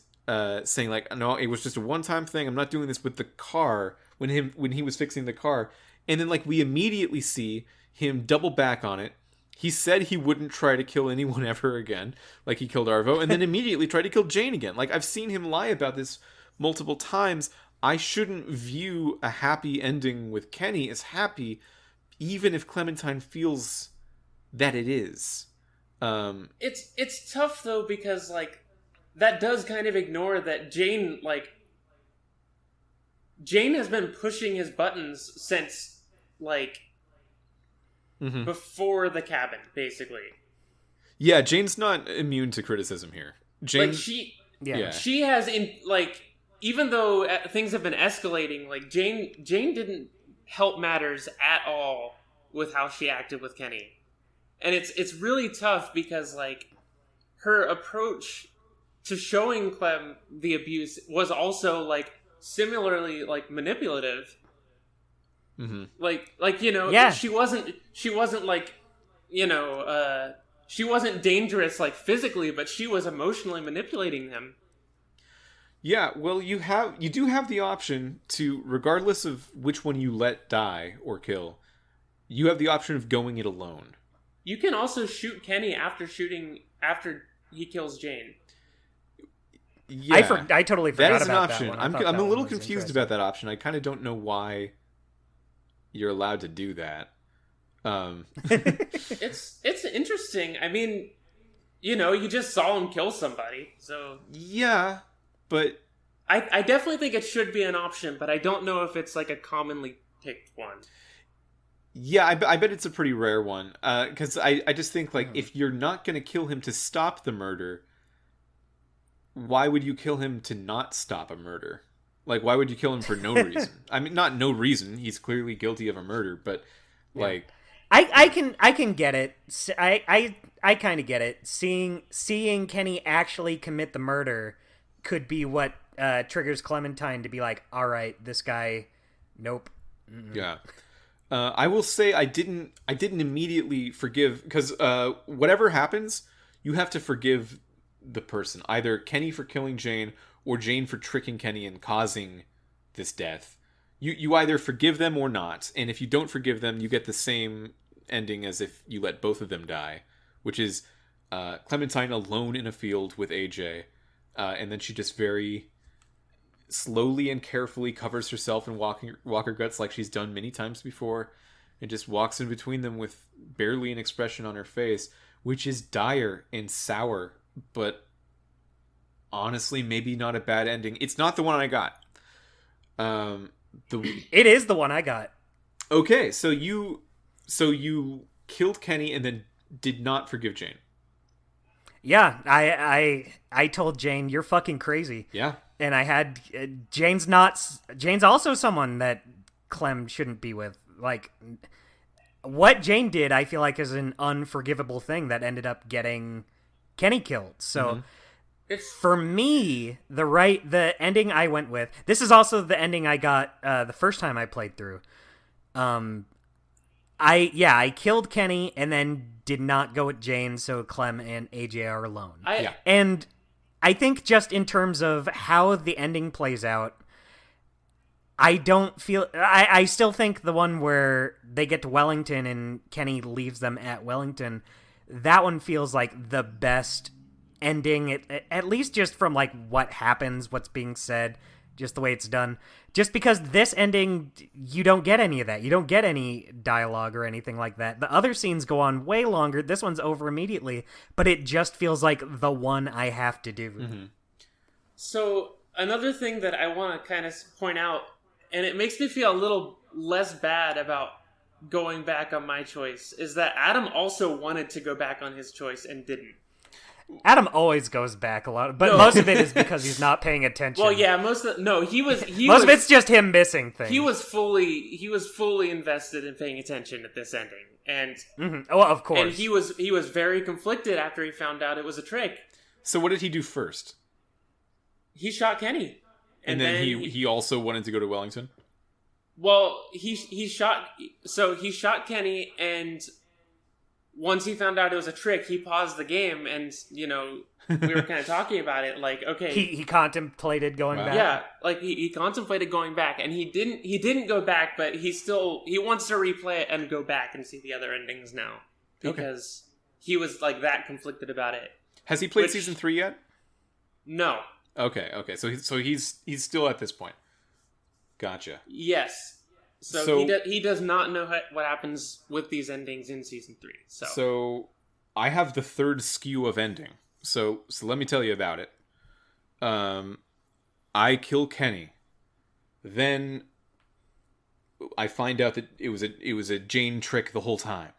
saying like, no, it was just a one-time thing, I'm not doing this with the car, when he was fixing the car. And then like we immediately see him double back on it. He said he wouldn't try to kill anyone ever again, like he killed Arvo, and then immediately tried to kill Jane again. Like, I've seen him lie about this multiple times. I shouldn't view a happy ending with Kenny as happy, even if Clementine feels that it is. It's tough though, because like that does kind of ignore that Jane has been pushing his buttons since like before the cabin, basically. Yeah, Jane's not immune to criticism here. Jane, like she has even though things have been escalating, like Jane didn't help matters at all with how she acted with Kenny. And it's really tough because like her approach to showing Clem the abuse was also like similarly like manipulative. Mm-hmm. Like you know, yeah. she wasn't like, you know, she wasn't dangerous like physically, but she was emotionally manipulating him. Yeah, well, you do have the option to, regardless of which one you let die or kill, you have the option of going it alone. You can also shoot Kenny after he kills Jane. Yeah, I totally forgot that is about an option. that one. I'm a little confused about that option. I kind of don't know why you're allowed to do that. It's interesting. I mean, you know, you just saw him kill somebody, so yeah, but I definitely think it should be an option, but I don't know if it's like a commonly picked one. Yeah, I bet it's a pretty rare one. Because I just think, like, if you're not going to kill him to stop the murder, why would you kill him to not stop a murder? Like, why would you kill him for no reason? I mean, not no reason. He's clearly guilty of a murder, but, like... I can get it. I kind of get it. Seeing Kenny actually commit the murder could be what triggers Clementine to be like, all right, this guy, nope. Mm-mm. Yeah. I will say I didn't immediately forgive, because whatever happens, you have to forgive the person. Either Kenny for killing Jane, or Jane for tricking Kenny and causing this death. You either forgive them or not, and if you don't forgive them, you get the same ending as if you let both of them die, which is Clementine alone in a field with AJ, and then she just very slowly and carefully covers herself in walker guts like she's done many times before, and just walks in between them with barely an expression on her face, which is dire and sour, but honestly maybe not a bad ending. It's not the one I got. It is the one I got. Okay, so you killed Kenny and then did not forgive Jane. Yeah, I told Jane, you're fucking crazy. Yeah. And I had Jane's also someone that Clem shouldn't be with. Like, what Jane did, I feel like, is an unforgivable thing that ended up getting Kenny killed. So, for me, the ending I went with. This is also the ending I got the first time I played through. I killed Kenny and then did not go with Jane, so Clem and AJ are alone. And I think just in terms of how the ending plays out, I don't feel... I still think the one where they get to Wellington and Kenny leaves them at Wellington, that one feels like the best ending, at least just from like what happens, what's being said, just the way it's done. Just because this ending, you don't get any of that. You don't get any dialogue or anything like that. The other scenes go on way longer. This one's over immediately, but it just feels like the one I have to do. Mm-hmm. So another thing that I want to kind of point out, and it makes me feel a little less bad about going back on my choice, is that Adam also wanted to go back on his choice and didn't. Adam always goes back a lot, but most of it is because he's not paying attention. Well, yeah, most of it's just him missing things. He was fully invested in paying attention at this ending, and well, of course, and he was very conflicted after he found out it was a trick. So what did he do first? He shot Kenny, and then he also wanted to go to Wellington. Well, he shot Kenny, and once he found out it was a trick, he paused the game, and, we were kind of talking about it, like, okay. He contemplated going back. Yeah, like, he contemplated going back, and he didn't go back, but he wants to replay it and go back and see the other endings now. Because he was, like, that conflicted about it. Has he played Season 3 yet? No. Okay, so he's still at this point. Gotcha. Yes. So he does not know what happens with these endings in Season 3. So I have the third skew of ending. So let me tell you about it. I kill Kenny. Then I find out that it was a Jane trick the whole time.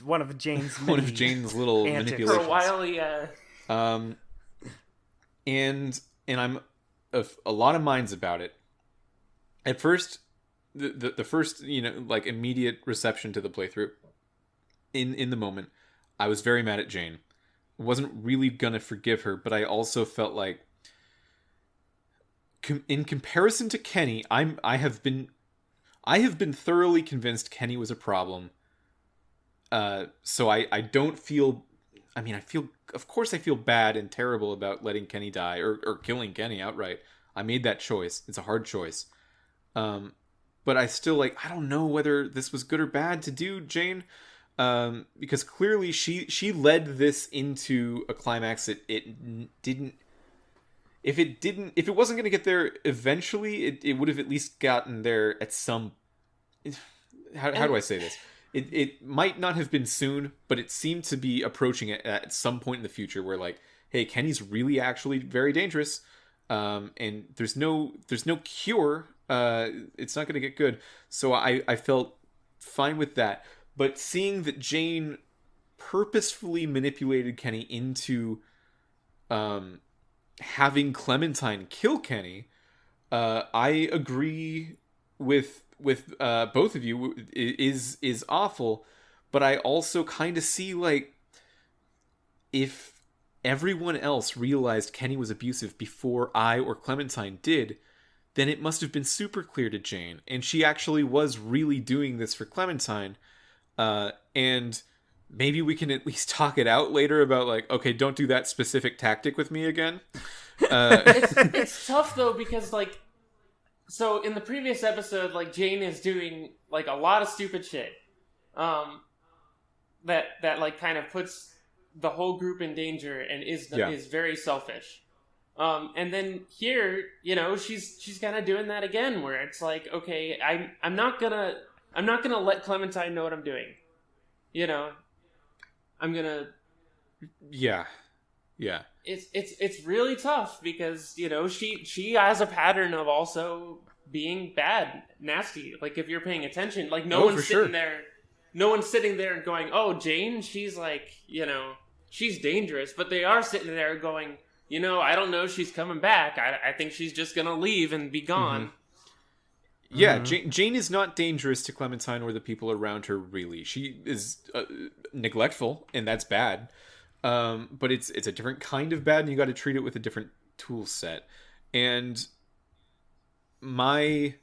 One of Jane's little manipulations. For a while, yeah. And I'm of a lot of minds about it. At first, the first, immediate reception to the playthrough, in the moment, I was very mad at Jane. I wasn't really gonna forgive her, but I also felt like, in comparison to Kenny, I have been thoroughly convinced Kenny was a problem. So I don't feel. I mean, of course I feel bad and terrible about letting Kenny die or killing Kenny outright. I made that choice. It's a hard choice. But I still I don't know whether this was good or bad to do, Jane, because clearly she led this into a climax that it didn't. If it wasn't going to get there eventually, it would have at least gotten there at some. How do I say this? It might not have been soon, but it seemed to be approaching it at some point in the future where hey, Kenny's really actually very dangerous, and there's no cure. It's not going to get good. So I felt fine with that. But seeing that Jane purposefully manipulated Kenny into having Clementine kill Kenny, I agree with both of you, is awful. But I also kind of see if everyone else realized Kenny was abusive before I or Clementine did, then it must have been super clear to Jane, and she actually was really doing this for Clementine. And maybe we can at least talk it out later about okay, don't do that specific tactic with me again. It's tough though, because so in the previous episode, Jane is doing a lot of stupid shit, that kind of puts the whole group in danger and is very selfish. And then here, you know, she's kind of doing that again, where it's like, okay, I'm not gonna let Clementine know what I'm doing. You know, I'm gonna. Yeah. It's really tough because, you know, she has a pattern of also being bad, nasty. Like, if you're paying attention, like no one's sitting there. No one's sitting there and going, "Oh, Jane, she's like, you know, she's dangerous." But they are sitting there going, you know, I don't know, she's coming back. I think she's just gonna leave and be gone. Mm-hmm. Yeah, Jane is not dangerous to Clementine or the people around her, really. She is neglectful, and that's bad. But it's a different kind of bad, and you got to treat it with a different tool set. And my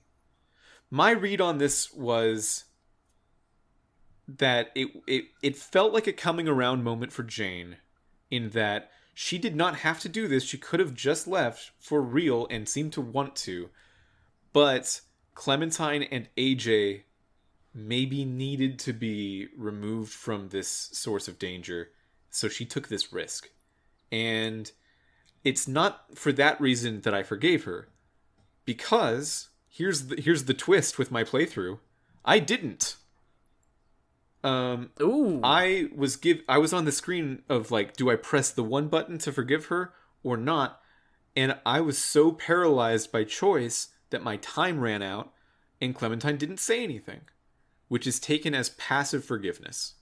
read on this was that it felt like a coming around moment for Jane, in that she did not have to do this. She could have just left for real and seemed to want to. But Clementine and AJ maybe needed to be removed from this source of danger, so she took this risk. And it's not for that reason that I forgave her, because here's the twist with my playthrough. I didn't. Ooh. I was on the screen of like, do I press the one button to forgive her or not? And I was so paralyzed by choice that my time ran out, and Clementine didn't say anything, which is taken as passive forgiveness.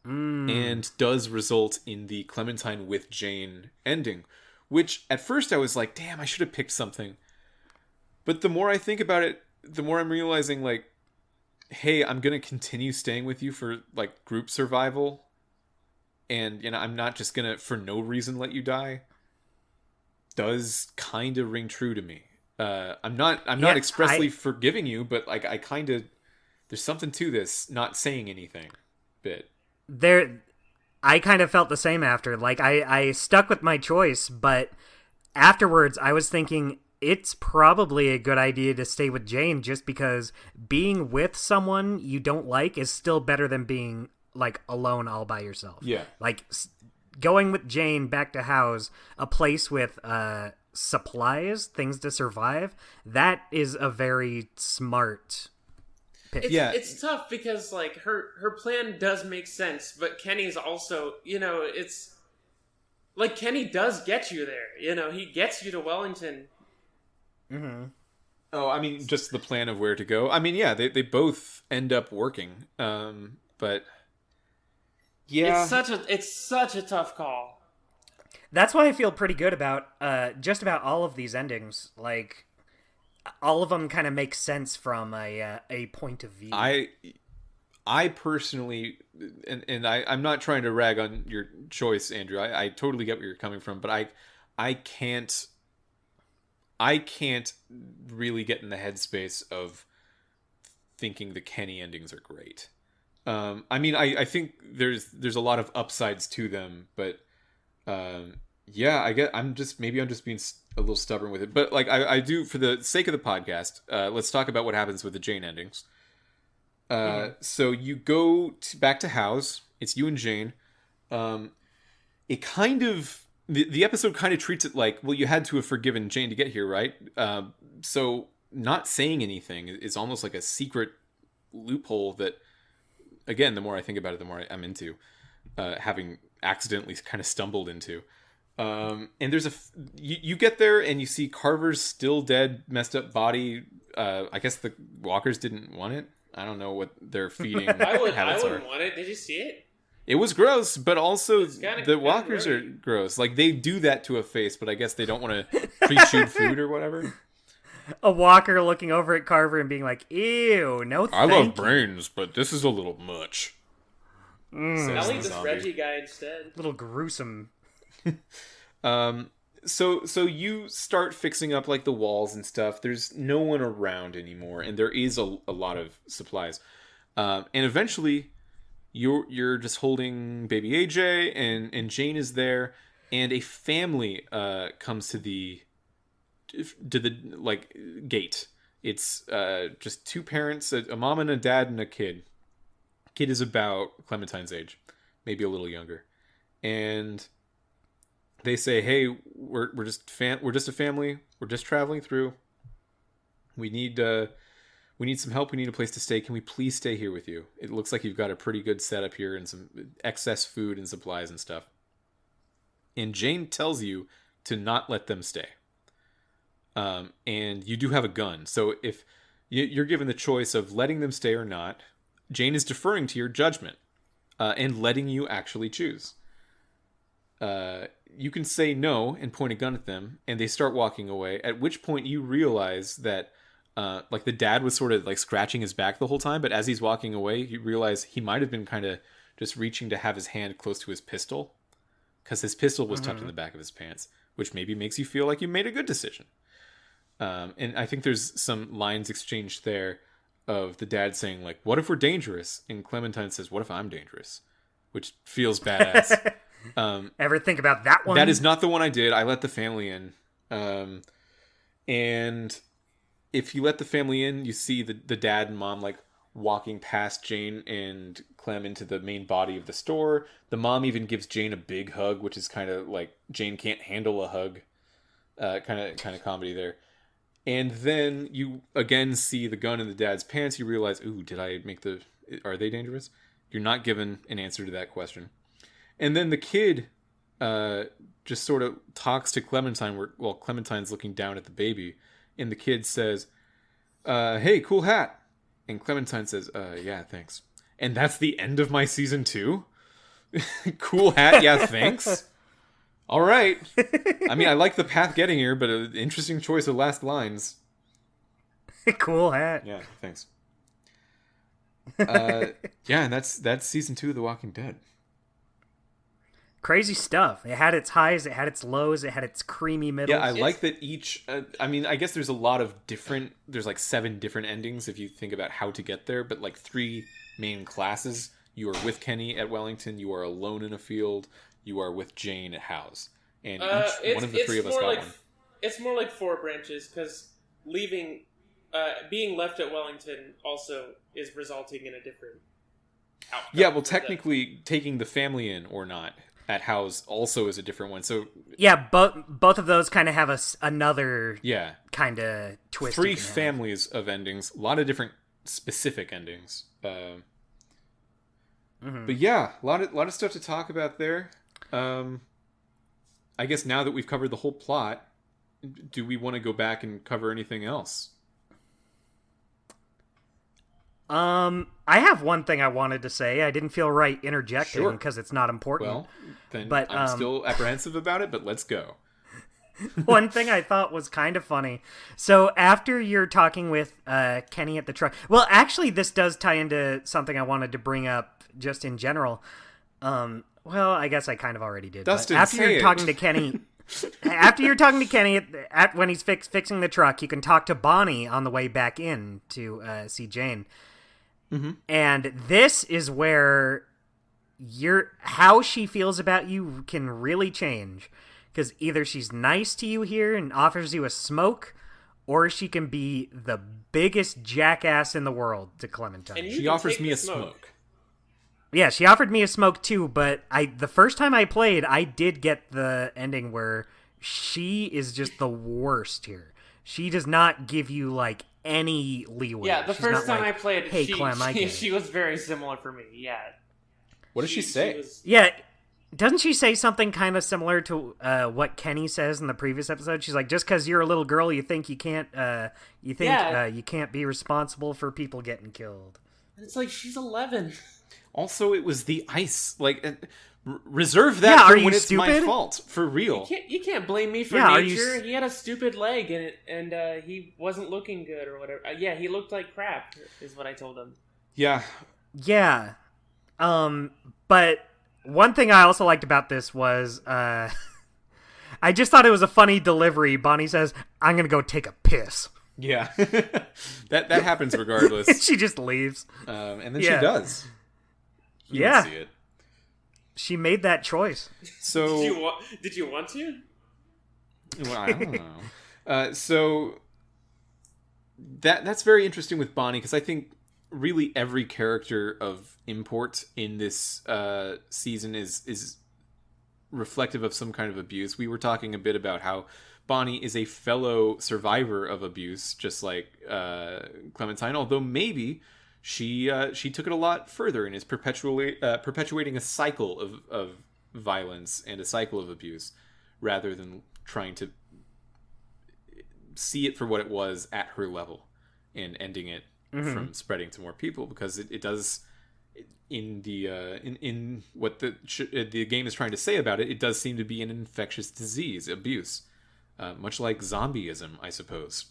And does result in the Clementine with Jane ending, which at first I was like, damn, I should have picked something. But the more I think about it, the more I'm realizing, like, hey, I'm going to continue staying with you for, like, group survival. And, you know, I'm not just going to, for no reason, let you die. Does kind of ring true to me. I'm not expressly forgiving you, but, like, I kind of, there's something to this not saying anything bit. I kind of felt the same after. Like, I stuck with my choice, but afterwards I was thinking it's probably a good idea to stay with Jane, just because being with someone you don't like is still better than being, like, alone all by yourself. Yeah. Like, going with Jane back to House, a place with supplies, things to survive, that is a very smart pick. It's tough because, like, her plan does make sense, but Kenny's also, you know, it's like Kenny does get you there. You know, he gets you to Wellington. Mm-hmm. Oh, I mean, just the plan of where to go. I mean, yeah, they both end up working. But yeah, it's such a tough call. That's why I feel pretty good about just about all of these endings. Like, all of them kind of make sense from a point of view. I personally, and I'm not trying to rag on your choice, Andrew. I totally get where you're coming from, but I can't really get in the headspace of thinking the Kenny endings are great. I mean, I think there's a lot of upsides to them, but yeah, I'm just being a little stubborn with it. But, like, I do, for the sake of the podcast, let's talk about what happens with the Jane endings. So you go back to House. It's you and Jane. It kind of, the episode kind of treats it like, well, you had to have forgiven Jane to get here, right? So not saying anything is almost like a secret loophole that, again, the more I think about it, the more I'm into, having accidentally kind of stumbled into. And there's you get there and you see Carver's still dead, messed up body. I guess the walkers didn't want it. I don't know what their feeding habits I wouldn't are. want it. Did you see it? It was gross, but also the walkers are gross. Like, they do that to a face, but I guess they don't want to pre-chewed food or whatever. A walker looking over at Carver and being like, ew, no thank I love you. brains, but this is a little much. I'll eat this Reggie guy instead. Little gruesome. So you start fixing up, like, the walls and stuff. There's no one around anymore, and there is a lot of supplies. And eventually, you're just holding baby AJ, and Jane is there, and a family comes to the like gate. It's just two parents, a mom and a dad, and a kid. Kid is about Clementine's age, maybe a little younger, and They say, "Hey, we're just a family. We're just traveling through. We need some help. We need a place to stay. Can we please stay here with you? It looks like you've got a pretty good setup here and some excess food and supplies and stuff." And Jane tells you to not let them stay. And you do have a gun. So if you're given the choice of letting them stay or not, Jane is deferring to your judgment and letting you actually choose. You can say no and point a gun at them, and they start walking away, at which point you realize that like the dad was sort of like scratching his back the whole time, but as he's walking away, you realize he might have been kind of just reaching to have his hand close to his pistol, because his pistol was tucked in the back of his pants, which maybe makes you feel like you made a good decision. And I think there's some lines exchanged there of the dad saying, like, "What if we're dangerous?" And Clementine says, "What if I'm dangerous?" Which feels badass. Ever think about that one? That is not the one I did. I let the family in. And if you let the family in, you see the dad and mom like walking past Jane and Clem into the main body of the store. The mom even gives Jane a big hug, which is kind of like Jane can't handle a hug. Kind of comedy there. And then you again see the gun in the dad's pants. You realize, ooh, are they dangerous? You're not given an answer to that question. And then the kid just sort of talks to Clementine while Clementine's looking down at the baby. And the kid says, "Hey, cool hat." And Clementine says, "Yeah, thanks." And that's the end of my season 2? Cool hat, yeah, thanks. All right. I mean, I like the path getting here, but an interesting choice of last lines. Cool hat. Yeah, thanks. Yeah, and that's season 2 of The Walking Dead. Crazy stuff. It had its highs, it had its lows, it had its creamy middles. Yeah, I like that each... I mean, I guess there's a lot of different... There's like 7 different endings if you think about how to get there, but like 3 main classes. You are with Kenny at Wellington, you are alone in a field, you are with Jane at House. And each one of the 3 of us got one. It's more like 4 branches, because leaving... being left at Wellington also is resulting in a different outcome. Yeah, well, technically, taking the family in or not at House also is a different one. So yeah, both of those kind of have another kind of twist. 3 families of endings, a lot of different specific endings. But yeah, a lot of stuff to talk about there. I guess now that we've covered the whole plot, do we want to go back and cover anything else? I have one thing I wanted to say. I didn't feel right interjecting because it's not important. Well, then I'm still apprehensive about it, but let's go. One thing I thought was kind of funny. So after you're talking with Kenny at the truck... Well, actually, this does tie into something I wanted to bring up just in general. Well, I guess I kind of already did. Dustin, after you're talking to Kenny... After you're talking to Kenny when he's fixing the truck, you can talk to Bonnie on the way back in to see Jane. Mm-hmm. And this is where how she feels about you can really change. Because either she's nice to you here and offers you a smoke, or she can be the biggest jackass in the world to Clementine. She offers me a smoke. Yeah, she offered me a smoke too, but the first time I played, I did get the ending where she is just the worst here. She does not give you, like, any leeway. Yeah, She's first time like, I played, hey, Clem, she was very similar for me, yeah. What does she say? Yeah, doesn't she say something kind of similar to what Kenny says in the previous episode? She's like, just because you're a little girl, you think you can't you can't be responsible for people getting killed. It's like, she's 11. Also, it was the ice. Like, reserve that for when it's my fault. For real. You can't blame me for nature. He had a stupid leg, and he wasn't looking good or whatever. Yeah, he looked like crap, is what I told him. Yeah. Yeah. But one thing I also liked about this was, I just thought it was a funny delivery. Bonnie says, "I'm going to go take a piss." Yeah. that happens regardless. She just leaves. And then she does. You yeah. See it. She made that choice. So did you want to? Well, I don't know. So that's very interesting with Bonnie, because I think really every character of import in this season is reflective of some kind of abuse. We were talking a bit about how Bonnie is a fellow survivor of abuse, just like Clementine, although maybe she took it a lot further and is perpetuating a cycle of violence and a cycle of abuse rather than trying to see it for what it was at her level and ending it from spreading to more people, because it does in what the game is trying to say about it. It does seem to be an infectious disease, abuse, much like zombieism, I suppose,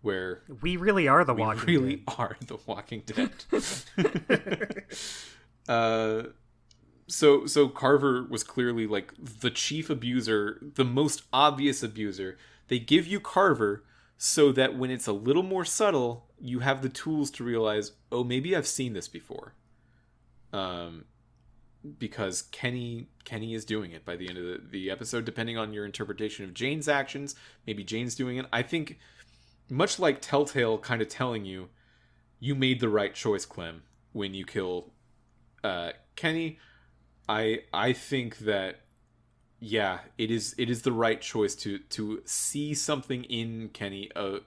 where we really are the Walking Dead. So Carver was clearly like the chief abuser, the most obvious abuser. They give you Carver so that when it's a little more subtle, you have the tools to realize, oh, maybe I've seen this before. Because Kenny is doing it by the end of the episode, depending on your interpretation of Jane's actions. Maybe Jane's doing it. I think, much like Telltale kind of telling you, you made the right choice, Clem, when you kill Kenny. I think that, yeah, it is the right choice to see something in Kenny of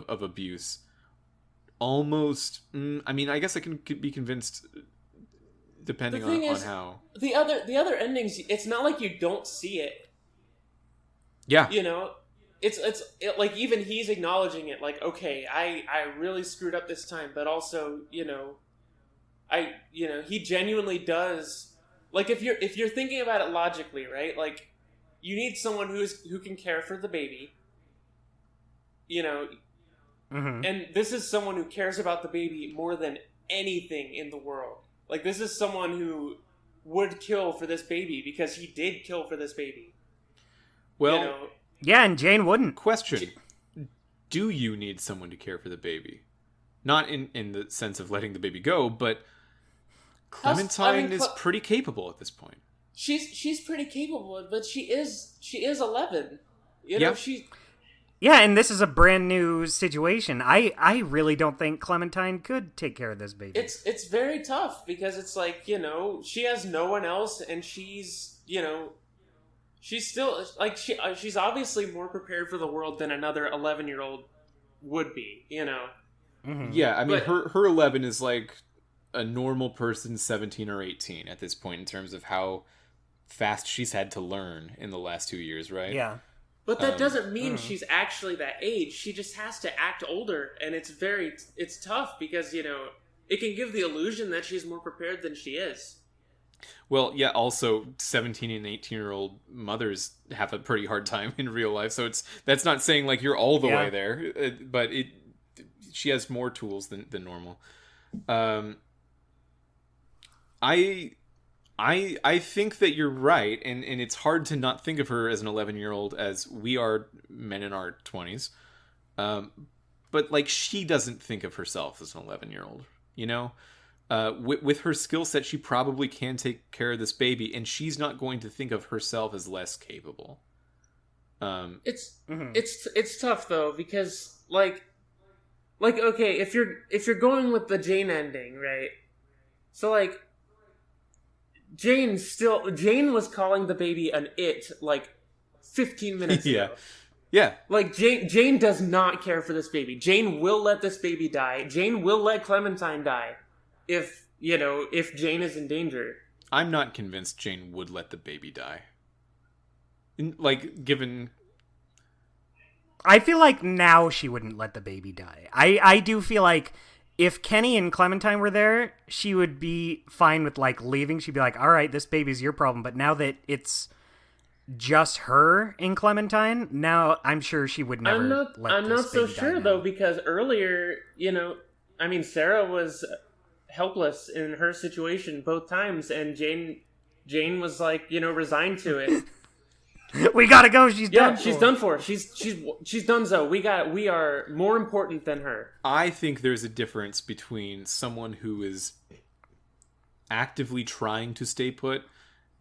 abuse. Almost, I mean, I guess I can be convinced depending on how the other endings. It's not like you don't see it. Yeah, you know, it's like even he's acknowledging it. Like, okay, I really screwed up this time, but also, you know, he genuinely does. Like, if you're thinking about it logically, right? Like, you need someone who can care for the baby, you know, and this is someone who cares about the baby more than anything in the world. Like, this is someone who would kill for this baby because he did kill for this baby. Well, you know? Yeah, and Jane wouldn't. Question: do you need someone to care for the baby? Not in the sense of letting the baby go, but Clementine is pretty capable at this point. She's pretty capable, but she is 11. You know, Yeah, and this is a brand new situation. I really don't think Clementine could take care of this baby. It's very tough because it's like, you know, she has no one else, and she's, you know, she's still like she's obviously more prepared for the world than another 11-year-old would be, you know. Yeah, I mean, her 11 is like a normal person's 17 or 18 at this point in terms of how fast she's had to learn in the last 2 years, right? Yeah. But that doesn't mean she's actually that age. She just has to act older, and it's tough because, you know, it can give the illusion that she's more prepared than she is. Well, yeah, also 17 and 18-year-old mothers have a pretty hard time in real life, so that's not saying like you're all the way there, but she has more tools than normal. I think that you're right, and it's hard to not think of her as an 11-year-old as we are men in our 20s. But like, she doesn't think of herself as an 11-year-old, you know? With her skill set, she probably can take care of this baby, and she's not going to think of herself as less capable. It's tough though, because like okay, if you're going with the Jane ending, right? So like, Jane was calling the baby an it like 15 minutes ago. Yeah. Like, Jane does not care for this baby. Jane will let this baby die. Jane will let Clementine die if Jane is in danger. I'm not convinced Jane would let the baby die. Like, given... I feel like now she wouldn't let the baby die. I do feel like if Kenny and Clementine were there, she would be fine with, like, leaving. She'd be like, all right, this baby's your problem. But now that it's just her and Clementine, now I'm sure she would never let this baby die. I'm not so sure, though, because earlier, you know, I mean, Sarah was helpless in her situation both times, and Jane was, like, you know, resigned to it. We gotta go. She's done. She's done for. She's done. So we are more important than her. I think there's a difference between someone who is actively trying to stay put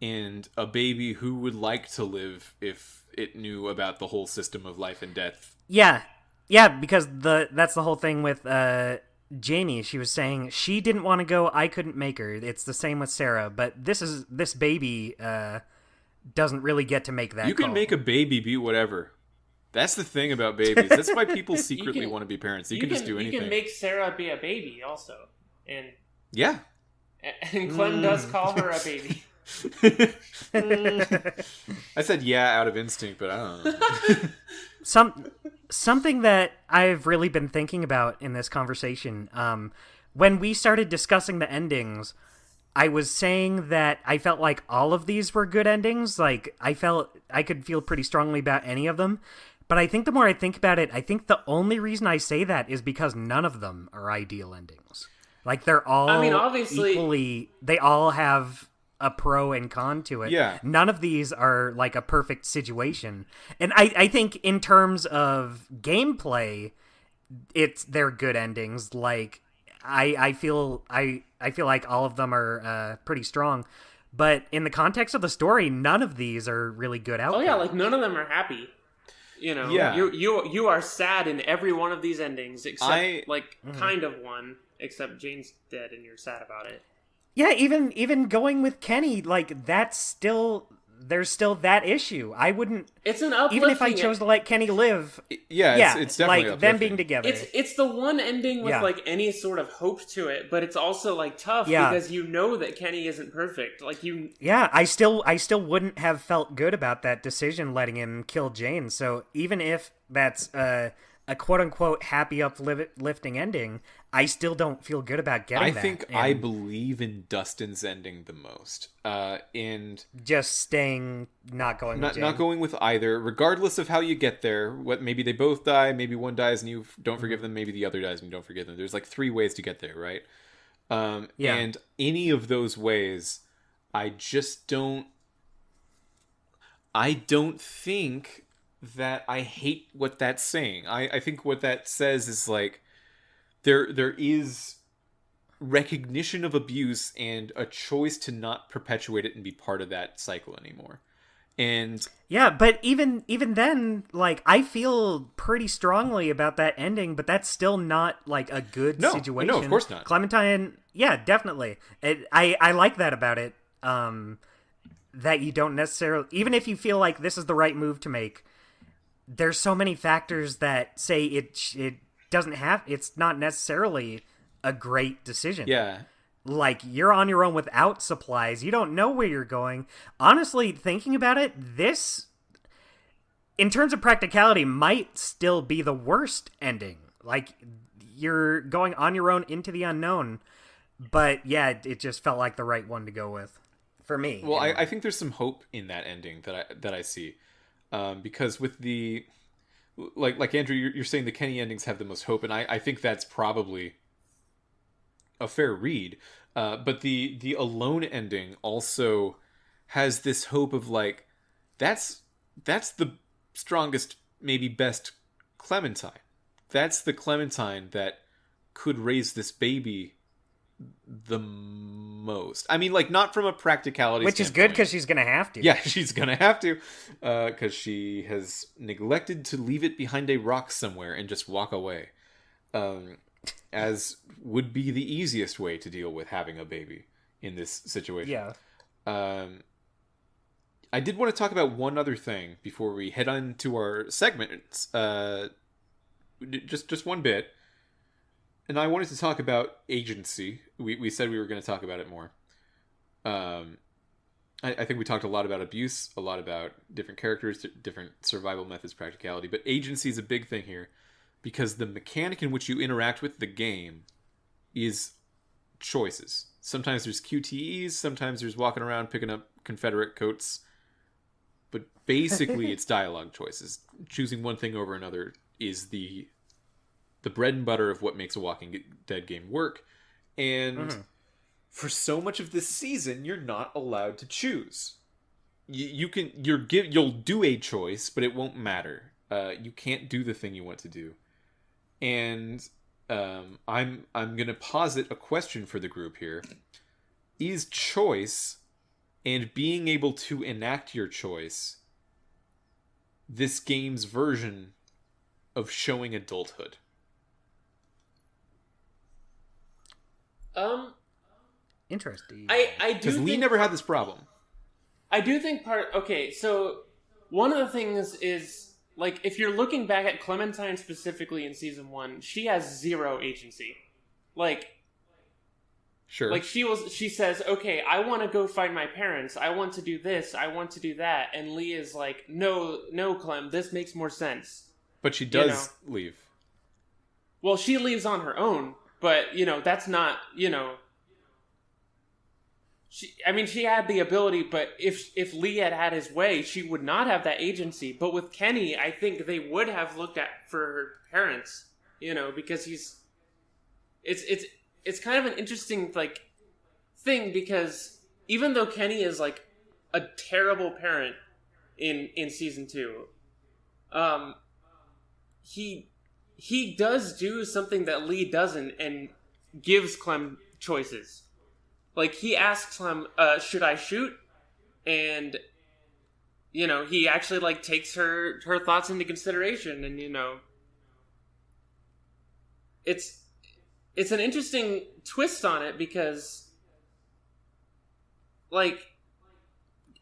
and a baby who would like to live if it knew about the whole system of life and death. Yeah, because that's the whole thing with Jamie. She was saying she didn't want to go. I couldn't make her. It's the same with Sarah. But this baby. doesn't really get to make that You can call. make a baby be whatever. That's the thing about babies. That's why people secretly want to be parents. You can just do anything. You can make Sarah be a baby also. And yeah. And Clem does call her a baby. I said yeah out of instinct, but I don't know. Something that I've really been thinking about in this conversation, when we started discussing the endings, I was saying that I felt like all of these were good endings. Like, I felt I could feel pretty strongly about any of them. But I think the more I think about it, I think the only reason I say that is because none of them are ideal endings. Like, they're all obviously equally... They all have a pro and con to it. Yeah. None of these are, like, a perfect situation. And I think in terms of gameplay, they're good endings. Like, I feel like all of them are pretty strong. But in the context of the story, none of these are really good outcomes. Oh, yeah, like, none of them are happy. You know, you are sad in every one of these endings, except, kind of one. Except Jane's dead and you're sad about it. Yeah, even going with Kenny, like, there's still that issue. I wouldn't... It's an uplifting... Even if I chose to let Kenny live... It's definitely like, them being together. It's the one ending with, like, any sort of hope to it, but it's also, like, tough because you know that Kenny isn't perfect. Like, you... Yeah, I still wouldn't have felt good about that decision letting him kill Jane, so even if that's a quote-unquote happy uplifting ending, I still don't feel good about getting that. I think I believe in Dustin's ending the most. And just staying, not going with Jane. Not going with either, regardless of how you get there. Maybe they both die, maybe one dies and you don't forgive them, maybe the other dies and you don't forgive them. There's like 3 ways to get there, right? And any of those ways, I don't think that I hate what that's saying. I think what that says is like there is recognition of abuse and a choice to not perpetuate it and be part of that cycle anymore. And yeah, but even then, like, I feel pretty strongly about that ending, but that's still not like a good situation. No, of course not. Clementine, yeah, definitely. I like that about it. That you don't necessarily, even if you feel like this is the right move to make, there's so many factors that say it doesn't have, it's not necessarily a great decision. Yeah. Like, you're on your own without supplies. You don't know where you're going. Honestly, thinking about it, this, in terms of practicality, might still be the worst ending. Like, you're going on your own into the unknown. But, yeah, it just felt like the right one to go with. For me. Well, I think there's some hope in that ending that I see. Because with the... Like Andrew, you're saying the Kenny endings have the most hope, and I think that's probably a fair read. But the Alone ending also has this hope of, like, that's the strongest, maybe best Clementine. That's the Clementine that could raise this baby the most. I mean, like, not from a practicality which standpoint. Is good because she's gonna have to. Yeah, she's gonna have to, because she has neglected to leave it behind a rock somewhere and just walk away, as would be the easiest way to deal with having a baby in this situation. Yeah. I did want to talk about one other thing before we head on to our segments. Just one bit. And I wanted to talk about agency. We said we were going to talk about it more. I think we talked a lot about abuse, a lot about different characters, different survival methods, practicality. But agency is a big thing here because the mechanic in which you interact with the game is choices. Sometimes there's QTEs, sometimes there's walking around picking up Confederate coats. But basically it's dialogue choices. Choosing one thing over another is the bread and butter of what makes a Walking Dead game work. And for so much of this season, you're not allowed to choose. You'll do a choice, but it won't matter. You can't do the thing you want to do. And I'm gonna posit a question for the group here. Is choice and being able to enact your choice this game's version of showing adulthood? Interesting. I do because Lee never had this problem. I do think okay, so one of the things is, like, if you're looking back at Clementine specifically in season 1, she has zero agency. Like, Sure. like she says, okay, I want to go find my parents. I want to do this. I want to do that. And Lee is like, no, Clem, this makes more sense. But she does leave. Well, she leaves on her own, but, that's not, she had the ability, but if Lee had his way, she would not have that agency. But with Kenny, I think they would have looked for her parents, because it's kind of an interesting, like, thing, because even though Kenny is, like, a terrible parent in season 2, he does do something that Lee doesn't, and gives Clem choices. Like, he asks Clem, should I shoot? And, he actually, like, takes her thoughts into consideration, and, it's an interesting twist on it, because, like,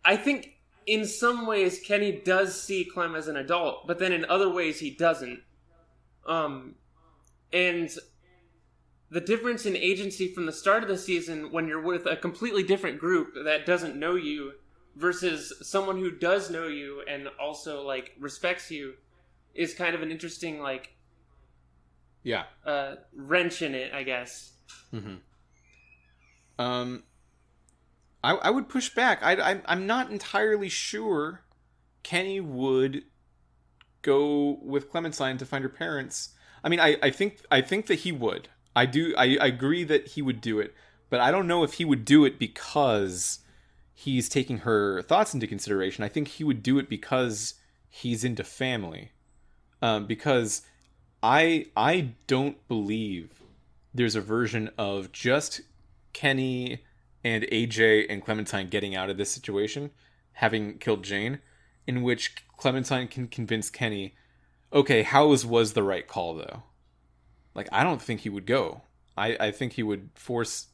I think in some ways Kenny does see Clem as an adult, but then in other ways he doesn't. And the difference in agency from the start of the season, when you're with a completely different group that doesn't know you, versus someone who does know you and also, like, respects you, is kind of an interesting, like, wrench in it, I guess. Mm-hmm. I would push back. I'm not entirely sure Kenny would go with Clementine to find her parents. I mean, I think that he would. I agree that he would do it, but I don't know if he would do it because he's taking her thoughts into consideration. I think he would do it because he's into family. Because I don't believe there's a version of just Kenny and AJ and Clementine getting out of this situation, having killed Jane, in which Clementine can convince Kenny, okay, House was the right call, though. Like, I don't think he would go. I think he would force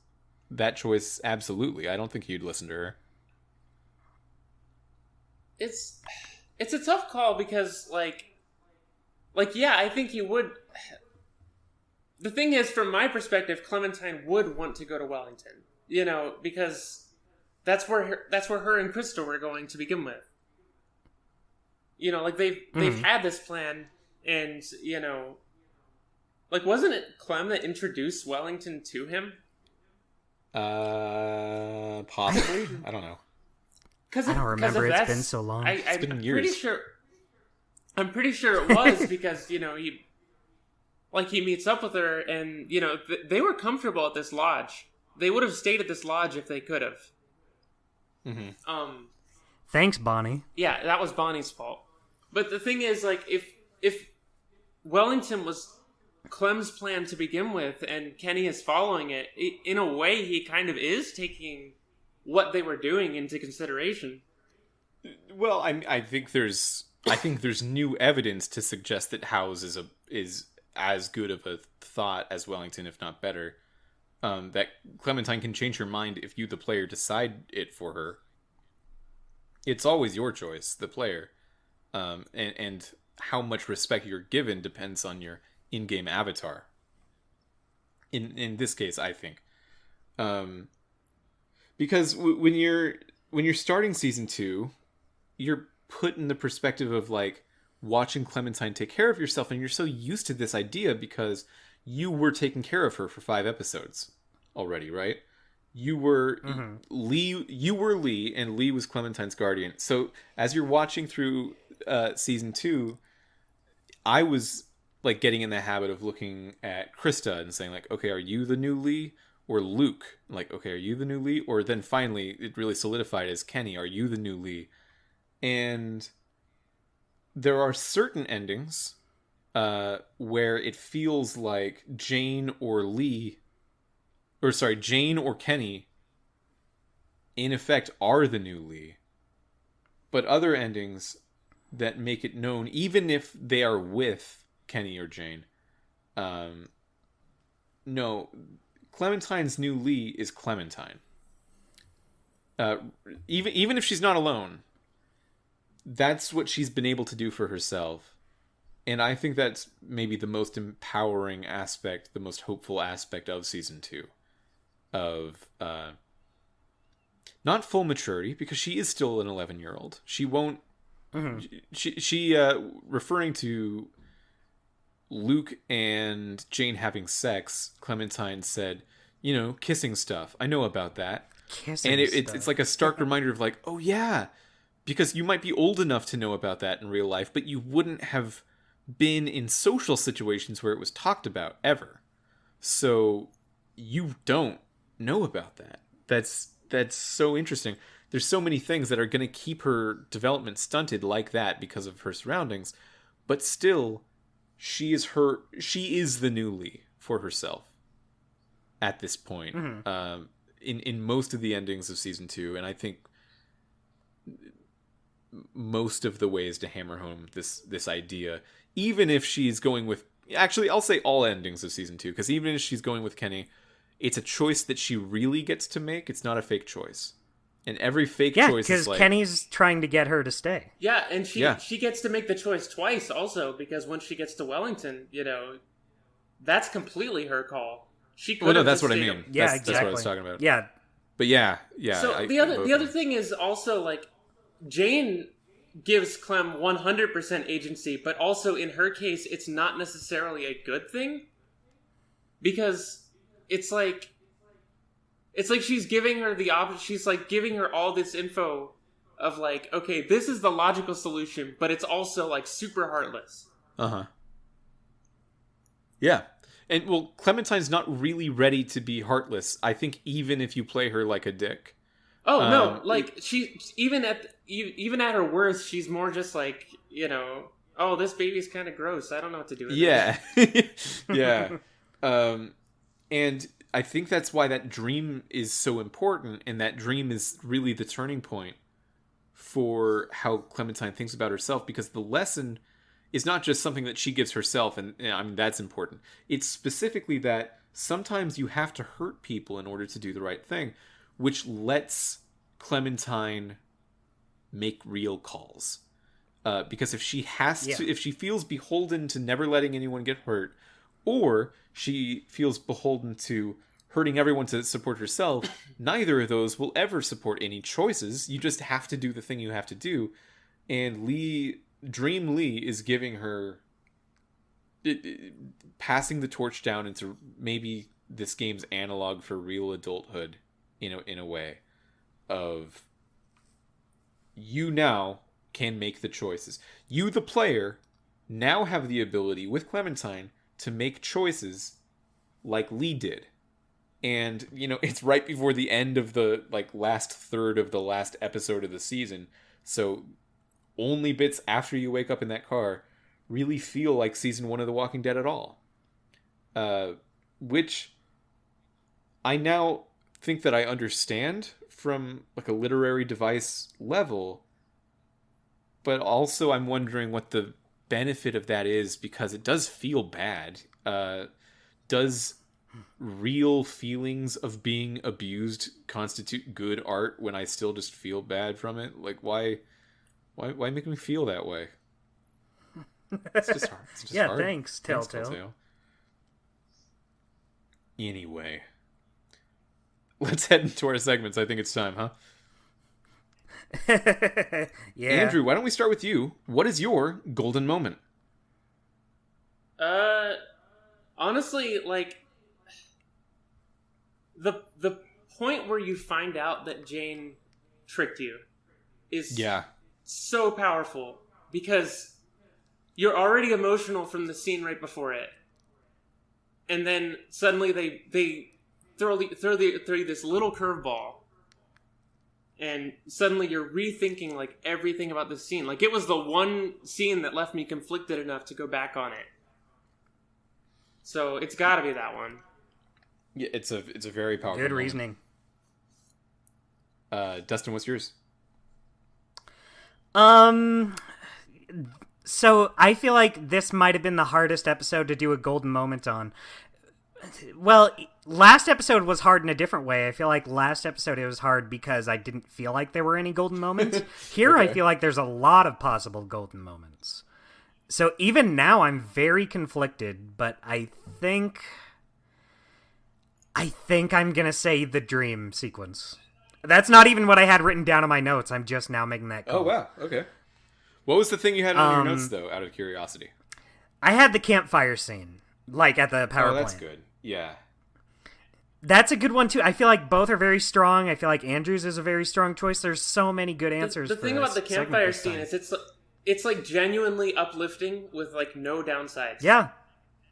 that choice, absolutely. I don't think he'd listen to her. It's a tough call, because, yeah, I think he would. The thing is, from my perspective, Clementine would want to go to Wellington, because that's where her and Crystal were going to begin with. Like, they've had this plan, and, like, wasn't it Clem that introduced Wellington to him? Possibly. I don't know. I don't remember. It's been so long. It's been years. I'm pretty sure it was because, he meets up with her, and, they were comfortable at this lodge. They would have stayed at this lodge if they could have. Mm-hmm. Thanks, Bonnie. Yeah, that was Bonnie's fault. But the thing is, like, if Wellington was Clem's plan to begin with, and Kenny is following it, in a way, he kind of is taking what they were doing into consideration. Well, I think there's new evidence to suggest that House is as good of a thought as Wellington, if not better. That Clementine can change her mind if you, the player, decide it for her. It's always your choice, the player. And how much respect you're given depends on your in-game avatar. In this case, I think. Because when you're starting season 2, you're put in the perspective of, like, watching Clementine take care of yourself, and you're so used to this idea because you were taking care of her for 5 episodes already, right? You were Lee. You were Lee, and Lee was Clementine's guardian. So as you're watching through season 2, I was, like, getting in the habit of looking at Krista and saying, like, okay, are you the new Lee or Luke? Like, okay, are you the new Lee? Or then finally it really solidified as Kenny, are you the new Lee? And there are certain endings where it feels like Jane or Kenny, in effect, are the new Lee. But other endings that make it known, even if they are with Kenny or Jane, no, Clementine's new Lee is Clementine. uh, even if she's not alone, that's what she's been able to do for herself. And I think that's maybe the most empowering aspect, the most hopeful aspect of season 2. Of not full maturity, because she is still an 11-year-old. She won't. Mm-hmm. She referring to Luke and Jane having sex, Clementine said, kissing stuff. I know about that. Kissing and stuff. It's like a stark reminder of like, oh yeah, because you might be old enough to know about that in real life, but you wouldn't have been in social situations where it was talked about ever. So you don't know about that. That's so interesting. There's so many things that are going to keep her development stunted like that because of her surroundings, but still she is the new Lee for herself at this point. Mm-hmm. In most of the endings of season 2, and I think most of the ways to hammer home this idea, even if she's going with, actually I'll say all endings of season 2, because even if she's going with Kenny, it's a choice that she really gets to make. It's not a fake choice. And every fake choice is like... because Kenny's trying to get her to stay. Yeah, and she gets to make the choice twice also, because when she gets to Wellington, that's completely her call. She could that's what I mean. Yeah, that's exactly. That's what I was talking about. Yeah. But yeah. So the other thing is also, like, Jane gives Clem 100% agency, but also in her case, it's not necessarily a good thing. Because it's like she's giving her the option. She's like giving her all this info of like, okay, this is the logical solution, but it's also like super heartless. Yeah. And well, Clementine's not really ready to be heartless. I think even if you play her like a dick. Oh no! Like she even at her worst, she's more just like, oh, this baby's kind of gross. I don't know what to do with it. Yeah. And I think that's why that dream is so important, and that dream is really the turning point for how Clementine thinks about herself, because the lesson is not just something that she gives herself, and I mean, that's important. It's specifically that sometimes you have to hurt people in order to do the right thing, which lets Clementine make real calls. Because if she has to, if she feels beholden to never letting anyone get hurt, or she feels beholden to hurting everyone to support herself, neither of those will ever support any choices. You just have to do the thing you have to do. And Dream Lee is giving her, passing the torch down into maybe this game's analog for real adulthood, in a way of, you now can make the choices. You, the player, now have the ability with Clementine to make choices like Lee did. And, it's right before the end of the last third of the last episode of the season. So only bits after you wake up in that car really feel like season 1 of The Walking Dead at all. Which I now think that I understand from a literary device level. But also I'm wondering what the benefit of that is, because it does feel bad. Does real feelings of being abused constitute good art when I still just feel bad from it? Why make me feel that way? It's just hard. It's just hard. Thanks, Telltale. Anyway, let's head into our segments. I think it's time, huh? Yeah. Andrew, why don't we start with you? What is your golden moment? Honestly, the point where you find out that Jane tricked you is so powerful, because you're already emotional from the scene right before it, and then suddenly they throw you this little curveball, and suddenly you're rethinking everything about this scene. It was the one scene that left me conflicted enough to go back on it. So it's got to be that one. Yeah, it's a very powerful Good moment. reasoning. Dustin, what's yours? So I feel like this might have been the hardest episode to do a golden moment on. Well, last episode was hard in a different way. I feel like last episode it was hard because I didn't feel like there were any golden moments. Here Okay. I feel like there's a lot of possible golden moments. So even now I'm very conflicted, but I think I'm going to say the dream sequence. That's not even what I had written down in my notes. I'm just now making that call. Oh, wow. Okay. What was the thing you had on your notes, though, out of curiosity? I had the campfire scene, like at the power Oh, that's plant. good. Yeah. That's a good one, too. I feel like both are very strong. I feel like Andrews is a very strong choice. There's so many good answers The for thing this about the segment campfire this scene time. is it's like genuinely uplifting with like no downsides. Yeah.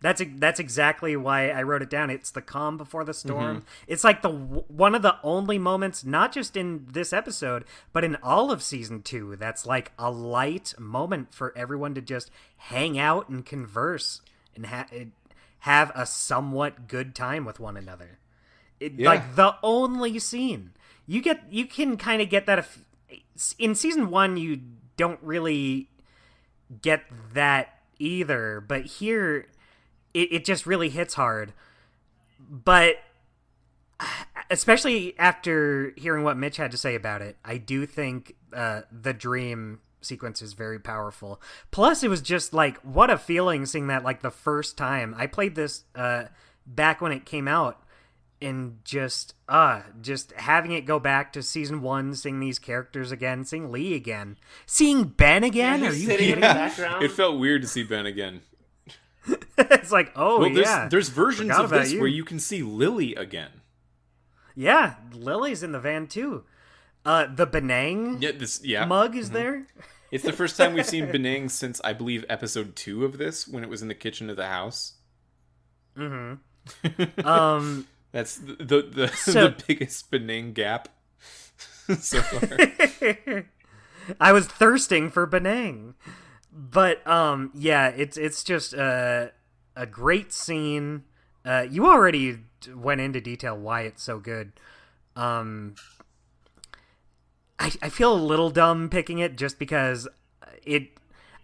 That's exactly why I wrote it down. It's the calm before the storm. Mm-hmm. It's like one of the only moments, not just in this episode, but in all of season 2, that's like a light moment for everyone to just hang out and converse and have a somewhat good time with one another. Like the only scene you can kind of get that in season 1. You don't really get that either, but here it just really hits hard. But especially after hearing what Mitch had to say about it, I do think the dream sequence is very powerful. Plus, it was just like, what a feeling seeing that like the first time. I played this back when it came out, and just having it go back to season 1, seeing these characters again, seeing Lee again, seeing Ben again. Yeah, Are he's you sitting in kidding the me? background. It felt weird to see Ben again. It's like, oh, Well, yeah. there's versions Forgot of about this you. where you can see Lily again. Yeah, Lily's in the van too. The Benang mug is there. It's the first time we've seen Benang since, I believe, episode 2 of this, when it was in the kitchen of the house. Mm-hmm. That's the So- the biggest Benang gap so far. I was thirsting for Benang. But yeah, it's just a great scene. You already went into detail why it's so good. I feel a little dumb picking it just because I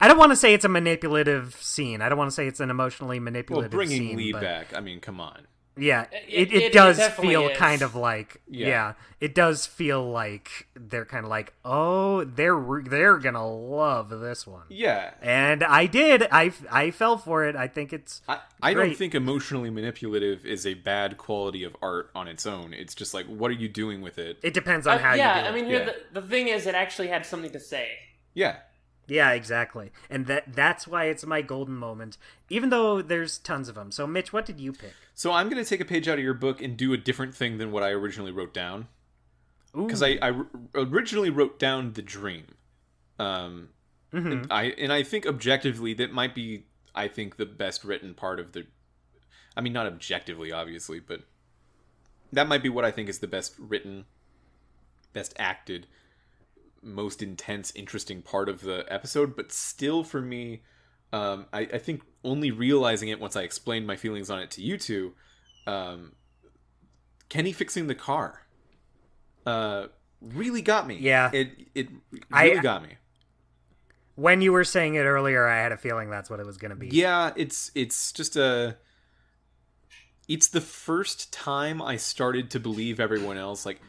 don't want to say it's a manipulative scene. I don't want to say it's an emotionally Well, manipulative bringing scene. Lee but back, I mean, come on. yeah, It it does definitely feel is. kind of like Yeah. it does feel like they're kind of like, oh, they're gonna love this one. Yeah. And I did. I fell for it. I think it's I don't great. think emotionally manipulative is a bad quality of art on its own. It's just like, what are you doing with it? It depends on how you do I it. mean, Yeah. the thing is, it actually had something to say. Yeah. Yeah, exactly. And that's why it's my golden moment, even though there's tons of them. So, Mitch, what did you pick? So I'm going to take a page out of your book and do a different thing than what I originally wrote down. Because I originally wrote down the dream. And I think objectively that might be, I think, the best written part of the... I mean, not objectively, obviously, but that might be what I think is the best written, best acted, most intense, interesting part of the episode. But still, for me, I think only realizing it once I explained my feelings on it to you two, Kenny fixing the car really got me. Yeah. It really got me. When you were saying it earlier, I had a feeling that's what it was going to be. Yeah, it's just it's the first time I started to believe everyone else, like,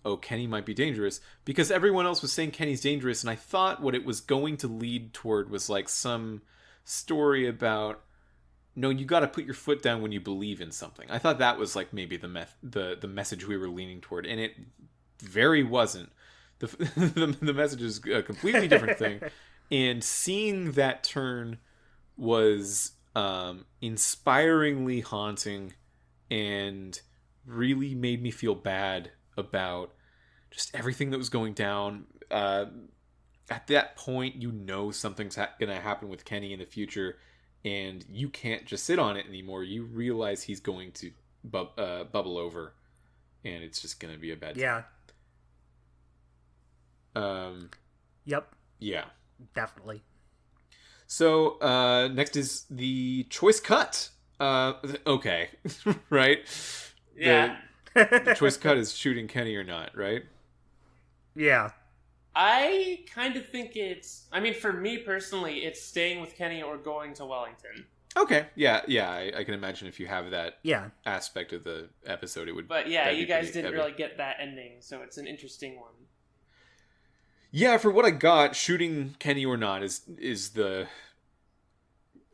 oh, Kenny might be dangerous, because everyone else was saying Kenny's dangerous, and I thought what it was going to lead toward was like some story about, no, you got to put your foot down when you believe in something. I thought that was like maybe the message we were leaning toward, and it very wasn't. The message is a completely different thing, and seeing that turn was inspiringly haunting and really made me feel bad about just everything that was going down. At that point, you know something's going to happen with Kenny in the future, and you can't just sit on it anymore. You realize he's going to bubble over, and it's just going to be a bad Yeah. Yep. Yeah. Definitely. So, next is the choice cut. Okay. Right? Yeah. The choice cut is shooting Kenny or not, right? Yeah. I kind of think it's... I mean, for me personally, it's staying with Kenny or going to Wellington. Okay, yeah, I can imagine if you have that Yeah. aspect of the episode, it would. But yeah, that'd you be guys pretty didn't heavy. really get that ending, so it's an interesting one. Yeah, for what I got, shooting Kenny or not is the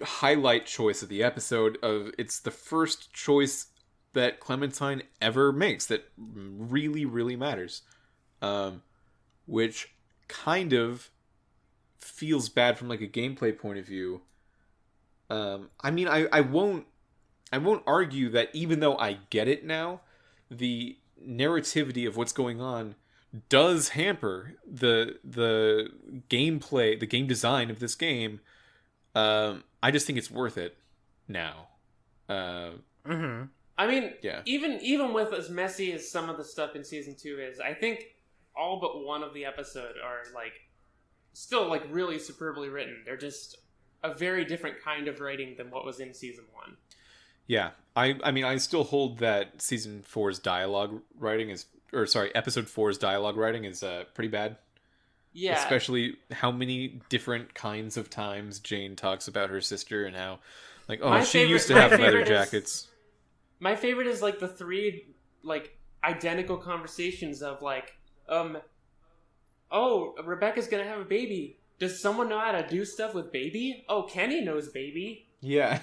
highlight choice of the episode. It's the first choice that Clementine ever makes that really, really matters, which kind of feels bad from like a gameplay point of view. I mean, I won't argue that even though I get it now, the narrativity of what's going on does hamper the gameplay, the game design of this game. I just think it's worth it now. Mm-hmm. I mean, Yeah. even with as messy as some of the stuff in season 2 is, I think all but one of the episode are like still like really superbly written. They're just a very different kind of writing than what was in season 1. Yeah, I mean, I still hold that season 4's dialogue writing is, or sorry, episode 4's dialogue writing is pretty bad. Yeah, Especially how many different kinds of times Jane talks about her sister and how, like, oh, My she favorite- used to my have leather favorite is- jackets. my favorite is like the 3 like identical conversations of like, oh, Rebecca's gonna have a baby. Does someone know how to do stuff with baby? Oh, Kenny knows baby. Yeah.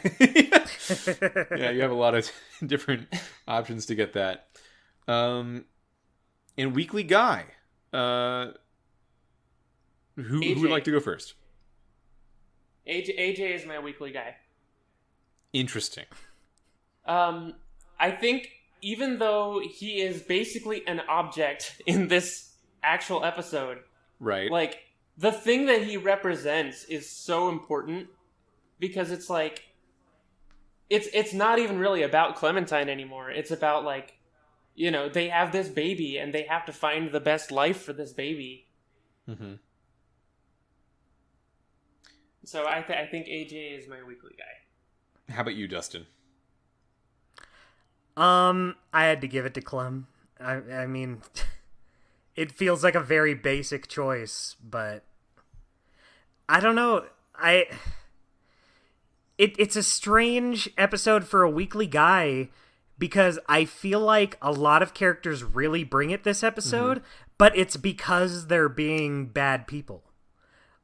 Yeah, you have a lot of different options to get that. And Weekly Guy. Who would AJ. like to go first? AJ is my weekly guy. Interesting. I think even though he is basically an object in this actual episode, Right. like the thing that he represents is so important because it's like it's not even really about Clementine anymore. It's about like, you know, they have this baby and they have to find the best life for this baby. Mm-hmm. So I think AJ is my weekly guy. How about you, Dustin? I had to give it to Clem. I mean, it feels like a very basic choice, but I don't know. It's a strange episode for a weekly guy because I feel like a lot of characters really bring it this episode, but it's because they're being bad people.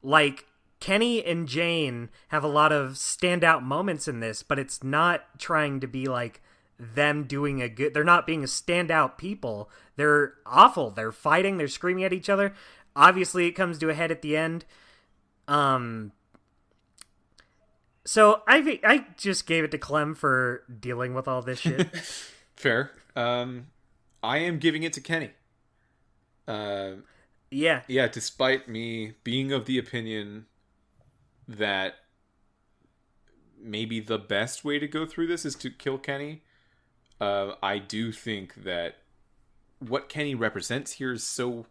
Like, Kenny and Jane have a lot of standout moments in this, but it's not trying to be like them doing a good... They're not being a standout people. They're awful. They're fighting. They're screaming at each other. Obviously, it comes to a head at the end. So I just gave it to Clem for dealing with all this shit. Fair. I am giving it to Kenny. Yeah. Yeah, despite me being of the opinion that maybe the best way to go through this is to kill Kenny, I do think that what Kenny represents here is so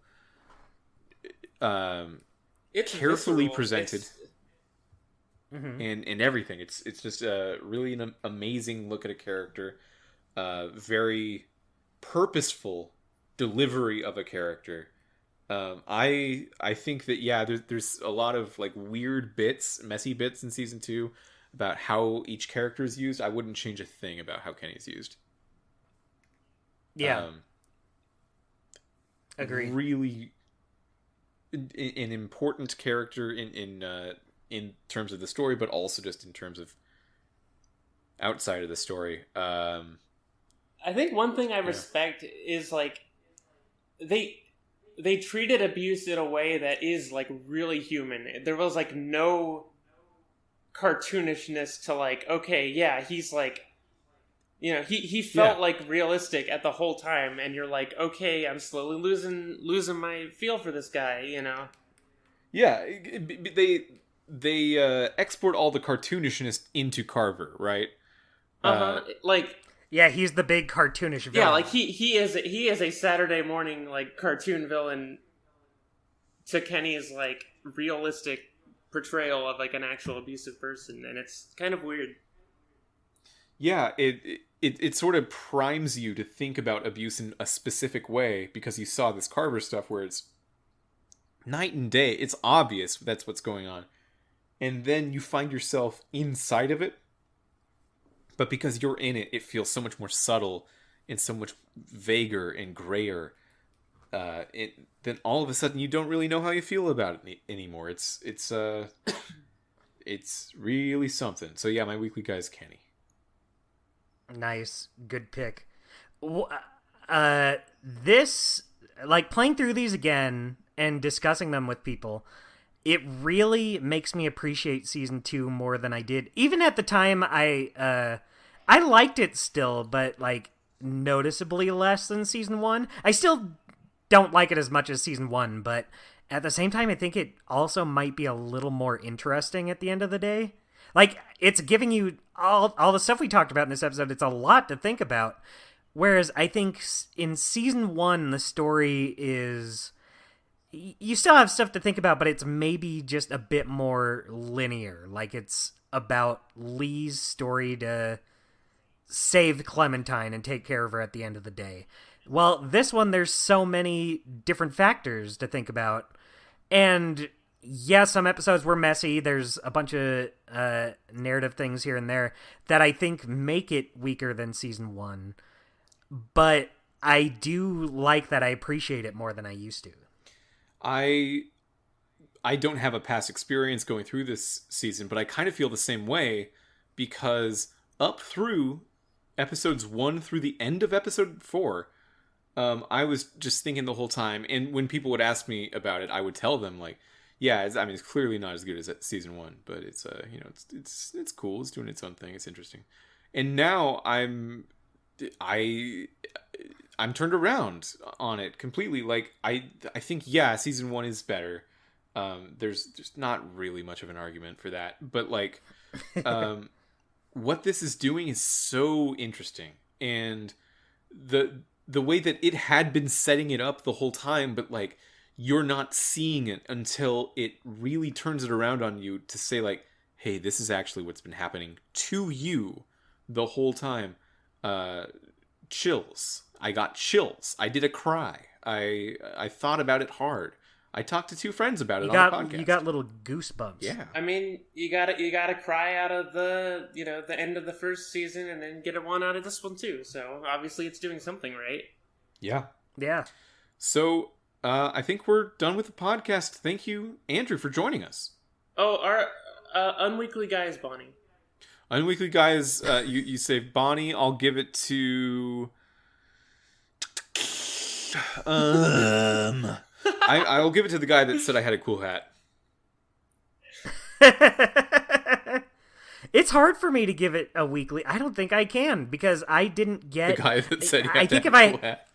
It's carefully visceral. presented. Mm-hmm. And everything. It's just really an amazing look at a character. Very purposeful delivery of a character. I think that, yeah, there's a lot of like weird bits, messy bits in season 2 about how each character is used. I wouldn't change a thing about how Kenny's used. Yeah. Agreed. Really an important character in terms of the story, but also just in terms of outside of the story. I think one thing I respect is like they treated abuse in a way that is like really human. There was like no cartoonishness to like, okay, yeah, he's like, you know, he felt like realistic at the whole time, and you're like, okay, I'm slowly losing my feel for this guy, you know. Yeah, they export all the cartoonishness into Carver, right? Like, Yeah, he's the big cartoonish villain. yeah, like he is a Saturday morning like cartoon villain to Kenny's like realistic portrayal of like an actual abusive person, and it's kind of weird. Yeah, it sort of primes you to think about abuse in a specific way because you saw this Carver stuff where it's night and day. It's obvious that's what's going on. And then you find yourself inside of it But because you're in it, it feels so much more subtle and so much vaguer and grayer. Then all of a sudden you don't really know how you feel about it anymore. It's really something. So yeah, my weekly guy is Kenny. Nice, good pick. This, like, playing through these again and discussing them with people, it really makes me appreciate season 2 more than I did. Even at the time, I liked it still, but like noticeably less than season 1. I still don't like it as much as season 1, but at the same time, I think it also might be a little more interesting at the end of the day. Like, it's giving you all the stuff we talked about in this episode. It's a lot to think about. Whereas I think in season 1, the story is... You still have stuff to think about, but it's maybe just a bit more linear. Like, it's about Lee's story to save Clementine and take care of her at the end of the day. Well, this one, there's so many different factors to think about. And yeah, some episodes were messy. There's a bunch of narrative things here and there that I think make it weaker than season 1. But I do like that I appreciate it more than I used to. I don't have a past experience going through this season, but I kind of feel the same way because up through episodes 1 through the end of episode 4, I was just thinking the whole time, and when people would ask me about it, I would tell them like, yeah, it's clearly not as good as season 1, but it's it's cool. It's doing its own thing. It's interesting. And now I'm turned around on it completely. Like I think season 1 is better. There's not really much of an argument for that, but like what this is doing is so interesting, and the way that it had been setting it up the whole time, but like you're not seeing it until it really turns it around on you to say like, hey, this is actually what's been happening to you the whole time. Chills. I got chills. I did a cry. I thought about it hard. I talked to 2 friends about it on the podcast. You got little goosebumps. Yeah. I mean, you gotta cry out of the end of the first season and then get one out of this one too. So obviously it's doing something right. Yeah. Yeah. So I think we're done with the podcast. Thank you, Andrew, for joining us. Oh, our unweekly guy is Bonnie. Unweekly guys, you say Bonnie. I'll give it to. I'll give it to the guy that said I had a cool hat. It's hard for me to give it a weekly. I don't think I can because I didn't get the guy that said he had a cool hat.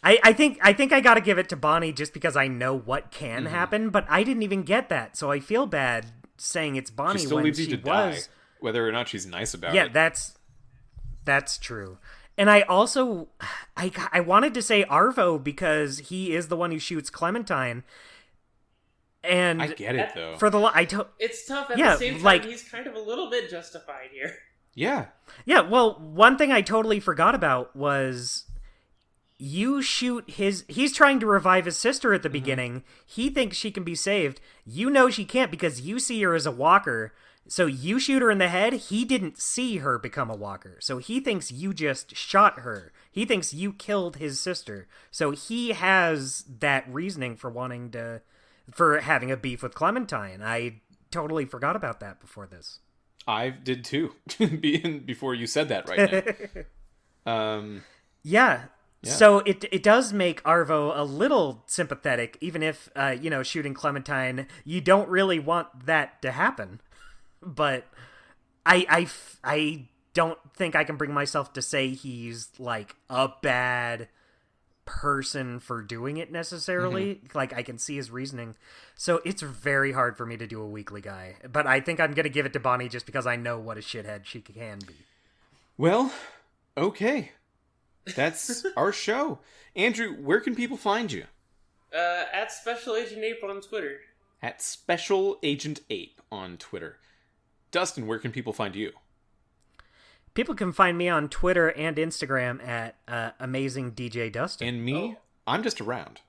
I think I gotta give it to Bonnie just because I know what can happen, but I didn't even get that, so I feel bad saying it's Bonnie she still when leaves you she to was. Die, whether or not she's nice about it. Yeah, that's true. And I also I wanted to say Arvo because he is the one who shoots Clementine. And I get it though. For the it's tough at the same time. Like, he's kind of a little bit justified here. Yeah. Yeah. Well, one thing I totally forgot about was you shoot he's trying to revive his sister at the beginning. He thinks she can be saved. You know she can't because you see her as a walker. So you shoot her in the head. He didn't see her become a walker. So he thinks you just shot her. He thinks you killed his sister. So he has that reasoning for having a beef with Clementine. I totally forgot about that before this. I did too. Before you said that right now. Yeah. So it does make Arvo a little sympathetic, even if shooting Clementine, you don't really want that to happen. But I don't think I can bring myself to say he's like a bad person for doing it necessarily. Like, I can see his reasoning. So it's very hard for me to do a weekly guy. But I think I'm going to give it to Bonnie just because I know what a shithead she can be. Well, okay. That's our show. Andrew, where can people find you? At Special Agent Ape on Twitter. At Special Agent Ape on Twitter. Dustin, where can people find you? People can find me on Twitter and Instagram at Amazing DJ Dustin. And me, I'm just around.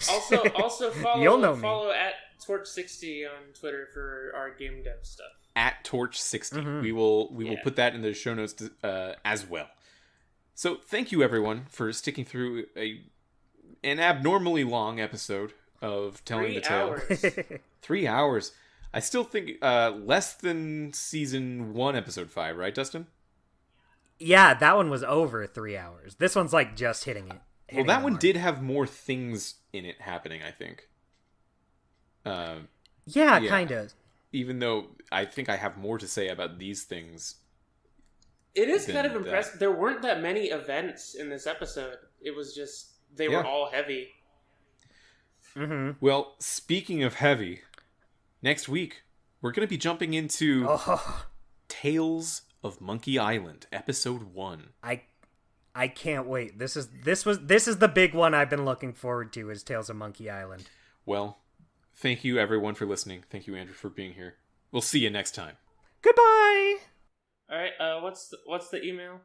Also follow, You'll know me. Follow at Torch60 on Twitter for our game dev stuff. at Torch60. Mm-hmm. We will put that in the show notes as well. So thank you everyone for sticking through an abnormally long episode of Telling the Tale. 3 hours. 3 hours. I still think less than season 1, episode 5, right, Dustin? Yeah, that one was over 3 hours. This one's like just hitting it. Well, that one did have more things in it happening, I think. Yeah, kind of. Even though I think I have more to say about these things. It is kind of impressive. There weren't that many events in this episode. It was just, they were all heavy. Mm-hmm. Well, speaking of heavy, next week we're going to be jumping into Tales of Monkey Island, episode 1. I can't wait. This is the big one I've been looking forward to, is Tales of Monkey Island. Well, thank you everyone for listening. Thank you, Andrew, for being here. We'll see you next time. Goodbye. All right. What's the email?